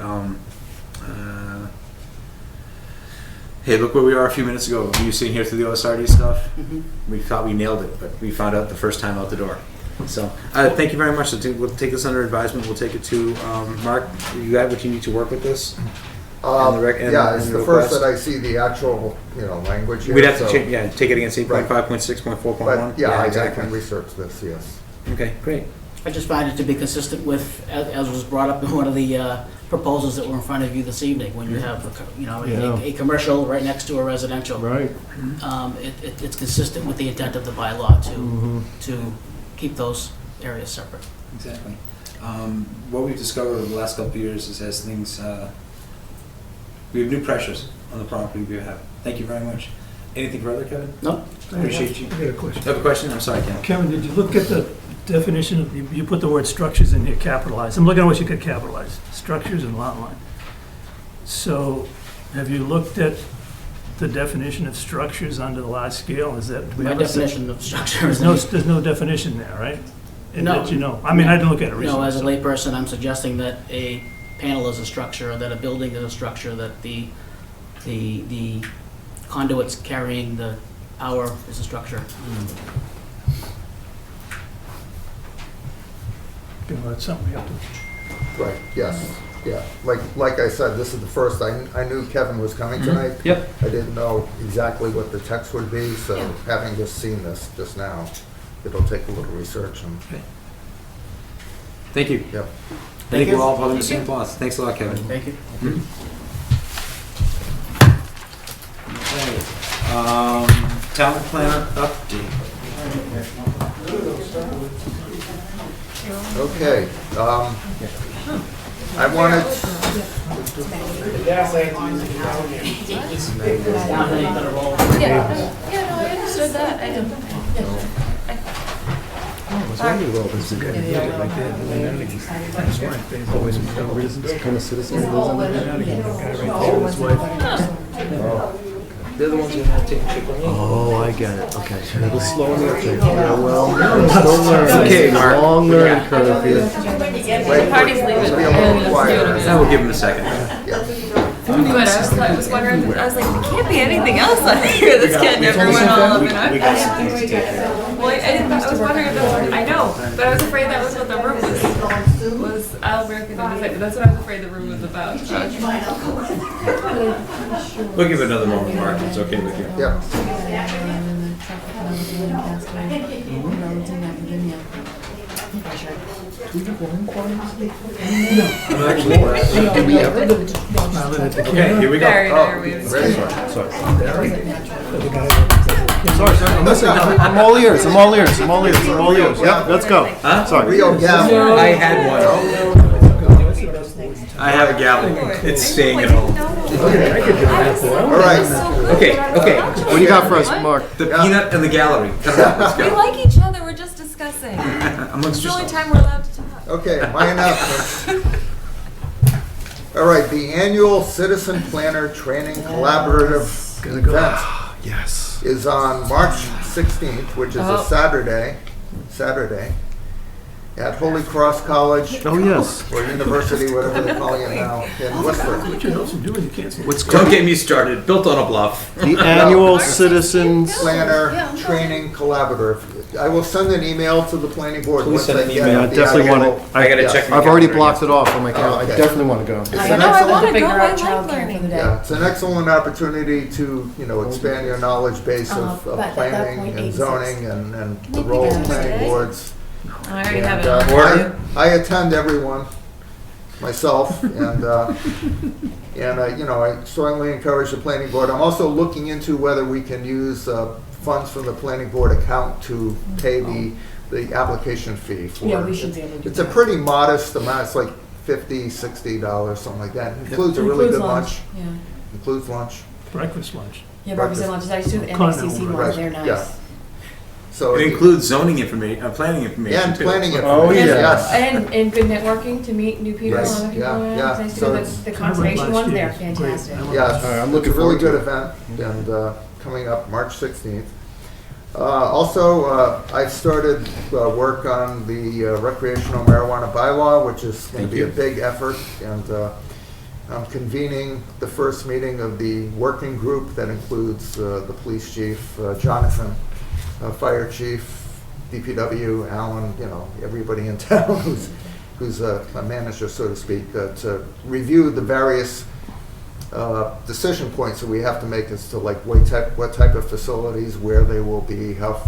[SPEAKER 1] hey, look where we are a few minutes ago. You sitting here through the OSRD stuff?
[SPEAKER 12] Mhm.
[SPEAKER 1] We thought we nailed it, but we found out the first time out the door. So, thank you very much. We'll take this under advisement. We'll take it to, Mark, you got what you need to work with this?
[SPEAKER 6] Yeah, it's the first that I see the actual, language here.
[SPEAKER 1] We'd have to
[SPEAKER 6] so-
[SPEAKER 1] take it against 8.5.6.4.1.
[SPEAKER 6] But, yeah, I
[SPEAKER 1] exactly.
[SPEAKER 6] can research this, yes.
[SPEAKER 1] Okay, great.
[SPEAKER 12] I just find it to be consistent with, as was brought up in one of the proposals that were in front of you this evening, when you have, a commercial right next to a residential.
[SPEAKER 7] Right.
[SPEAKER 12] It's consistent with the intent of the bylaw to keep those areas separate.
[SPEAKER 1] Exactly. What we've discovered over the last couple of years is as things, we have new pressures on the property we have. Thank you very much. Anything further, Kevin?
[SPEAKER 12] No?
[SPEAKER 1] Appreciate you.
[SPEAKER 5] I got a question.
[SPEAKER 1] You have a question? I'm sorry, Ken.
[SPEAKER 5] Kevin, did you look at the definition of, you put the word structures in here capitalized. I'm looking at what you could capitalize, structures and lot line. So have you looked at the definition of structures under the large scale? Is that, do we
[SPEAKER 12] My
[SPEAKER 5] have a
[SPEAKER 12] definition of structure is.
[SPEAKER 5] there's no definition there, right? And
[SPEAKER 12] No.
[SPEAKER 5] that you know, I mean, I didn't look at it recently.
[SPEAKER 12] No, as a
[SPEAKER 5] so-
[SPEAKER 12] layperson, I'm suggesting that a panel is a structure, that a building is a structure, that the conduits carrying the power is a structure.
[SPEAKER 5] You know, that's something we have to.
[SPEAKER 6] Right, yes, yeah. Like I said, this is the first, I knew Kevin was coming tonight.
[SPEAKER 1] Yep.
[SPEAKER 6] I didn't know exactly what the text would be, so having just seen this just now, it'll take a little research and,
[SPEAKER 1] Thank you.
[SPEAKER 6] yep.
[SPEAKER 1] I think we're all probably in the same thoughts. Thanks a lot, Kevin.
[SPEAKER 12] Thank you.
[SPEAKER 1] Okay. Town planner update.
[SPEAKER 6] Okay, I wanted,
[SPEAKER 3] Yeah, no, I understood that. I didn't.
[SPEAKER 7] Kind of citizen who lives in there?
[SPEAKER 1] They're the ones who have to take a picture of me.
[SPEAKER 7] Oh, I get it, okay. A little slow in the uptake. Yeah, well, I'm still learning.
[SPEAKER 1] Okay, Mark.
[SPEAKER 7] Long learning curve here.
[SPEAKER 3] The party's leaving.
[SPEAKER 6] be a little quieter.
[SPEAKER 1] Now we'll give him a second.
[SPEAKER 3] Good, I was wondering, I was like, there can't be anything else on here that's getting everyone all up in
[SPEAKER 1] We got some things to take care of.
[SPEAKER 3] Well, I was wondering if that's, I know, but I was afraid that was what the room was All-American Design. That's what I was afraid the room was about.
[SPEAKER 1] We'll give it another moment, Mark. It's okay with you.
[SPEAKER 6] yep.
[SPEAKER 1] I'm actually Okay, here we go.
[SPEAKER 3] Very, very weird.
[SPEAKER 7] Sorry, sir, I'm listening. I'm all ears, I'm all ears, I'm all ears, I'm all ears. Yep, let's go.
[SPEAKER 1] Huh?
[SPEAKER 7] Sorry.
[SPEAKER 6] Rio Gavel.
[SPEAKER 1] I had one. I have a gavel. It's staying at home.
[SPEAKER 6] All right,
[SPEAKER 1] Okay.
[SPEAKER 7] What do you got for us, Mark?
[SPEAKER 1] The peanut and the gallery. Come on, let's
[SPEAKER 3] We
[SPEAKER 1] go.
[SPEAKER 3] like each other, we're just discussing.
[SPEAKER 1] Amongst
[SPEAKER 3] It's the only
[SPEAKER 1] yourselves.
[SPEAKER 3] time we're allowed to talk.
[SPEAKER 6] okay, my announcement. All right, the annual Citizen Planner Training Collaborative event
[SPEAKER 7] Yes.
[SPEAKER 6] is on March 16th, which is a Saturday, at Holy Cross College,
[SPEAKER 7] Oh, yes.
[SPEAKER 6] or University, whatever they're calling it now, in Worcester.
[SPEAKER 5] What you know, doing, you can't say.
[SPEAKER 1] Don't get me started. Built on a bluff.
[SPEAKER 7] The annual Citizens.
[SPEAKER 6] Planner Training Collaborative. I will send an email to the planning board.
[SPEAKER 1] Please
[SPEAKER 6] once
[SPEAKER 1] send
[SPEAKER 6] I
[SPEAKER 1] an
[SPEAKER 6] get
[SPEAKER 1] email.
[SPEAKER 7] I
[SPEAKER 6] the
[SPEAKER 7] definitely want
[SPEAKER 6] actual-
[SPEAKER 7] it.
[SPEAKER 1] I gotta
[SPEAKER 6] Yes.
[SPEAKER 1] check my
[SPEAKER 7] I've already
[SPEAKER 1] calendar.
[SPEAKER 7] blocked it off on my calendar.
[SPEAKER 6] Okay.
[SPEAKER 7] I definitely want to go.
[SPEAKER 6] It's
[SPEAKER 3] I
[SPEAKER 6] an
[SPEAKER 3] know, I
[SPEAKER 6] excellent,
[SPEAKER 3] wanna
[SPEAKER 8] Figure
[SPEAKER 3] go, I
[SPEAKER 8] out
[SPEAKER 3] like
[SPEAKER 8] childcare for
[SPEAKER 3] learning.
[SPEAKER 8] the day.
[SPEAKER 6] yeah, it's an excellent opportunity to, expand your knowledge base of
[SPEAKER 8] But at that
[SPEAKER 6] planning
[SPEAKER 8] point,
[SPEAKER 6] and
[SPEAKER 8] 86.
[SPEAKER 6] zoning and the role of planning boards.
[SPEAKER 3] I already
[SPEAKER 6] And,
[SPEAKER 3] have it.
[SPEAKER 1] Order.
[SPEAKER 6] I attend everyone myself, and I strongly encourage the planning board. I'm also looking into whether we can use funds from the planning board account to pay the application fee for.
[SPEAKER 8] Yeah, we should be able to do
[SPEAKER 6] It's a
[SPEAKER 8] that.
[SPEAKER 6] pretty modest amount. It's like $50, $60, something like that. It includes a really good lunch.
[SPEAKER 8] Yeah.
[SPEAKER 6] Includes lunch.
[SPEAKER 5] Breakfast lunch.
[SPEAKER 8] Yeah, breakfast and lunches. I used to do the
[SPEAKER 5] Continental
[SPEAKER 8] NBCC
[SPEAKER 5] breakfast.
[SPEAKER 8] ones. They're
[SPEAKER 6] Yeah.
[SPEAKER 8] nice.
[SPEAKER 6] So
[SPEAKER 1] It includes zoning information, planning information
[SPEAKER 6] and
[SPEAKER 1] too.
[SPEAKER 6] planning
[SPEAKER 7] Oh,
[SPEAKER 6] information,
[SPEAKER 7] yeah.
[SPEAKER 6] yes.
[SPEAKER 8] And good networking to meet new people and
[SPEAKER 6] Yes,
[SPEAKER 8] other people.
[SPEAKER 6] yeah, yeah.
[SPEAKER 8] It's nice to
[SPEAKER 6] So
[SPEAKER 8] go
[SPEAKER 6] it's-
[SPEAKER 8] to the conservation ones, they're fantastic.
[SPEAKER 6] Yes,
[SPEAKER 7] All right, I'm
[SPEAKER 6] it's
[SPEAKER 7] looking
[SPEAKER 6] a really
[SPEAKER 7] forward to
[SPEAKER 6] good
[SPEAKER 7] it.
[SPEAKER 6] event, and coming up March 16th. Also, I've started work on the recreational marijuana bylaw, which is going
[SPEAKER 1] Thank
[SPEAKER 6] to be a
[SPEAKER 1] you.
[SPEAKER 6] big effort, and I'm convening the first meeting of the working group that includes the police chief, Jonathan, fire chief, DPW, Alan, you know, everybody in town who's a manager, so to speak, to review the various decision points that we have to make as to like what type of facilities, where they will be, how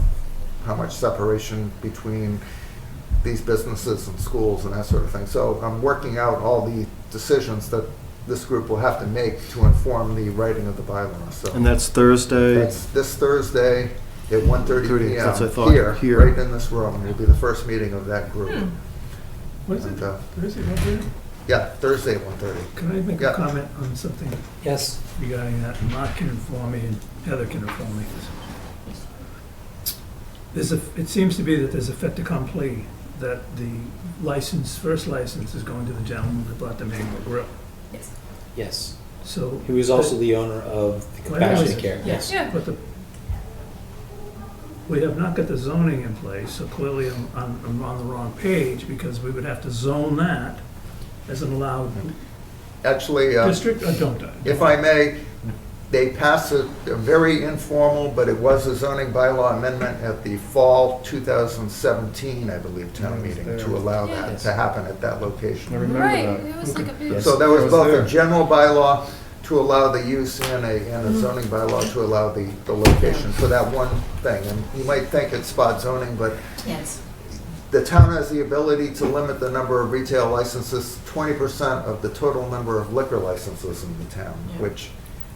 [SPEAKER 6] much separation between these businesses and schools and that sort of thing. So I'm working out all the decisions that this group will have to make to inform the writing of the bylaw. So
[SPEAKER 7] And that's Thursday.
[SPEAKER 6] that's this Thursday at 1:30
[SPEAKER 7] 30,
[SPEAKER 6] p.m.
[SPEAKER 7] that's what I thought, here.
[SPEAKER 6] right in this room. Will be the first meeting of that group.
[SPEAKER 5] What is it?
[SPEAKER 6] And,
[SPEAKER 5] Thursday, what day?
[SPEAKER 6] yeah, Thursday at 1:30.
[SPEAKER 5] Can I make
[SPEAKER 6] Yeah.
[SPEAKER 5] a comment on something
[SPEAKER 1] Yes.
[SPEAKER 5] regarding that? Mark can inform me and Heather can inform me. It seems to be that there's a fait accompli that the first license is going to the gentleman that bought the Mango Grill.
[SPEAKER 13] Yes.
[SPEAKER 5] So.
[SPEAKER 13] He was also the owner of the
[SPEAKER 5] Wait a
[SPEAKER 13] Compassionate
[SPEAKER 5] minute.
[SPEAKER 13] Care.
[SPEAKER 8] Yes. Yeah.
[SPEAKER 5] But we have not got the zoning in place, so clearly I'm on the wrong page because we would have to zone that as an allowed
[SPEAKER 6] Actually,
[SPEAKER 5] district, or don't I?
[SPEAKER 6] if I may, they passed a very informal, but it was a zoning bylaw amendment at the fall 2017, I believe, town meeting to allow that
[SPEAKER 8] Yes.
[SPEAKER 6] to happen at that location.
[SPEAKER 7] I remember
[SPEAKER 8] Right,
[SPEAKER 7] that.
[SPEAKER 8] it was like a big.
[SPEAKER 13] Yes.
[SPEAKER 6] So there was
[SPEAKER 7] I was
[SPEAKER 6] both
[SPEAKER 7] there.
[SPEAKER 6] a general bylaw to allow the use and a zoning bylaw to allow the location for that one thing. And you might think it's spot zoning, but
[SPEAKER 8] Yes.
[SPEAKER 6] the town has the ability to limit the number of retail licenses, 20% of the total number of liquor licenses in the town,
[SPEAKER 8] Yeah.
[SPEAKER 6] which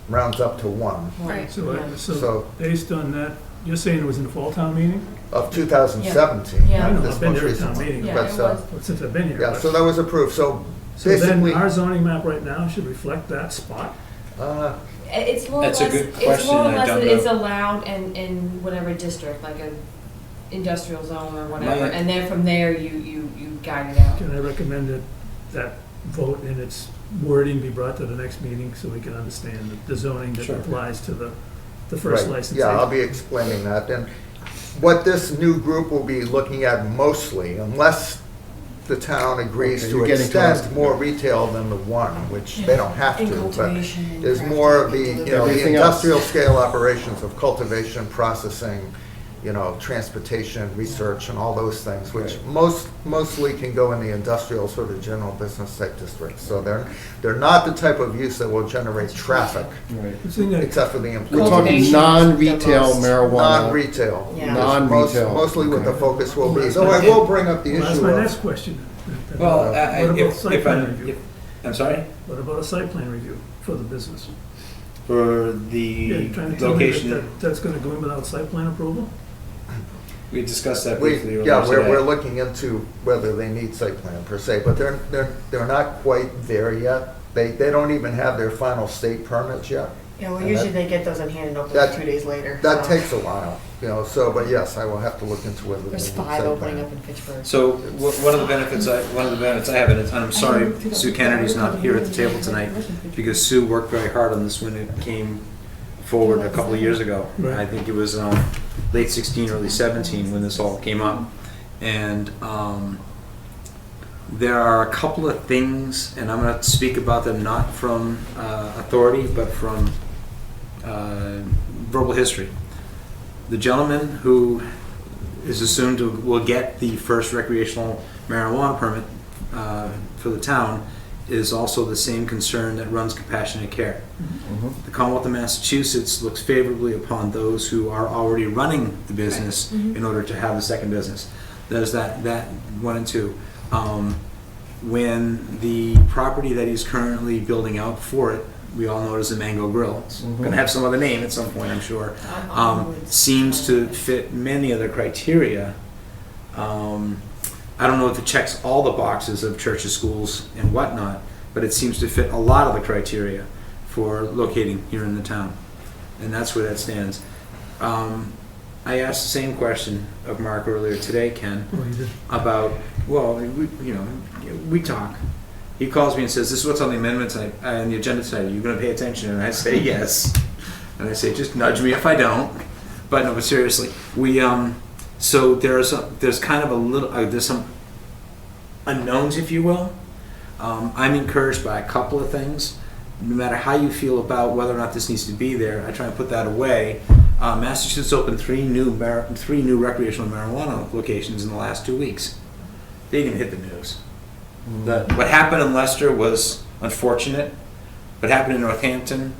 [SPEAKER 6] rounds up to one
[SPEAKER 8] Right.
[SPEAKER 5] So
[SPEAKER 6] So-
[SPEAKER 5] based on that, you're saying it was in the fall town meeting?
[SPEAKER 6] of 2017.
[SPEAKER 8] Yeah.
[SPEAKER 5] I know,
[SPEAKER 6] this
[SPEAKER 5] I've been
[SPEAKER 6] most
[SPEAKER 5] there at
[SPEAKER 6] recent
[SPEAKER 5] town
[SPEAKER 6] one.
[SPEAKER 5] meeting.
[SPEAKER 8] Yeah,
[SPEAKER 6] But,
[SPEAKER 8] it was.
[SPEAKER 5] Since I've been here.
[SPEAKER 6] Yeah,
[SPEAKER 5] but-
[SPEAKER 6] so that was approved. So
[SPEAKER 5] So then
[SPEAKER 6] basically,
[SPEAKER 5] our zoning map right now should reflect that spot?
[SPEAKER 8] It's more or
[SPEAKER 13] That's a
[SPEAKER 8] less,
[SPEAKER 13] good
[SPEAKER 8] it's
[SPEAKER 13] question,
[SPEAKER 8] more or
[SPEAKER 13] I
[SPEAKER 8] less
[SPEAKER 13] don't
[SPEAKER 8] that it's
[SPEAKER 13] know.
[SPEAKER 8] allowed in whatever district, like a industrial zone or whatever,
[SPEAKER 13] My-
[SPEAKER 8] and then from there you guide it out.
[SPEAKER 5] Can I recommend that that vote in its wording be brought to the next meeting so we can understand the zoning that
[SPEAKER 13] Sure.
[SPEAKER 5] applies to the first
[SPEAKER 6] right,
[SPEAKER 5] license?
[SPEAKER 6] yeah, I'll be explaining that. And what this new group will be looking at mostly, unless the town agrees
[SPEAKER 7] Okay,
[SPEAKER 6] to
[SPEAKER 7] you're getting to us.
[SPEAKER 6] extend more retail than the one, which they don't have
[SPEAKER 8] In
[SPEAKER 6] to, but
[SPEAKER 8] cultivation and
[SPEAKER 6] is
[SPEAKER 8] crafting
[SPEAKER 6] more of
[SPEAKER 8] and
[SPEAKER 6] the, you
[SPEAKER 8] delivery.
[SPEAKER 6] know, the
[SPEAKER 7] Everything else.
[SPEAKER 6] industrial scale operations of cultivation, processing, you know, transportation, research, and all those things, which mostly can go in the industrial sort of general business type districts. So they're not the type of use that will generate traffic,
[SPEAKER 7] Right.
[SPEAKER 5] The thing that-
[SPEAKER 6] except for the
[SPEAKER 7] We're
[SPEAKER 6] employees.
[SPEAKER 7] talking
[SPEAKER 8] Cultivation,
[SPEAKER 7] non-retail
[SPEAKER 8] the most.
[SPEAKER 7] marijuana.
[SPEAKER 6] Non-retail.
[SPEAKER 8] Yeah.
[SPEAKER 7] Non-retail.
[SPEAKER 6] Mostly what the
[SPEAKER 7] Okay.
[SPEAKER 6] focus will be,
[SPEAKER 5] Well,
[SPEAKER 6] though I
[SPEAKER 5] that's-
[SPEAKER 6] will bring up the
[SPEAKER 5] Well, that's
[SPEAKER 6] issue
[SPEAKER 5] my
[SPEAKER 6] of.
[SPEAKER 5] next question.
[SPEAKER 13] Well,
[SPEAKER 5] What about
[SPEAKER 13] if
[SPEAKER 5] site plan
[SPEAKER 13] I'm,
[SPEAKER 5] review?
[SPEAKER 13] I'm sorry?
[SPEAKER 5] What about a site plan review for the business?
[SPEAKER 13] For
[SPEAKER 5] Yeah,
[SPEAKER 13] the
[SPEAKER 5] you're trying to tell me
[SPEAKER 13] location,
[SPEAKER 5] that's gonna go in without site plan approval?
[SPEAKER 13] we discussed that briefly earlier
[SPEAKER 6] Yeah, we're
[SPEAKER 13] today.
[SPEAKER 6] looking into whether they need site plan per se, but they're not quite there yet. They don't even have their final state permits yet.
[SPEAKER 14] Yeah, well,
[SPEAKER 6] And
[SPEAKER 14] usually
[SPEAKER 6] that-
[SPEAKER 14] they get those in hand and open
[SPEAKER 6] that-
[SPEAKER 14] 2 days later.
[SPEAKER 6] That
[SPEAKER 14] so.
[SPEAKER 6] takes a while, you know, so, but yes, I will have to look into whether they need
[SPEAKER 14] There's
[SPEAKER 6] site
[SPEAKER 14] 5 opening
[SPEAKER 6] plan.
[SPEAKER 14] up in Fitchburg.
[SPEAKER 1] So one of the benefits I have, and I'm sorry Sue Kennedy's not here at the table tonight, because Sue worked very hard on this when it came forward a couple of years ago.
[SPEAKER 5] Right.
[SPEAKER 1] I think it was late 16, early 17 when this all came up. And there are a couple of things, and I'm going to speak about them not from authority, but from verbal history. The gentleman who is assumed to will get the first recreational marijuana permit for the town is also the same concern that runs Compassionate Care. The Commonwealth of Massachusetts looks favorably upon those who are already running the business in order to have a second business. There's that 1 and 2. When the property that he's currently building out for it, we all know it as the Mango Grill. It's going to have some other name at some point, I'm sure. Seems to fit many of the criteria. I don't know if it checks all the boxes of churches, schools, and whatnot, but it seems to fit a lot of the criteria for locating here in the town. And that's where that stands. I asked the same question of Mark earlier today, Ken,
[SPEAKER 5] Oh, you did.
[SPEAKER 1] about, well, we talk. He calls me and says, this is what's on the amendments on the agenda tonight. Are you going to pay attention? And I say, yes. And I say, just nudge me if I don't. But no, but seriously, so there's kind of a little, there's some unknowns, if you will. I'm encouraged by a couple of things. No matter how you feel about whether or not this needs to be there, I try and put that away. Massachusetts opened three new recreational marijuana locations in the last 2 weeks. They didn't hit the news. What happened in Leicester was unfortunate. What happened in Northampton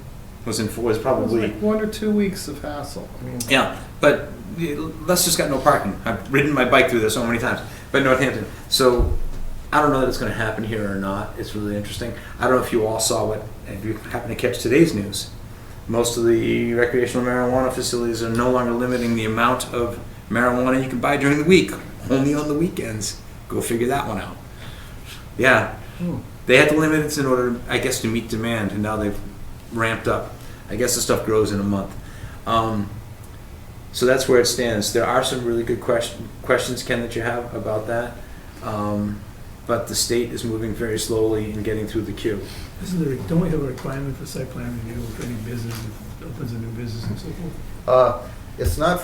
[SPEAKER 1] was probably
[SPEAKER 7] like 1 or 2 weeks of hassle. I mean,
[SPEAKER 1] yeah. But Leicester's got no parking. I've ridden my bike through there so many times. But Northampton, so I don't know that it's going to happen here or not. It's really interesting. I don't know if you all saw if you happen to catch today's news. Most of the recreational marijuana facilities are no longer limiting the amount of marijuana you can buy during the week, only on the weekends. Go figure that one out. Yeah. They had to limit it in order, I guess, to meet demand, and now they've ramped up. I guess the stuff grows in a month. So that's where it stands. There are some really good questions, Ken, that you have about that. But the state is moving very slowly in getting through the queue.
[SPEAKER 5] Don't we have a requirement for site plan review for any business that opens a new business and so forth?
[SPEAKER 6] It's not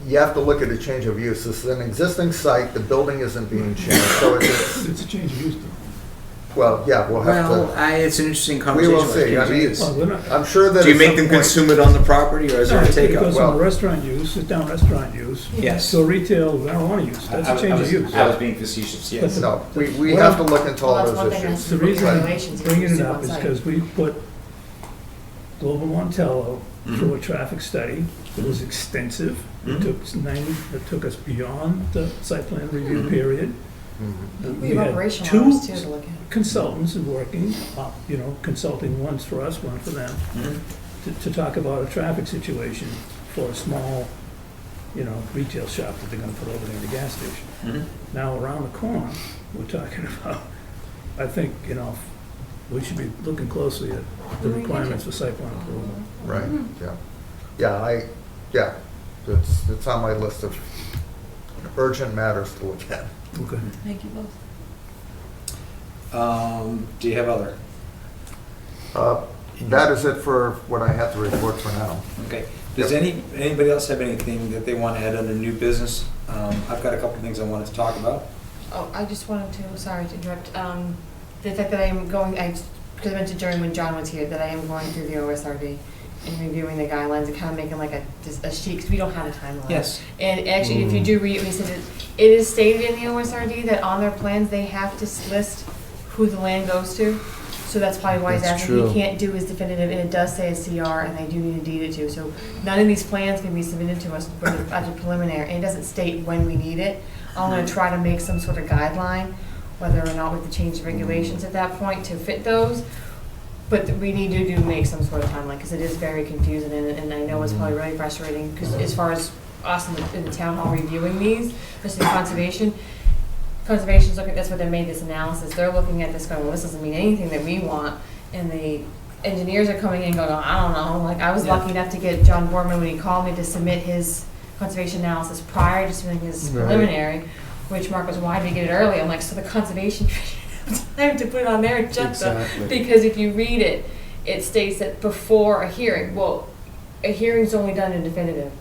[SPEAKER 6] you have to look at a change of use. This is an existing site, the building isn't being changed, so
[SPEAKER 5] It's a change of use, though.
[SPEAKER 6] well, yeah, we'll have to.
[SPEAKER 1] It's an interesting
[SPEAKER 6] We
[SPEAKER 1] conversation.
[SPEAKER 6] will see. I mean,
[SPEAKER 5] Well, we're not.
[SPEAKER 6] I'm sure that.
[SPEAKER 1] Do you
[SPEAKER 6] at
[SPEAKER 1] make
[SPEAKER 6] some
[SPEAKER 1] them
[SPEAKER 6] point-
[SPEAKER 1] consume it on the property, or is there a
[SPEAKER 5] It
[SPEAKER 1] takeout?
[SPEAKER 5] goes
[SPEAKER 6] Well-
[SPEAKER 5] from a restaurant use, sit-down restaurant use,
[SPEAKER 1] Yes.
[SPEAKER 5] to a retail marijuana use. That's a change of use.
[SPEAKER 1] I was being facetious, yes.
[SPEAKER 6] No, we have to look into all
[SPEAKER 8] Well, that's
[SPEAKER 6] those
[SPEAKER 8] one thing
[SPEAKER 6] issues.
[SPEAKER 5] The reason I'm
[SPEAKER 8] Regulations, you
[SPEAKER 5] bringing
[SPEAKER 8] can
[SPEAKER 5] it
[SPEAKER 8] do
[SPEAKER 5] up
[SPEAKER 8] on
[SPEAKER 5] is
[SPEAKER 8] site.
[SPEAKER 5] because we put Global Montello through a traffic study. It was extensive. It took us beyond the site plan review period.
[SPEAKER 8] We have operational hours too to look at.
[SPEAKER 5] Consultants working, consulting once for us, one for them, to talk about a traffic situation for a small, retail shop that they're gonna put over there in the gas station. Now, around the corner, we're talking about, I think, we should be looking closely at the requirements for site plan approval.
[SPEAKER 6] Right, yeah. It's on my list of urgent matters to look at.
[SPEAKER 5] Okay.
[SPEAKER 8] Thank you both.
[SPEAKER 1] Do you have other?
[SPEAKER 6] That is it for what I have to report for now.
[SPEAKER 1] Okay. Does anybody else have anything that they want to add under new business? I've got a couple of things I wanted to talk about.
[SPEAKER 8] Oh, I just wanted to, sorry to interrupt, the fact that I am going, because I mentioned during when John was here, that I am going through the OSRD and reviewing the guidelines and kind of making like a sheet, because we don't have a timeline.
[SPEAKER 1] Yes.
[SPEAKER 8] And actually, if you do read, we said it is stated in the OSRD that on their plans, they have to list who the land goes to. So that's probably why he's
[SPEAKER 13] That's
[SPEAKER 8] asking. He
[SPEAKER 13] true.
[SPEAKER 8] can't do his definitive, and it does say a CR, and they do need to deed it to. So none of these plans can be submitted to us as a preliminary, and it doesn't state when we need it. I'm gonna try to make some sort of guideline, whether or not we have to change the regulations at that point to fit those. But we need to make some sort of timeline, because it is very confusing, and I know it's probably really frustrating, because as far as us in the town hall reviewing these, especially conservation's looking, that's what they made this analysis, they're looking at this going, well, this doesn't mean anything that we want, and the engineers are coming in going, I don't know, like, I was lucky enough to get John Borman when he called me to submit his conservation analysis prior to submitting his preliminary, which Mark was, why did he get it early? I'm like, so the conservation time to put it on their agenda.
[SPEAKER 13] Exactly.
[SPEAKER 8] Because if you read it, it states that before a hearing, well, a hearing's only done in definitive.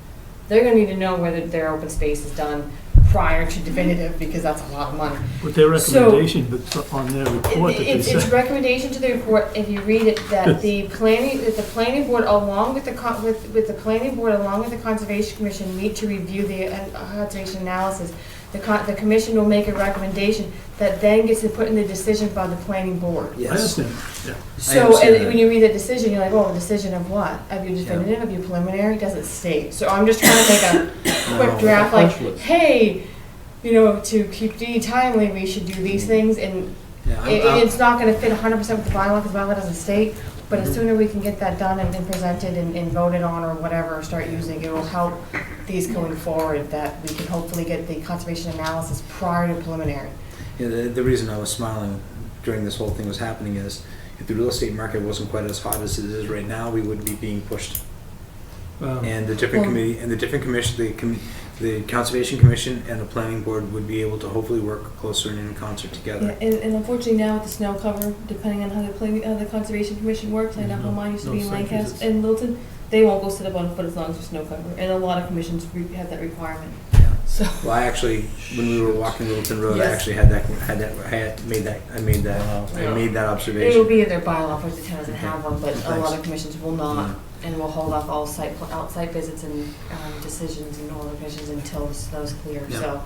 [SPEAKER 8] They're gonna need to know whether their open space is done prior to definitive, because that's a lot of money.
[SPEAKER 5] With their recommendation, but on their report that they
[SPEAKER 8] It's
[SPEAKER 5] said.
[SPEAKER 8] recommendation to the report, if you read it, that the planning board along with the planning board along with the conservation commission meet to review the conservation analysis. The commission will make a recommendation that then gets put in the decision by the planning board.
[SPEAKER 5] I understand, yeah.
[SPEAKER 8] So,
[SPEAKER 1] understand
[SPEAKER 8] and
[SPEAKER 1] that.
[SPEAKER 8] when you read the decision, you're like, well, a decision of what? Of your definitive, of your preliminary? It doesn't state. So I'm just trying to make a quick draft, like, hey, to keep being timely, we should do these things, and it's not gonna fit 100% with the bylaw, because the bylaw doesn't state, but the sooner we can get that done and presented and voted on or whatever, or start using, it will help these going forward, that we can hopefully get the conservation analysis prior to preliminary.
[SPEAKER 1] Yeah, the reason I was smiling during this whole thing was happening is, if the real estate market wasn't quite as hot as it is right now, we would be being pushed. And the different committee, and the different commission, the Conservation Commission and the Planning Board would be able to hopefully work closer and in concert
[SPEAKER 8] Yeah,
[SPEAKER 1] together.
[SPEAKER 8] and unfortunately now with the snow cover, depending on how the Conservation Commission works, I know how mine used to be in
[SPEAKER 5] No site visits.
[SPEAKER 8] Lancaster and Littleton, they won't go sit up on foot as long as there's snow cover, and a lot of commissions have that requirement,
[SPEAKER 1] Yeah.
[SPEAKER 8] so.
[SPEAKER 1] Well, I actually, when we were walking Littleton Road, I
[SPEAKER 8] Yes.
[SPEAKER 1] actually made that
[SPEAKER 8] It will
[SPEAKER 1] observation.
[SPEAKER 8] be in their bylaw, for the town doesn't have one, but a
[SPEAKER 1] Thanks.
[SPEAKER 8] lot of commissions will not, and will hold off all site visits and decisions and all the commissions until the snow's clear,
[SPEAKER 1] Yeah.
[SPEAKER 8] so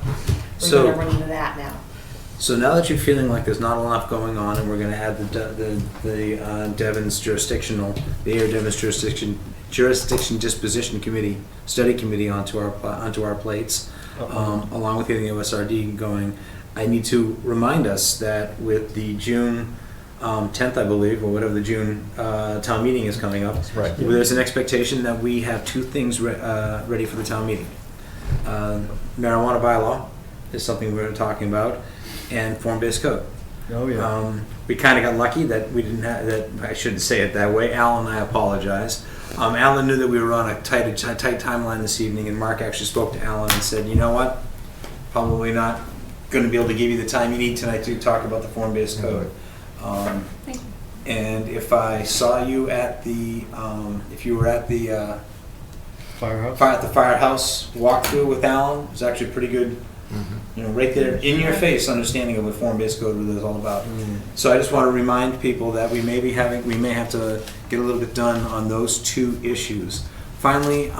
[SPEAKER 1] So-
[SPEAKER 8] we're gonna run into that now.
[SPEAKER 1] So now that you're feeling like there's not enough going on, and we're gonna add the Devon's jurisdictional, the Ayer Devon's jurisdiction disposition committee, study committee onto our plates, along with getting the OSRD going, I need to remind us that with the June 10th, I believe, or whatever the June town meeting is coming up,
[SPEAKER 6] Right.
[SPEAKER 1] there's an expectation that we have two things ready for the town meeting. Marijuana bylaw is something we're talking about, and form-based code.
[SPEAKER 7] Oh, yeah.
[SPEAKER 1] We kind of got lucky that we didn't have, that, I shouldn't say it that way, Alan, I apologize. Alan knew that we were on a tight timeline this evening, and Mark actually spoke to Alan and said, you know what? Probably not going to be able to give you the time you need tonight to talk about the form-based code.
[SPEAKER 8] Thank you.
[SPEAKER 1] And if I saw you at the, if you were at the
[SPEAKER 7] Firehouse?
[SPEAKER 1] firehouse walkthrough with Alan, it was actually pretty good. You know, right there in your face understanding of what form-based code really is all about. So I just want to remind people that we may have to get a little bit done on those two issues. Finally,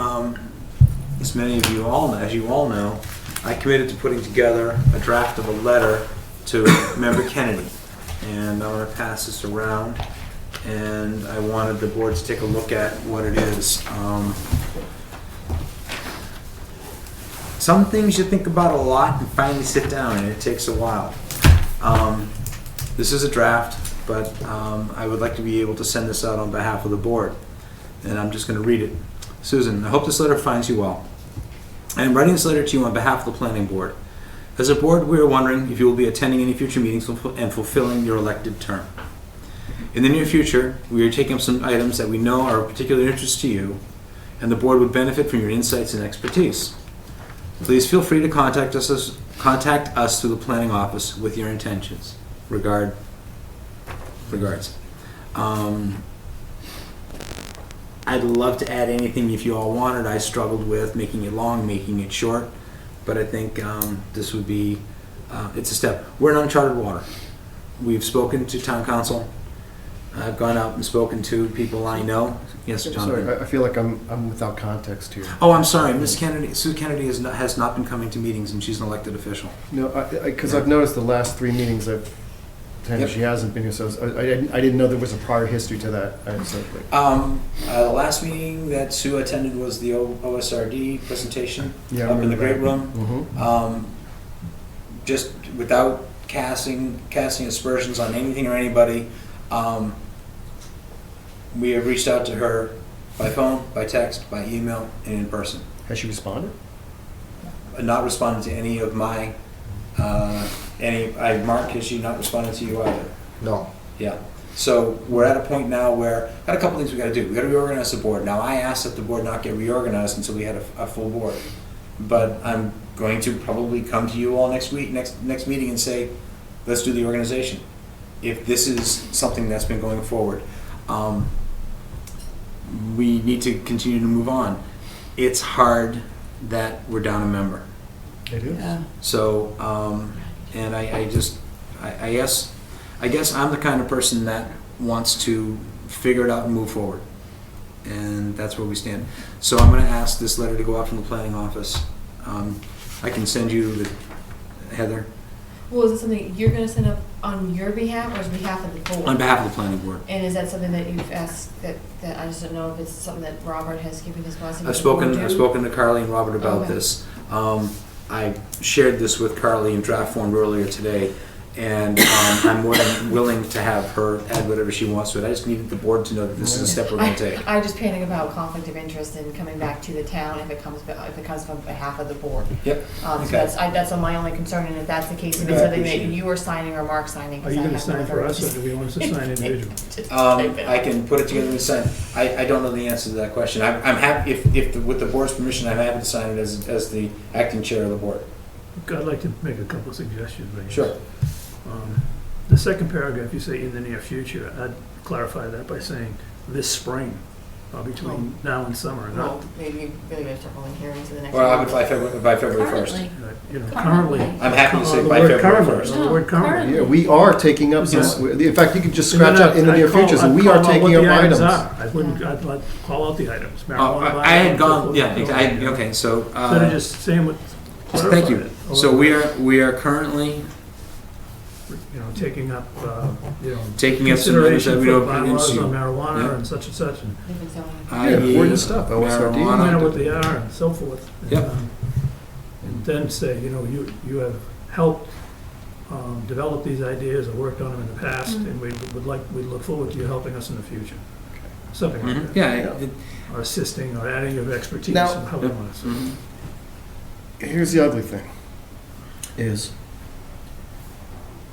[SPEAKER 1] as many of you all know, as you all know, I committed to putting together a draft of a letter to Member Kennedy, and I'm going to pass this around. And I wanted the board to take a look at what it is. Some things you think about a lot and finally sit down, and it takes a while. This is a draft, but I would like to be able to send this out on behalf of the board. And I'm just going to read it. Susan, I hope this letter finds you well. I am writing this letter to you on behalf of the planning board. As a board, we are wondering if you will be attending any future meetings and fulfilling your elected term. In the near future, we are taking up some items that we know are of particular interest to you, and the board would benefit from your insights and expertise. Please feel free to contact us through the planning office with your intentions. Regards. I'd love to add anything if you all wanted. I struggled with making it long, making it short, but I think this would be, it's a step. We're in uncharted water. We've spoken to town council. I've gone out and spoken to people I know. Yes, Jonathan.
[SPEAKER 7] Sorry, I feel like I'm without context here.
[SPEAKER 1] Oh, I'm sorry, Miss Kennedy, Sue Kennedy has not been coming to meetings, and she's an elected official.
[SPEAKER 7] No, because I've noticed the last 3 meetings I've attended,
[SPEAKER 1] Yep.
[SPEAKER 7] she hasn't been here, so I didn't know there was a prior history to that.
[SPEAKER 1] The last meeting that Sue attended was the OSRD presentation
[SPEAKER 7] Yeah, I
[SPEAKER 1] up in the great
[SPEAKER 7] remember
[SPEAKER 1] room.
[SPEAKER 7] Mhm.
[SPEAKER 1] Just without casting aspersions on anything or anybody, we have reached out to her by phone, by text, by email, and in person.
[SPEAKER 7] Has she responded?
[SPEAKER 1] Not responded to any of my, Mark, has she not responded to you either?
[SPEAKER 6] No.
[SPEAKER 1] Yeah. So we're at a point now where, got a couple things we got to do. We got to reorganize the board. Now, I asked that the board not get reorganized until we had a full board. But I'm going to probably come to you all next week, next meeting, and say, let's do the organization. If this is something that's been going forward, we need to continue to move on. It's hard that we're down a member.
[SPEAKER 7] It is.
[SPEAKER 4] Yeah.
[SPEAKER 1] So, and I guess I'm the kind of person that wants to figure it out and move forward. And that's where we stand. So I'm going to ask this letter to go out from the planning office. I can send you the, Heather,
[SPEAKER 8] Well, is it something you're gonna send up on your behalf or on behalf of the board?
[SPEAKER 1] on behalf of the planning board.
[SPEAKER 8] And is that something that you've asked, that I just don't know if it's something that Robert has given his blessing?
[SPEAKER 1] I've
[SPEAKER 8] to the board
[SPEAKER 1] spoken
[SPEAKER 8] do?
[SPEAKER 1] to Carly and Robert about
[SPEAKER 8] Okay.
[SPEAKER 1] this. I shared this with Carly in draft form earlier today, And I'm more than willing to have her add whatever she wants to it. I just needed the board to know that this is a step we're going to take.
[SPEAKER 8] I just panic about conflict of interest in coming back to the town if it comes from behalf of the board.
[SPEAKER 1] Yep.
[SPEAKER 8] So
[SPEAKER 1] Okay.
[SPEAKER 8] that's my only concern, and if that's the case, if it's something that you are signing or Mark's signing.
[SPEAKER 5] Are you gonna sign for us, or do we want us to sign individually?
[SPEAKER 1] I can put it together and sign. I don't know the answer to that question. I'm happy, with the board's permission, I'm happy to sign it as the acting chair of the board.
[SPEAKER 5] I'd like to make a couple of suggestions. I guess.
[SPEAKER 1] Sure.
[SPEAKER 5] The second paragraph, you say in the near future, I'd clarify that by saying this spring, between now and summer,
[SPEAKER 8] Well,
[SPEAKER 5] not,
[SPEAKER 8] maybe really gonna start holding hearings in the next.
[SPEAKER 1] Or I
[SPEAKER 8] month.
[SPEAKER 1] would by February 1st.
[SPEAKER 5] currently.
[SPEAKER 1] I'm happy to say
[SPEAKER 5] The
[SPEAKER 1] by
[SPEAKER 5] word
[SPEAKER 1] February
[SPEAKER 5] currently,
[SPEAKER 1] 1st.
[SPEAKER 5] the word currently.
[SPEAKER 7] Yeah, we are taking up
[SPEAKER 5] Yes.
[SPEAKER 7] some, in fact, you could just
[SPEAKER 5] And then
[SPEAKER 7] scratch out in the near
[SPEAKER 5] I'd call-
[SPEAKER 7] future, so
[SPEAKER 5] I'd
[SPEAKER 7] we
[SPEAKER 5] call
[SPEAKER 7] are
[SPEAKER 5] out
[SPEAKER 7] taking
[SPEAKER 5] what
[SPEAKER 7] up
[SPEAKER 5] the
[SPEAKER 7] items.
[SPEAKER 5] are. I wouldn't, I'd call out the items, marijuana.
[SPEAKER 1] I had
[SPEAKER 5] bylaw,
[SPEAKER 1] gone,
[SPEAKER 5] so
[SPEAKER 1] yeah,
[SPEAKER 5] forth.
[SPEAKER 1] okay, so.
[SPEAKER 5] Instead of just saying what,
[SPEAKER 1] So thank you.
[SPEAKER 5] clarify it.
[SPEAKER 1] So we are currently
[SPEAKER 5] You know, taking up,
[SPEAKER 1] taking up some matters
[SPEAKER 5] consideration
[SPEAKER 1] that we
[SPEAKER 5] for
[SPEAKER 1] don't
[SPEAKER 5] bylaws
[SPEAKER 1] pursue.
[SPEAKER 5] on marijuana
[SPEAKER 1] Yeah.
[SPEAKER 5] and such and such, and
[SPEAKER 8] Different zoning.
[SPEAKER 7] Yeah, important stuff, OSRD.
[SPEAKER 5] find out
[SPEAKER 1] Marijuana.
[SPEAKER 5] what they are and so forth. And,
[SPEAKER 1] Yep.
[SPEAKER 5] And then say, you have helped develop these ideas or worked on them in the past, and we'd look forward to you helping us in the future. Something like
[SPEAKER 1] Mhm.
[SPEAKER 5] that.
[SPEAKER 1] Yeah.
[SPEAKER 5] Or assisting or adding your expertise,
[SPEAKER 7] Now-
[SPEAKER 5] and how we want to.
[SPEAKER 1] Mhm.
[SPEAKER 7] Here's the ugly thing, is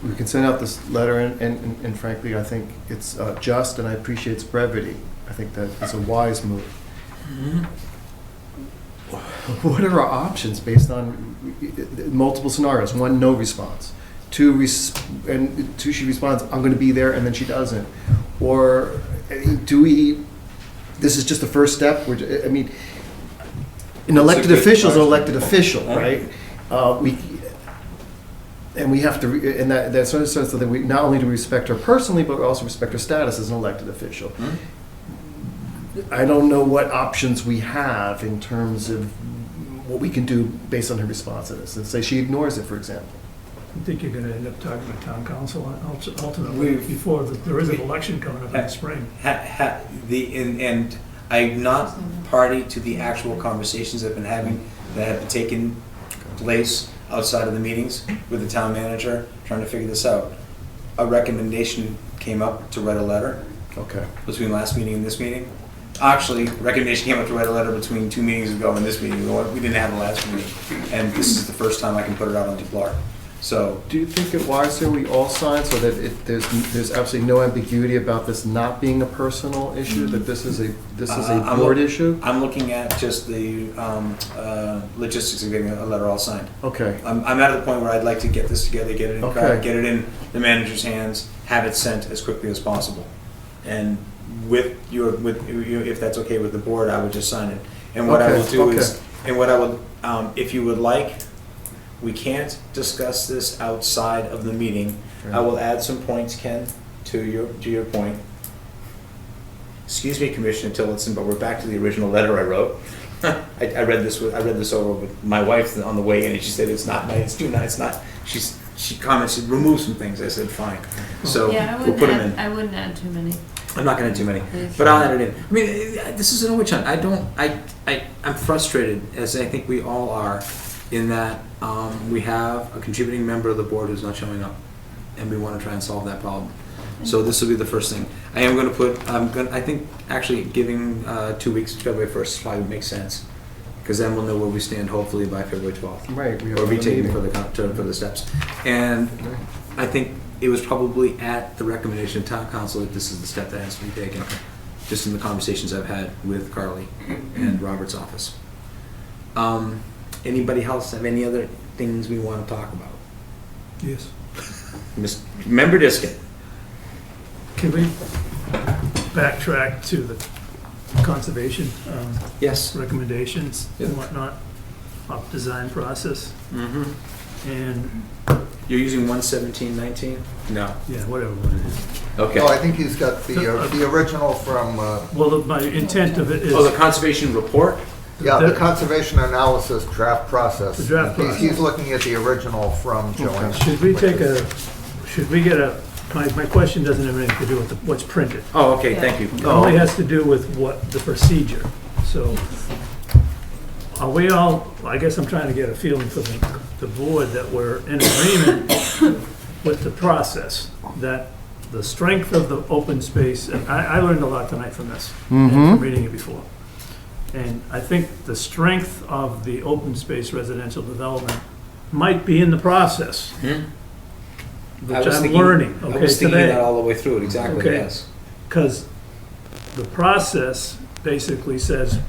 [SPEAKER 7] we can send out this letter, and frankly, I think it's just, and I appreciate its brevity. I think that it's a wise move.
[SPEAKER 1] Mhm.
[SPEAKER 7] What are our options based on multiple scenarios? One, no response. Two, she responds, I'm going to be there, and then she doesn't. Or do we, this is just the first step? I mean, an elected
[SPEAKER 1] good
[SPEAKER 7] official is an
[SPEAKER 1] question.
[SPEAKER 7] elected official, right? And we have to, in that sort of sense that we not only do we respect her personally, but we also respect her status as an elected official.
[SPEAKER 1] Mhm.
[SPEAKER 7] I don't know what options we have in terms of what we can do based on her response to this. And say she ignores it, for example.
[SPEAKER 5] I think you're going to end up talking to town council ultimately,
[SPEAKER 1] We've-
[SPEAKER 5] before there is an election coming up in the spring.
[SPEAKER 1] And I'm not party to the actual conversations I've been having that have taken place outside of the meetings with the town manager, trying to figure this out. A recommendation came up to write a letter
[SPEAKER 7] Okay.
[SPEAKER 1] between last meeting and this meeting. Actually, recommendation came up to write a letter between 2 meetings ago and this meeting. We didn't have the last meeting. And this is the first time I can put it out on Deplar. So,
[SPEAKER 7] Do you think it wiser we all sign so that there's absolutely no ambiguity about this not being a personal issue, that this is a
[SPEAKER 1] I'm
[SPEAKER 7] board
[SPEAKER 1] look-
[SPEAKER 7] issue?
[SPEAKER 1] I'm looking at just the logistics of getting a letter all signed.
[SPEAKER 7] Okay.
[SPEAKER 1] I'm at the point where I'd like to get this together, get it
[SPEAKER 7] Okay.
[SPEAKER 1] get it in the manager's hands, have it sent as quickly as possible. And if that's okay with the board, I would just sign it. And what I will do is, if you would like, we can't discuss this outside of the meeting. I will add some points, Ken, to your point. Excuse me, Commissioner Tillotson, but we're back to the original letter I wrote. I read this over with my wife on the way in, and she said it's too nice. It's not. She commented, remove some things. I said fine. So
[SPEAKER 3] Yeah,
[SPEAKER 1] we'll put them in.
[SPEAKER 3] I wouldn't add too many.
[SPEAKER 1] I'm not going to do many, but I'll add it in. I mean, this is an witch hunt. I'm frustrated, as I think we all are, in that we have a contributing member of the board who's not showing up, and we want to try and solve that problem. So this will be the first thing. I am going to put. I think actually giving 2 weeks, February 1st, probably makes sense, because then we'll know where we stand. Hopefully by February 12th,
[SPEAKER 7] Right. We
[SPEAKER 1] or be taken
[SPEAKER 7] meeting.
[SPEAKER 1] for the steps. And I think it was probably at the recommendation of town council that this is the step that has to be taken, just in the conversations I've had with Carly and Robert's office. Anybody else have any other things we want to talk about?
[SPEAKER 5] Yes.
[SPEAKER 1] Member Diskin.
[SPEAKER 5] Can we backtrack to the conservation
[SPEAKER 1] Yes.
[SPEAKER 5] recommendations
[SPEAKER 1] Yep.
[SPEAKER 5] and whatnot, of design process,
[SPEAKER 1] Mm-hmm.
[SPEAKER 5] and,
[SPEAKER 1] You're using 11719? No.
[SPEAKER 5] yeah, whatever one it is.
[SPEAKER 1] Okay.
[SPEAKER 6] No, I think he's got the original from,
[SPEAKER 5] Well, my intent of it is.
[SPEAKER 1] Oh, the conservation report?
[SPEAKER 6] yeah, the
[SPEAKER 5] that-
[SPEAKER 6] conservation analysis draft process.
[SPEAKER 5] The draft
[SPEAKER 6] He's
[SPEAKER 5] process.
[SPEAKER 6] looking at the original from Joanne.
[SPEAKER 5] Should we get my question doesn't have anything to do with what's printed.
[SPEAKER 1] Oh, okay, thank you.
[SPEAKER 5] It only has to do with what, the procedure. So, are we all, I guess I'm trying to get a feeling from the board that we're in agreement with the process, that the strength of the open space, and I learned a lot tonight from this, and from reading it before. And I think the strength of the open space residential development might be in the process, which I'm learning,
[SPEAKER 1] I
[SPEAKER 5] okay,
[SPEAKER 1] was thinking
[SPEAKER 5] today.
[SPEAKER 1] that all the way through it, exactly,
[SPEAKER 5] Okay.
[SPEAKER 1] yes.
[SPEAKER 5] Because the process basically says,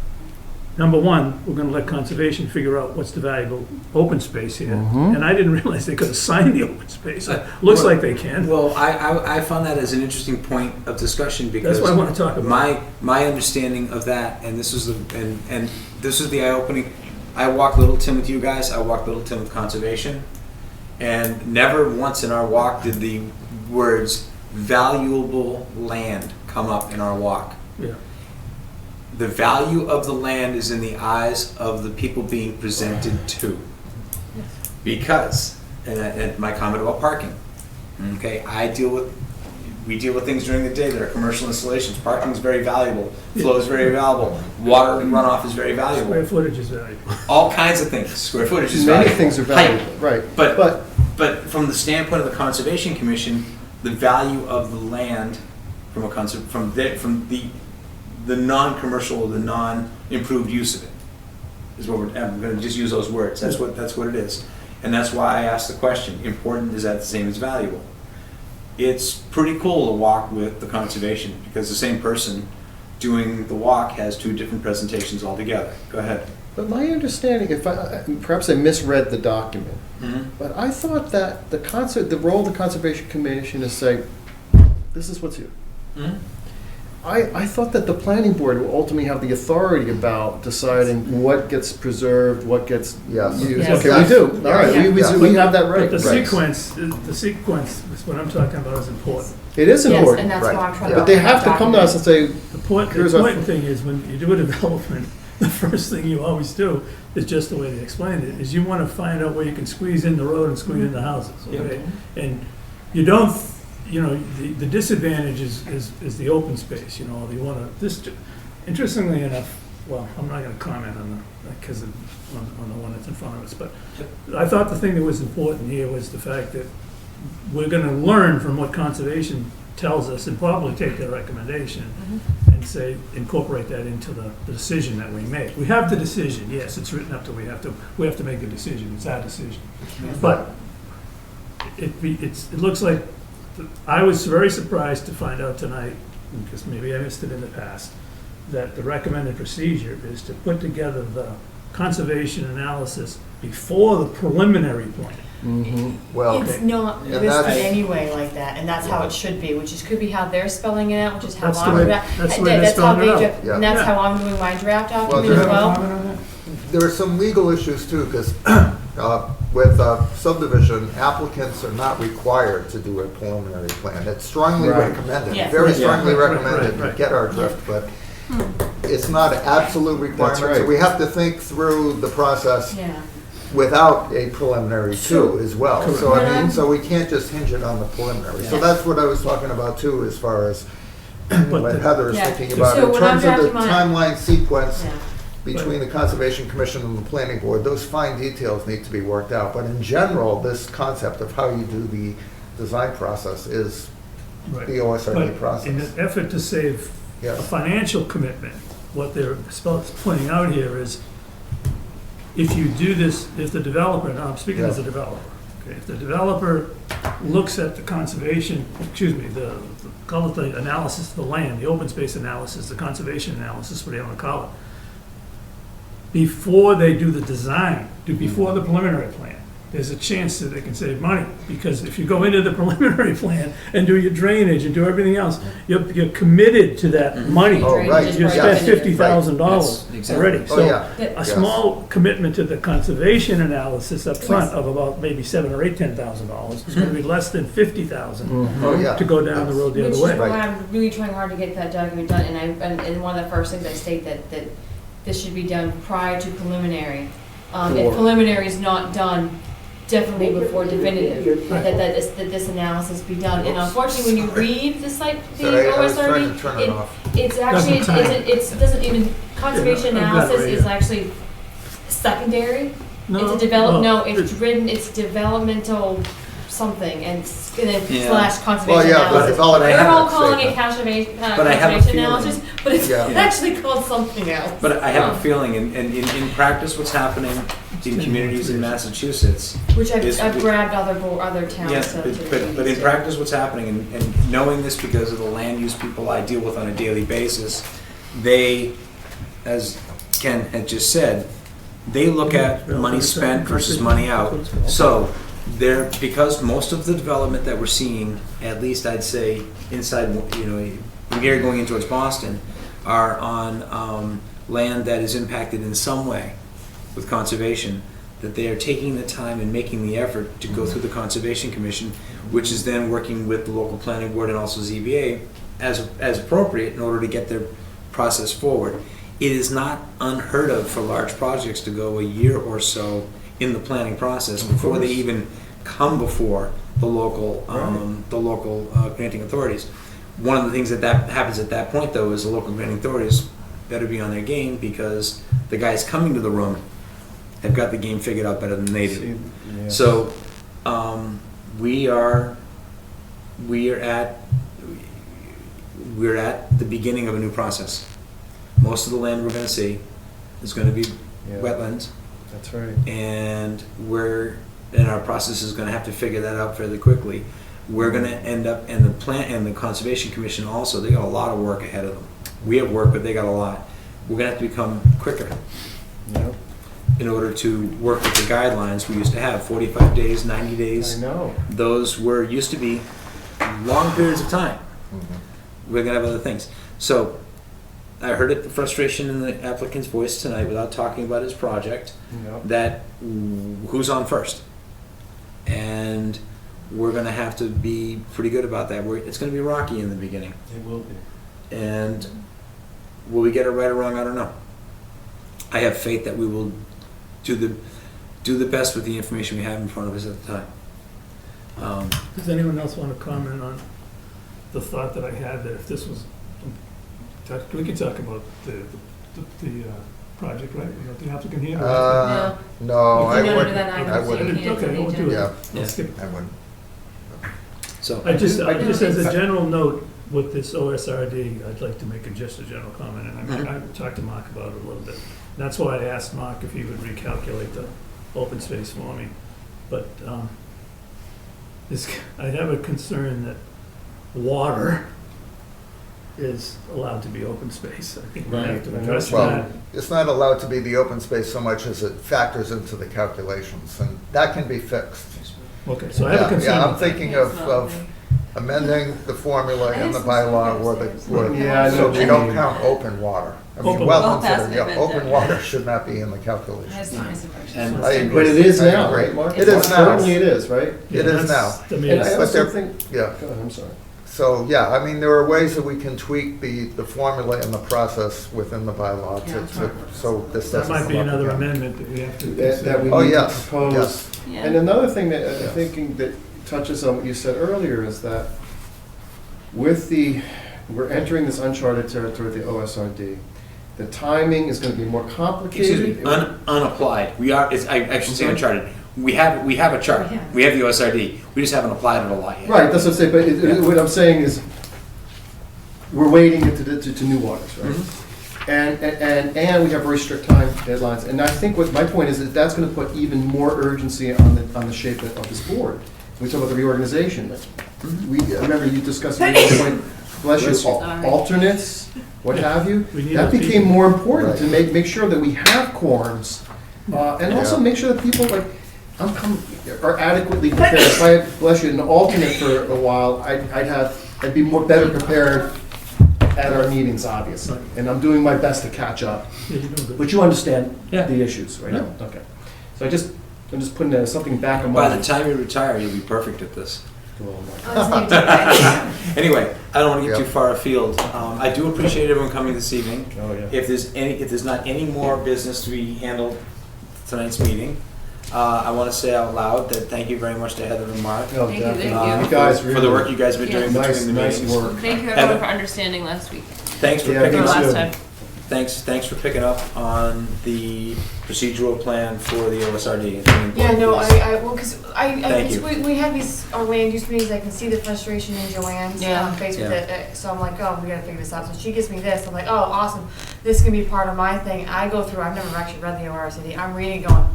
[SPEAKER 5] number one, we're gonna let conservation figure out what's the valuable open space here. And I didn't realize they could assign the open space. Looks like they can.
[SPEAKER 1] Well, I found that as an interesting point of discussion because
[SPEAKER 5] That's what I want to talk about.
[SPEAKER 1] my understanding of that, and this was and this is the eye-opening. I walked Little Tim with you guys. I walked Little Tim with conservation, and never once in our walk did the words "valuable land" come up in our walk.
[SPEAKER 5] Yeah.
[SPEAKER 1] The value of the land is in the eyes of the people being presented to. Because, and my comment about parking, okay, we deal with things during the day that are commercial installations. Parking is very valuable, flow is very valuable, water runoff is very valuable.
[SPEAKER 5] Square footage is valuable.
[SPEAKER 1] All kinds of things, square footage is
[SPEAKER 7] Many
[SPEAKER 1] valuable.
[SPEAKER 7] things are valuable, right.
[SPEAKER 1] But from the standpoint of the Conservation Commission, the value of the land from the non-commercial or the non-improved use of it is what I'm going to just use those words. That's what it is, and that's why I asked the question. Important, is that the same as valuable? It's pretty cool to walk with the conservation because the same person doing the walk has two different presentations altogether. Go ahead.
[SPEAKER 7] But my understanding, perhaps I misread the document,
[SPEAKER 1] Mm-hmm.
[SPEAKER 7] but I thought that the role of the Conservation Commission is say, this is what's here.
[SPEAKER 1] Mm-hmm.
[SPEAKER 7] I thought that the planning board will ultimately have the authority about deciding what gets preserved, what gets
[SPEAKER 6] Yes.
[SPEAKER 7] used.
[SPEAKER 8] Yes.
[SPEAKER 7] Okay, we do. All right, we have that right.
[SPEAKER 5] But the
[SPEAKER 7] Right.
[SPEAKER 5] sequence is what I'm talking about is important.
[SPEAKER 7] It is
[SPEAKER 8] Yes, and
[SPEAKER 7] important,
[SPEAKER 8] that's why I'm trying to.
[SPEAKER 7] but they have to come to us and say,
[SPEAKER 5] The
[SPEAKER 7] Here's our-
[SPEAKER 5] important thing is when you do a development, the first thing you always do is just the way they explained it, is you want to find out where you can squeeze in the road and squeeze in the houses, okay? And you don't, the disadvantage is the open space, you want to, interestingly enough, well, I'm not going to comment on because on the one that's in front of us, but I thought the thing that was important here was the fact that we're going to learn from what conservation tells us and probably take their recommendation and say, incorporate that into the decision that we make. We have the decision, yes, it's written up to, we have to make the decision, it's our decision. But it looks like, I was very surprised to find out tonight, because maybe I missed it in the past, that the recommended procedure is to put together the conservation analysis before the preliminary plan.
[SPEAKER 6] Well,
[SPEAKER 8] It's not
[SPEAKER 6] and
[SPEAKER 8] listed
[SPEAKER 6] that's-
[SPEAKER 8] anyway like that, and that's how it should be, which is, could be how they're spelling it out, which is how
[SPEAKER 5] That's the
[SPEAKER 8] I'm.
[SPEAKER 5] way-
[SPEAKER 8] dra-
[SPEAKER 5] that's the way they're
[SPEAKER 8] that's how
[SPEAKER 5] spelling it
[SPEAKER 8] they
[SPEAKER 5] out.
[SPEAKER 8] dra-
[SPEAKER 6] Yeah.
[SPEAKER 8] And that's
[SPEAKER 5] Yeah.
[SPEAKER 8] how I'm doing my draft
[SPEAKER 6] Well,
[SPEAKER 8] document as
[SPEAKER 6] there-
[SPEAKER 8] well.
[SPEAKER 6] there are some legal issues too, because with subdivision, applicants are not required to do a preliminary plan. It's strongly
[SPEAKER 7] Right.
[SPEAKER 6] recommended,
[SPEAKER 8] Yes.
[SPEAKER 6] very
[SPEAKER 8] Yeah.
[SPEAKER 6] strongly
[SPEAKER 5] Right,
[SPEAKER 6] recommended,
[SPEAKER 5] right.
[SPEAKER 6] to get our drift, but it's not an absolute requirement. So
[SPEAKER 7] right.
[SPEAKER 6] we have to think through the process
[SPEAKER 8] Yeah.
[SPEAKER 6] without a preliminary too as well. So I mean,
[SPEAKER 8] Yeah.
[SPEAKER 6] so we can't just hinge it on the preliminary. So
[SPEAKER 8] Yeah.
[SPEAKER 6] that's what I was talking about too, as far as what Heather is
[SPEAKER 8] Yeah.
[SPEAKER 6] thinking about.
[SPEAKER 8] So
[SPEAKER 6] In
[SPEAKER 8] when I'm
[SPEAKER 6] terms of the
[SPEAKER 8] drafting mine-
[SPEAKER 6] timeline sequence
[SPEAKER 8] Yeah.
[SPEAKER 6] between the Conservation Commission and the Planning Board, those fine details need to be worked out. But in general, this concept of how you do the design process is
[SPEAKER 5] Right.
[SPEAKER 6] the OSRD
[SPEAKER 5] But
[SPEAKER 6] process.
[SPEAKER 5] in an effort to save a
[SPEAKER 6] Yes.
[SPEAKER 5] financial commitment, what they're pointing out here is, if you do this, if the developer, now I'm speaking as a developer, okay, if the developer looks at the conservation, call it the analysis of the land, the open space analysis, the conservation analysis, whatever you want to call it, before they do the design, before the preliminary plan, there's a chance that they can save money, because if you go into the preliminary plan and do your drainage and do everything else, you're committed to that money.
[SPEAKER 6] Oh, right.
[SPEAKER 5] You spent
[SPEAKER 6] Yes.
[SPEAKER 5] $50,000
[SPEAKER 1] Yes, exactly.
[SPEAKER 5] already.
[SPEAKER 6] Oh,
[SPEAKER 5] So
[SPEAKER 6] yeah.
[SPEAKER 5] a small commitment to the conservation analysis up front of about maybe $7,000 or $10,000 is going to be less than $50,000
[SPEAKER 6] Oh, yeah.
[SPEAKER 5] to go down the road the
[SPEAKER 8] Which
[SPEAKER 5] other
[SPEAKER 8] is
[SPEAKER 5] way.
[SPEAKER 6] Right.
[SPEAKER 8] why I'm really trying hard to get that document done, and one of the first things I state that this should be done prior to preliminary. If preliminary is not done, definitely before definitive, that this analysis be done. And unfortunately, when you read the site, the
[SPEAKER 6] Sorry, I was trying
[SPEAKER 8] OSRD,
[SPEAKER 6] to turn it off.
[SPEAKER 8] it's actually,
[SPEAKER 5] Doesn't time.
[SPEAKER 8] it doesn't even, conservation
[SPEAKER 5] Yeah, I've got it
[SPEAKER 8] analysis
[SPEAKER 5] right
[SPEAKER 8] is
[SPEAKER 5] here.
[SPEAKER 8] actually secondary.
[SPEAKER 5] No,
[SPEAKER 8] It's a it's
[SPEAKER 5] well,
[SPEAKER 8] written, it's developmental something and then
[SPEAKER 1] Yeah.
[SPEAKER 8] slash conservation
[SPEAKER 6] Well, yeah, but
[SPEAKER 8] analysis.
[SPEAKER 6] development
[SPEAKER 8] They're all
[SPEAKER 6] had
[SPEAKER 8] calling it
[SPEAKER 6] statement.
[SPEAKER 1] But I have a
[SPEAKER 8] conservation
[SPEAKER 1] feeling-
[SPEAKER 8] analysis, but it's
[SPEAKER 6] Yeah.
[SPEAKER 8] actually called something else.
[SPEAKER 1] But I have a feeling, and in practice, what's happening in communities in Massachusetts,
[SPEAKER 8] Which
[SPEAKER 1] is
[SPEAKER 8] I've
[SPEAKER 1] we-
[SPEAKER 8] grabbed other towns
[SPEAKER 1] yeah,
[SPEAKER 8] to.
[SPEAKER 1] but in practice, what's happening, and knowing this because of the land use people I deal with on a daily basis, they, as Ken had just said, they look at money spent versus money out. So because most of the development that we're seeing, at least I'd say inside, from here going in towards Boston, are on land that is impacted in some way with conservation, that they are taking the time and making the effort to go through the Conservation Commission, which is then working with the local planning board and also ZBA as appropriate in order to get their process forward. It is not unheard of for large projects to go a year or so in the planning process before they even come before the local granting authorities. One of the things that happens at that point, though, is the local granting authorities better be on their game, because the guys coming to the room have got the game figured out better than they do. So we're at the beginning of a new process. Most of the land we're going to see is going to be wetlands,
[SPEAKER 7] That's right.
[SPEAKER 1] and our process is going to have to figure that out fairly quickly. We're going to end up, and the Conservation Commission also, they got a lot of work ahead of them. We have work, but they got a lot. We're going to have to become quicker
[SPEAKER 7] Yep.
[SPEAKER 1] in order to work with the guidelines we used to have, 45 days, 90
[SPEAKER 7] I
[SPEAKER 1] days.
[SPEAKER 7] know.
[SPEAKER 1] Those used to be long periods of time. We're going to have other things. So I heard the frustration in the applicant's voice tonight without talking about his project,
[SPEAKER 7] Yep.
[SPEAKER 1] that who's on first. And we're going to have to be pretty good about that. It's going to be rocky in the beginning.
[SPEAKER 7] It will be.
[SPEAKER 1] And will we get it right or wrong? I don't know. I have faith that we will do the best with the information we have in front of us at the time.
[SPEAKER 5] Does anyone else want to comment on the thought that I had that if this was, we could talk about the project, right? We got the applicant here.
[SPEAKER 6] No, I
[SPEAKER 8] If you're gonna do
[SPEAKER 6] wouldn't.
[SPEAKER 8] that, I
[SPEAKER 6] I
[SPEAKER 8] don't
[SPEAKER 6] wouldn't.
[SPEAKER 8] think you can.
[SPEAKER 5] Okay, I won't do it.
[SPEAKER 6] Yeah,
[SPEAKER 5] I'll skip it.
[SPEAKER 6] I wouldn't.
[SPEAKER 1] So
[SPEAKER 5] I just as a general note, with this OSRD, I'd like to make just a general comment, and I talked to Mark about it a little bit. And that's why I asked Mark if he would recalculate the open space for me. But I have a concern that water is allowed to be open space. I think we have to address that.
[SPEAKER 6] Well, it's not allowed to be the open space so much as it factors into the calculations, and that can be fixed.
[SPEAKER 5] Okay, so I have a concern.
[SPEAKER 6] Yeah, I'm
[SPEAKER 5] with that.
[SPEAKER 6] thinking of amending the formula in the bylaw
[SPEAKER 7] Yeah, I know
[SPEAKER 6] so
[SPEAKER 7] what
[SPEAKER 6] we
[SPEAKER 7] you
[SPEAKER 6] don't
[SPEAKER 7] mean.
[SPEAKER 6] count open water. I mean,
[SPEAKER 5] Open
[SPEAKER 6] well
[SPEAKER 5] water.
[SPEAKER 6] considered, open water should not be in the calculations.
[SPEAKER 1] and
[SPEAKER 6] I agree.
[SPEAKER 7] But it is
[SPEAKER 6] I
[SPEAKER 7] now,
[SPEAKER 6] agree.
[SPEAKER 7] right, Mark?
[SPEAKER 6] It is now.
[SPEAKER 7] Currently it is, right?
[SPEAKER 5] Yeah,
[SPEAKER 6] It is
[SPEAKER 5] that's-
[SPEAKER 6] now.
[SPEAKER 5] I mean,
[SPEAKER 7] And I
[SPEAKER 5] it's-
[SPEAKER 6] But
[SPEAKER 7] also
[SPEAKER 6] there-
[SPEAKER 7] think,
[SPEAKER 6] Yeah,
[SPEAKER 7] go ahead, I'm sorry.
[SPEAKER 6] so, yeah, I mean, there are ways that we can tweak the formula and the process within the bylaw so this
[SPEAKER 5] that
[SPEAKER 6] doesn't
[SPEAKER 5] might be
[SPEAKER 6] come up
[SPEAKER 5] another
[SPEAKER 6] again.
[SPEAKER 5] amendment that we have to
[SPEAKER 7] That
[SPEAKER 5] consider.
[SPEAKER 7] we
[SPEAKER 6] Oh,
[SPEAKER 7] need to
[SPEAKER 6] yes,
[SPEAKER 7] propose.
[SPEAKER 6] yes.
[SPEAKER 7] And another thing that
[SPEAKER 6] Yeah.
[SPEAKER 7] I'm thinking that touches on what you said earlier is that we're entering this uncharted territory, the OSRD. The timing is going to be more complicated.
[SPEAKER 1] excuse me, unapplied. I should say uncharted. We have a chart. We have the OSRD. We just haven't applied it a lot yet.
[SPEAKER 7] Right, that's what I'm saying, but what I'm saying is, we're wading into new waters, right? And we have very strict time deadlines, and I think what my point is that that's gonna put even more urgency on the shape of this board. We talk about the reorganization, I remember you discussed at one point, bless you, alternates, what have you.
[SPEAKER 5] We need
[SPEAKER 7] That
[SPEAKER 5] those
[SPEAKER 7] became
[SPEAKER 5] people.
[SPEAKER 7] more important to make sure that we have quorums, and also
[SPEAKER 6] Yeah.
[SPEAKER 7] make sure that people are adequately prepared. If I had, bless you, an alternate for a while, I'd be better prepared at our meetings, obviously. And I'm doing my best to catch up.
[SPEAKER 5] Yeah, you're doing good.
[SPEAKER 7] But you understand
[SPEAKER 1] Yeah.
[SPEAKER 7] the issues right now? Okay. So I'm just putting something back in
[SPEAKER 1] By
[SPEAKER 7] mind.
[SPEAKER 1] the time you retire, you'll be perfect at this.
[SPEAKER 8] Oh, it's
[SPEAKER 1] Anyway, I don't want to get
[SPEAKER 6] Yeah.
[SPEAKER 1] too far afield. I do appreciate everyone coming this evening.
[SPEAKER 7] Oh, yeah.
[SPEAKER 1] If there's not any more business to be handled tonight's meeting, I want to say out loud that thank you very much to Heather and Mark
[SPEAKER 7] Oh,
[SPEAKER 3] Thank you,
[SPEAKER 7] definitely.
[SPEAKER 3] thank
[SPEAKER 7] You guys
[SPEAKER 1] for the
[SPEAKER 7] really-
[SPEAKER 1] work you guys have been doing
[SPEAKER 7] Nice,
[SPEAKER 1] between the
[SPEAKER 7] nice
[SPEAKER 1] meetings.
[SPEAKER 7] work.
[SPEAKER 3] Thank you
[SPEAKER 1] Heather?
[SPEAKER 3] everyone for understanding last week.
[SPEAKER 1] Thanks for
[SPEAKER 7] Yeah,
[SPEAKER 1] picking
[SPEAKER 7] thanks
[SPEAKER 1] up.
[SPEAKER 3] Last
[SPEAKER 7] too.
[SPEAKER 3] time.
[SPEAKER 1] thanks for picking up on the procedural plan for the OSRD.
[SPEAKER 8] Yeah, no, well, because
[SPEAKER 1] Thank you.
[SPEAKER 8] we have these, our land use meetings, I can see the frustration in Joanne's face with it, so I'm like, oh, we gotta figure this out. So she gives me this, I'm like, oh, awesome, this can be part of my thing. I go through, I've never actually read the ORCD, I'm reading going, oh,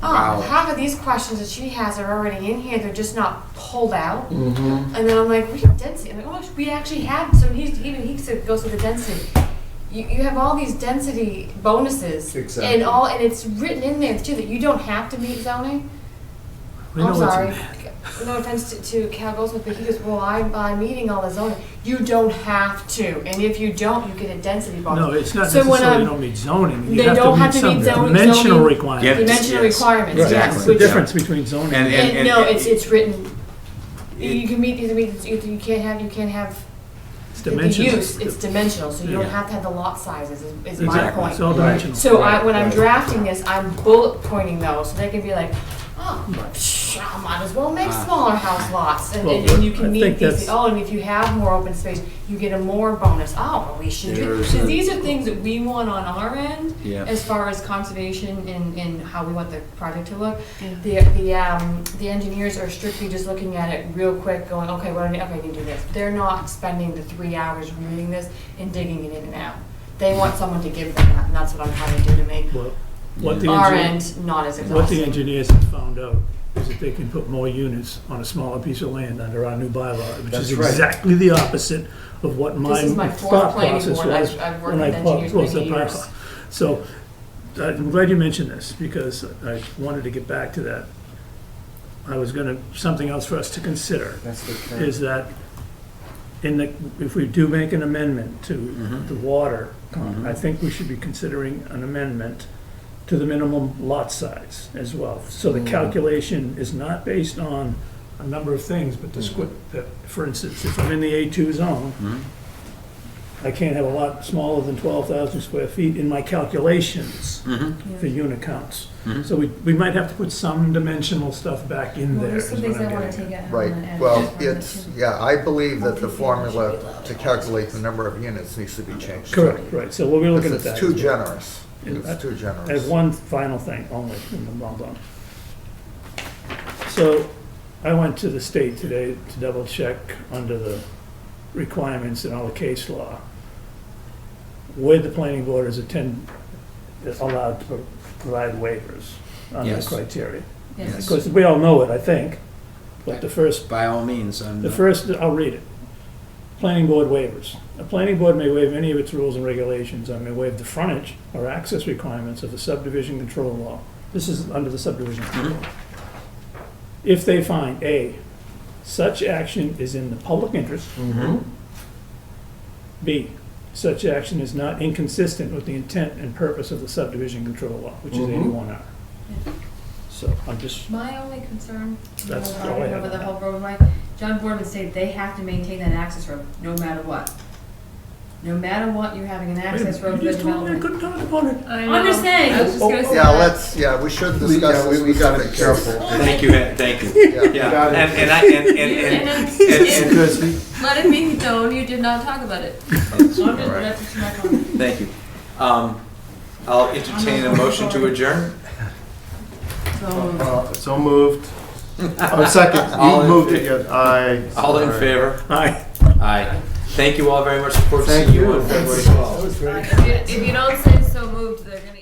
[SPEAKER 1] Wow.
[SPEAKER 8] half of these questions that she has are already in here, they're just not pulled out.
[SPEAKER 7] Mm-hmm.
[SPEAKER 8] And then I'm like, we have density. I'm like, oh, we actually have, so he goes with the density. You have all these density bonuses.
[SPEAKER 7] Exactly.
[SPEAKER 8] And it's written in there too, that you don't have to meet zoning.
[SPEAKER 5] We know
[SPEAKER 8] I'm
[SPEAKER 5] what's
[SPEAKER 8] sorry,
[SPEAKER 5] in
[SPEAKER 8] no offense to Cal Goldsmith, but he goes, well, I'm meeting all the zoning. You don't have to, and if you don't, you get a density bonus.
[SPEAKER 5] No, it's not
[SPEAKER 8] So when
[SPEAKER 5] necessarily
[SPEAKER 8] I'm-
[SPEAKER 5] you don't meet zoning. You
[SPEAKER 8] They don't have to meet
[SPEAKER 5] some
[SPEAKER 8] zoning.
[SPEAKER 5] dimensional
[SPEAKER 8] Zoning-
[SPEAKER 5] requirements.
[SPEAKER 1] Yep.
[SPEAKER 8] Dimensional
[SPEAKER 1] Yes.
[SPEAKER 8] requirements,
[SPEAKER 1] Right.
[SPEAKER 8] yes.
[SPEAKER 5] It's the
[SPEAKER 8] which-
[SPEAKER 5] difference between zoning and.
[SPEAKER 8] And no,
[SPEAKER 1] and-
[SPEAKER 8] it's written,
[SPEAKER 1] It-
[SPEAKER 8] you can meet, you can't have
[SPEAKER 5] It's
[SPEAKER 8] the
[SPEAKER 5] dimensional.
[SPEAKER 8] use, it's dimensional, so you don't
[SPEAKER 1] Yeah.
[SPEAKER 8] have to have the lot sizes, is my
[SPEAKER 5] Exactly,
[SPEAKER 8] point.
[SPEAKER 5] it's all dimensional.
[SPEAKER 8] So
[SPEAKER 1] Right,
[SPEAKER 8] when I'm
[SPEAKER 1] right.
[SPEAKER 8] drafting this, I'm bullet pointing those, so they can be like, oh, I might as well make smaller house lots, and
[SPEAKER 5] Well,
[SPEAKER 8] and you
[SPEAKER 5] I
[SPEAKER 8] can meet
[SPEAKER 5] think
[SPEAKER 8] these,
[SPEAKER 5] that's-
[SPEAKER 8] oh, and if you have more open space, you get a more bonus, oh, well, we should do,
[SPEAKER 1] There's
[SPEAKER 8] because
[SPEAKER 1] a-
[SPEAKER 8] these are things that we want on our end,
[SPEAKER 1] Yeah.
[SPEAKER 8] as far as conservation and how we want the project to look.
[SPEAKER 4] Yeah.
[SPEAKER 8] The engineers are strictly just looking at it real quick, going, okay, what do I need, okay, I need to do this. They're not spending the 3 hours reading this and digging it in and out. They want someone to give them that, and that's what I'm trying to do to make
[SPEAKER 5] Well, what the
[SPEAKER 8] our
[SPEAKER 5] engineer-
[SPEAKER 8] end not as
[SPEAKER 5] What the
[SPEAKER 8] exhausting.
[SPEAKER 5] engineers have found out is that they can put more units on a smaller piece of land under our new bylaw, which
[SPEAKER 7] That's
[SPEAKER 5] is
[SPEAKER 7] right.
[SPEAKER 5] exactly the opposite of what
[SPEAKER 8] This is my fourth
[SPEAKER 5] thought
[SPEAKER 8] planning
[SPEAKER 5] process
[SPEAKER 8] board.
[SPEAKER 5] was
[SPEAKER 8] I've worked
[SPEAKER 5] when I
[SPEAKER 8] with engineers
[SPEAKER 5] proposed the
[SPEAKER 8] many years.
[SPEAKER 5] bylaw. So, I'm glad you mentioned this, because I wanted to get back to that. I was gonna, something else for us to consider
[SPEAKER 7] That's the current.
[SPEAKER 5] is that if we do make an amendment to
[SPEAKER 1] Mhm.
[SPEAKER 5] the water,
[SPEAKER 1] Mhm.
[SPEAKER 5] I think we should be considering an amendment to the minimum lot size as well. So the calculation is not based on a number of things, but for instance, if I'm in the A2 zone,
[SPEAKER 1] Mhm.
[SPEAKER 5] I can't have a lot smaller than 12,000 square feet in my calculations
[SPEAKER 1] Mhm.
[SPEAKER 5] for unit counts.
[SPEAKER 1] Mhm.
[SPEAKER 5] So we might have to put some dimensional stuff back in
[SPEAKER 8] Well,
[SPEAKER 5] there.
[SPEAKER 8] there's
[SPEAKER 5] is
[SPEAKER 8] some
[SPEAKER 5] what
[SPEAKER 8] things
[SPEAKER 5] I'm
[SPEAKER 8] I wanna
[SPEAKER 5] getting at.
[SPEAKER 8] take out.
[SPEAKER 6] Right, well, it's, yeah, I believe that the formula to calculate the number of units needs to be changed.
[SPEAKER 5] Correct, right, so we'll be looking at
[SPEAKER 6] Because
[SPEAKER 5] that.
[SPEAKER 6] it's too
[SPEAKER 5] as well.
[SPEAKER 6] generous.
[SPEAKER 5] And
[SPEAKER 6] It's too
[SPEAKER 5] I have
[SPEAKER 6] generous.
[SPEAKER 5] one final thing only, and then I'm done. So, I went to the state today to double check under the requirements and all the case law, where the planning board is allowed to provide waivers on the
[SPEAKER 1] Yes.
[SPEAKER 5] criteria.
[SPEAKER 1] Yes.
[SPEAKER 5] Because we all know it, I think, but the first
[SPEAKER 1] By all means,
[SPEAKER 5] I'll read it. Planning board waivers. A planning board may waive any of its rules and regulations, and may waive the frontage or access requirements of the subdivision control law. This is under the subdivision control law. If they find, A, such action is in the public interest,
[SPEAKER 7] Mhm.
[SPEAKER 5] B, such action is not inconsistent with the intent and purpose of the subdivision control law, which is
[SPEAKER 7] Mhm.
[SPEAKER 5] 81R. So I'm just,
[SPEAKER 8] My only concern,
[SPEAKER 5] That's
[SPEAKER 8] I
[SPEAKER 5] all I
[SPEAKER 8] don't know
[SPEAKER 5] have.
[SPEAKER 8] about the whole roadway, John Boardman stated they have to maintain that access road, no matter what. No matter what, you're having an access road
[SPEAKER 5] you
[SPEAKER 8] for
[SPEAKER 5] just told me I
[SPEAKER 8] development.
[SPEAKER 5] couldn't talk about it.
[SPEAKER 8] I'm just saying, I was just gonna say
[SPEAKER 6] Yeah,
[SPEAKER 8] that.
[SPEAKER 6] we should discuss this.
[SPEAKER 7] We gotta be careful.
[SPEAKER 1] Thank you, thank you.
[SPEAKER 6] Yeah.
[SPEAKER 1] Yeah,
[SPEAKER 7] Got it.
[SPEAKER 1] and I, and-
[SPEAKER 7] Because we,
[SPEAKER 8] Let it be known, you did not talk about it. So I'm just,
[SPEAKER 1] All right.
[SPEAKER 8] that's just my comment.
[SPEAKER 1] thank you. I'll entertain a motion to adjourn.
[SPEAKER 7] so moved. Oh, second,
[SPEAKER 1] All
[SPEAKER 7] you
[SPEAKER 1] in
[SPEAKER 7] moved
[SPEAKER 1] fa-
[SPEAKER 7] it, yeah, aye.
[SPEAKER 1] All in
[SPEAKER 7] Sorry.
[SPEAKER 1] favor?
[SPEAKER 5] Aye.
[SPEAKER 1] Aye. Thank you all very much. Look forward to
[SPEAKER 7] Thank
[SPEAKER 1] seeing you
[SPEAKER 7] you.
[SPEAKER 1] on February
[SPEAKER 5] That
[SPEAKER 1] 12th.
[SPEAKER 5] was very
[SPEAKER 8] If you don't say so moved, they're gonna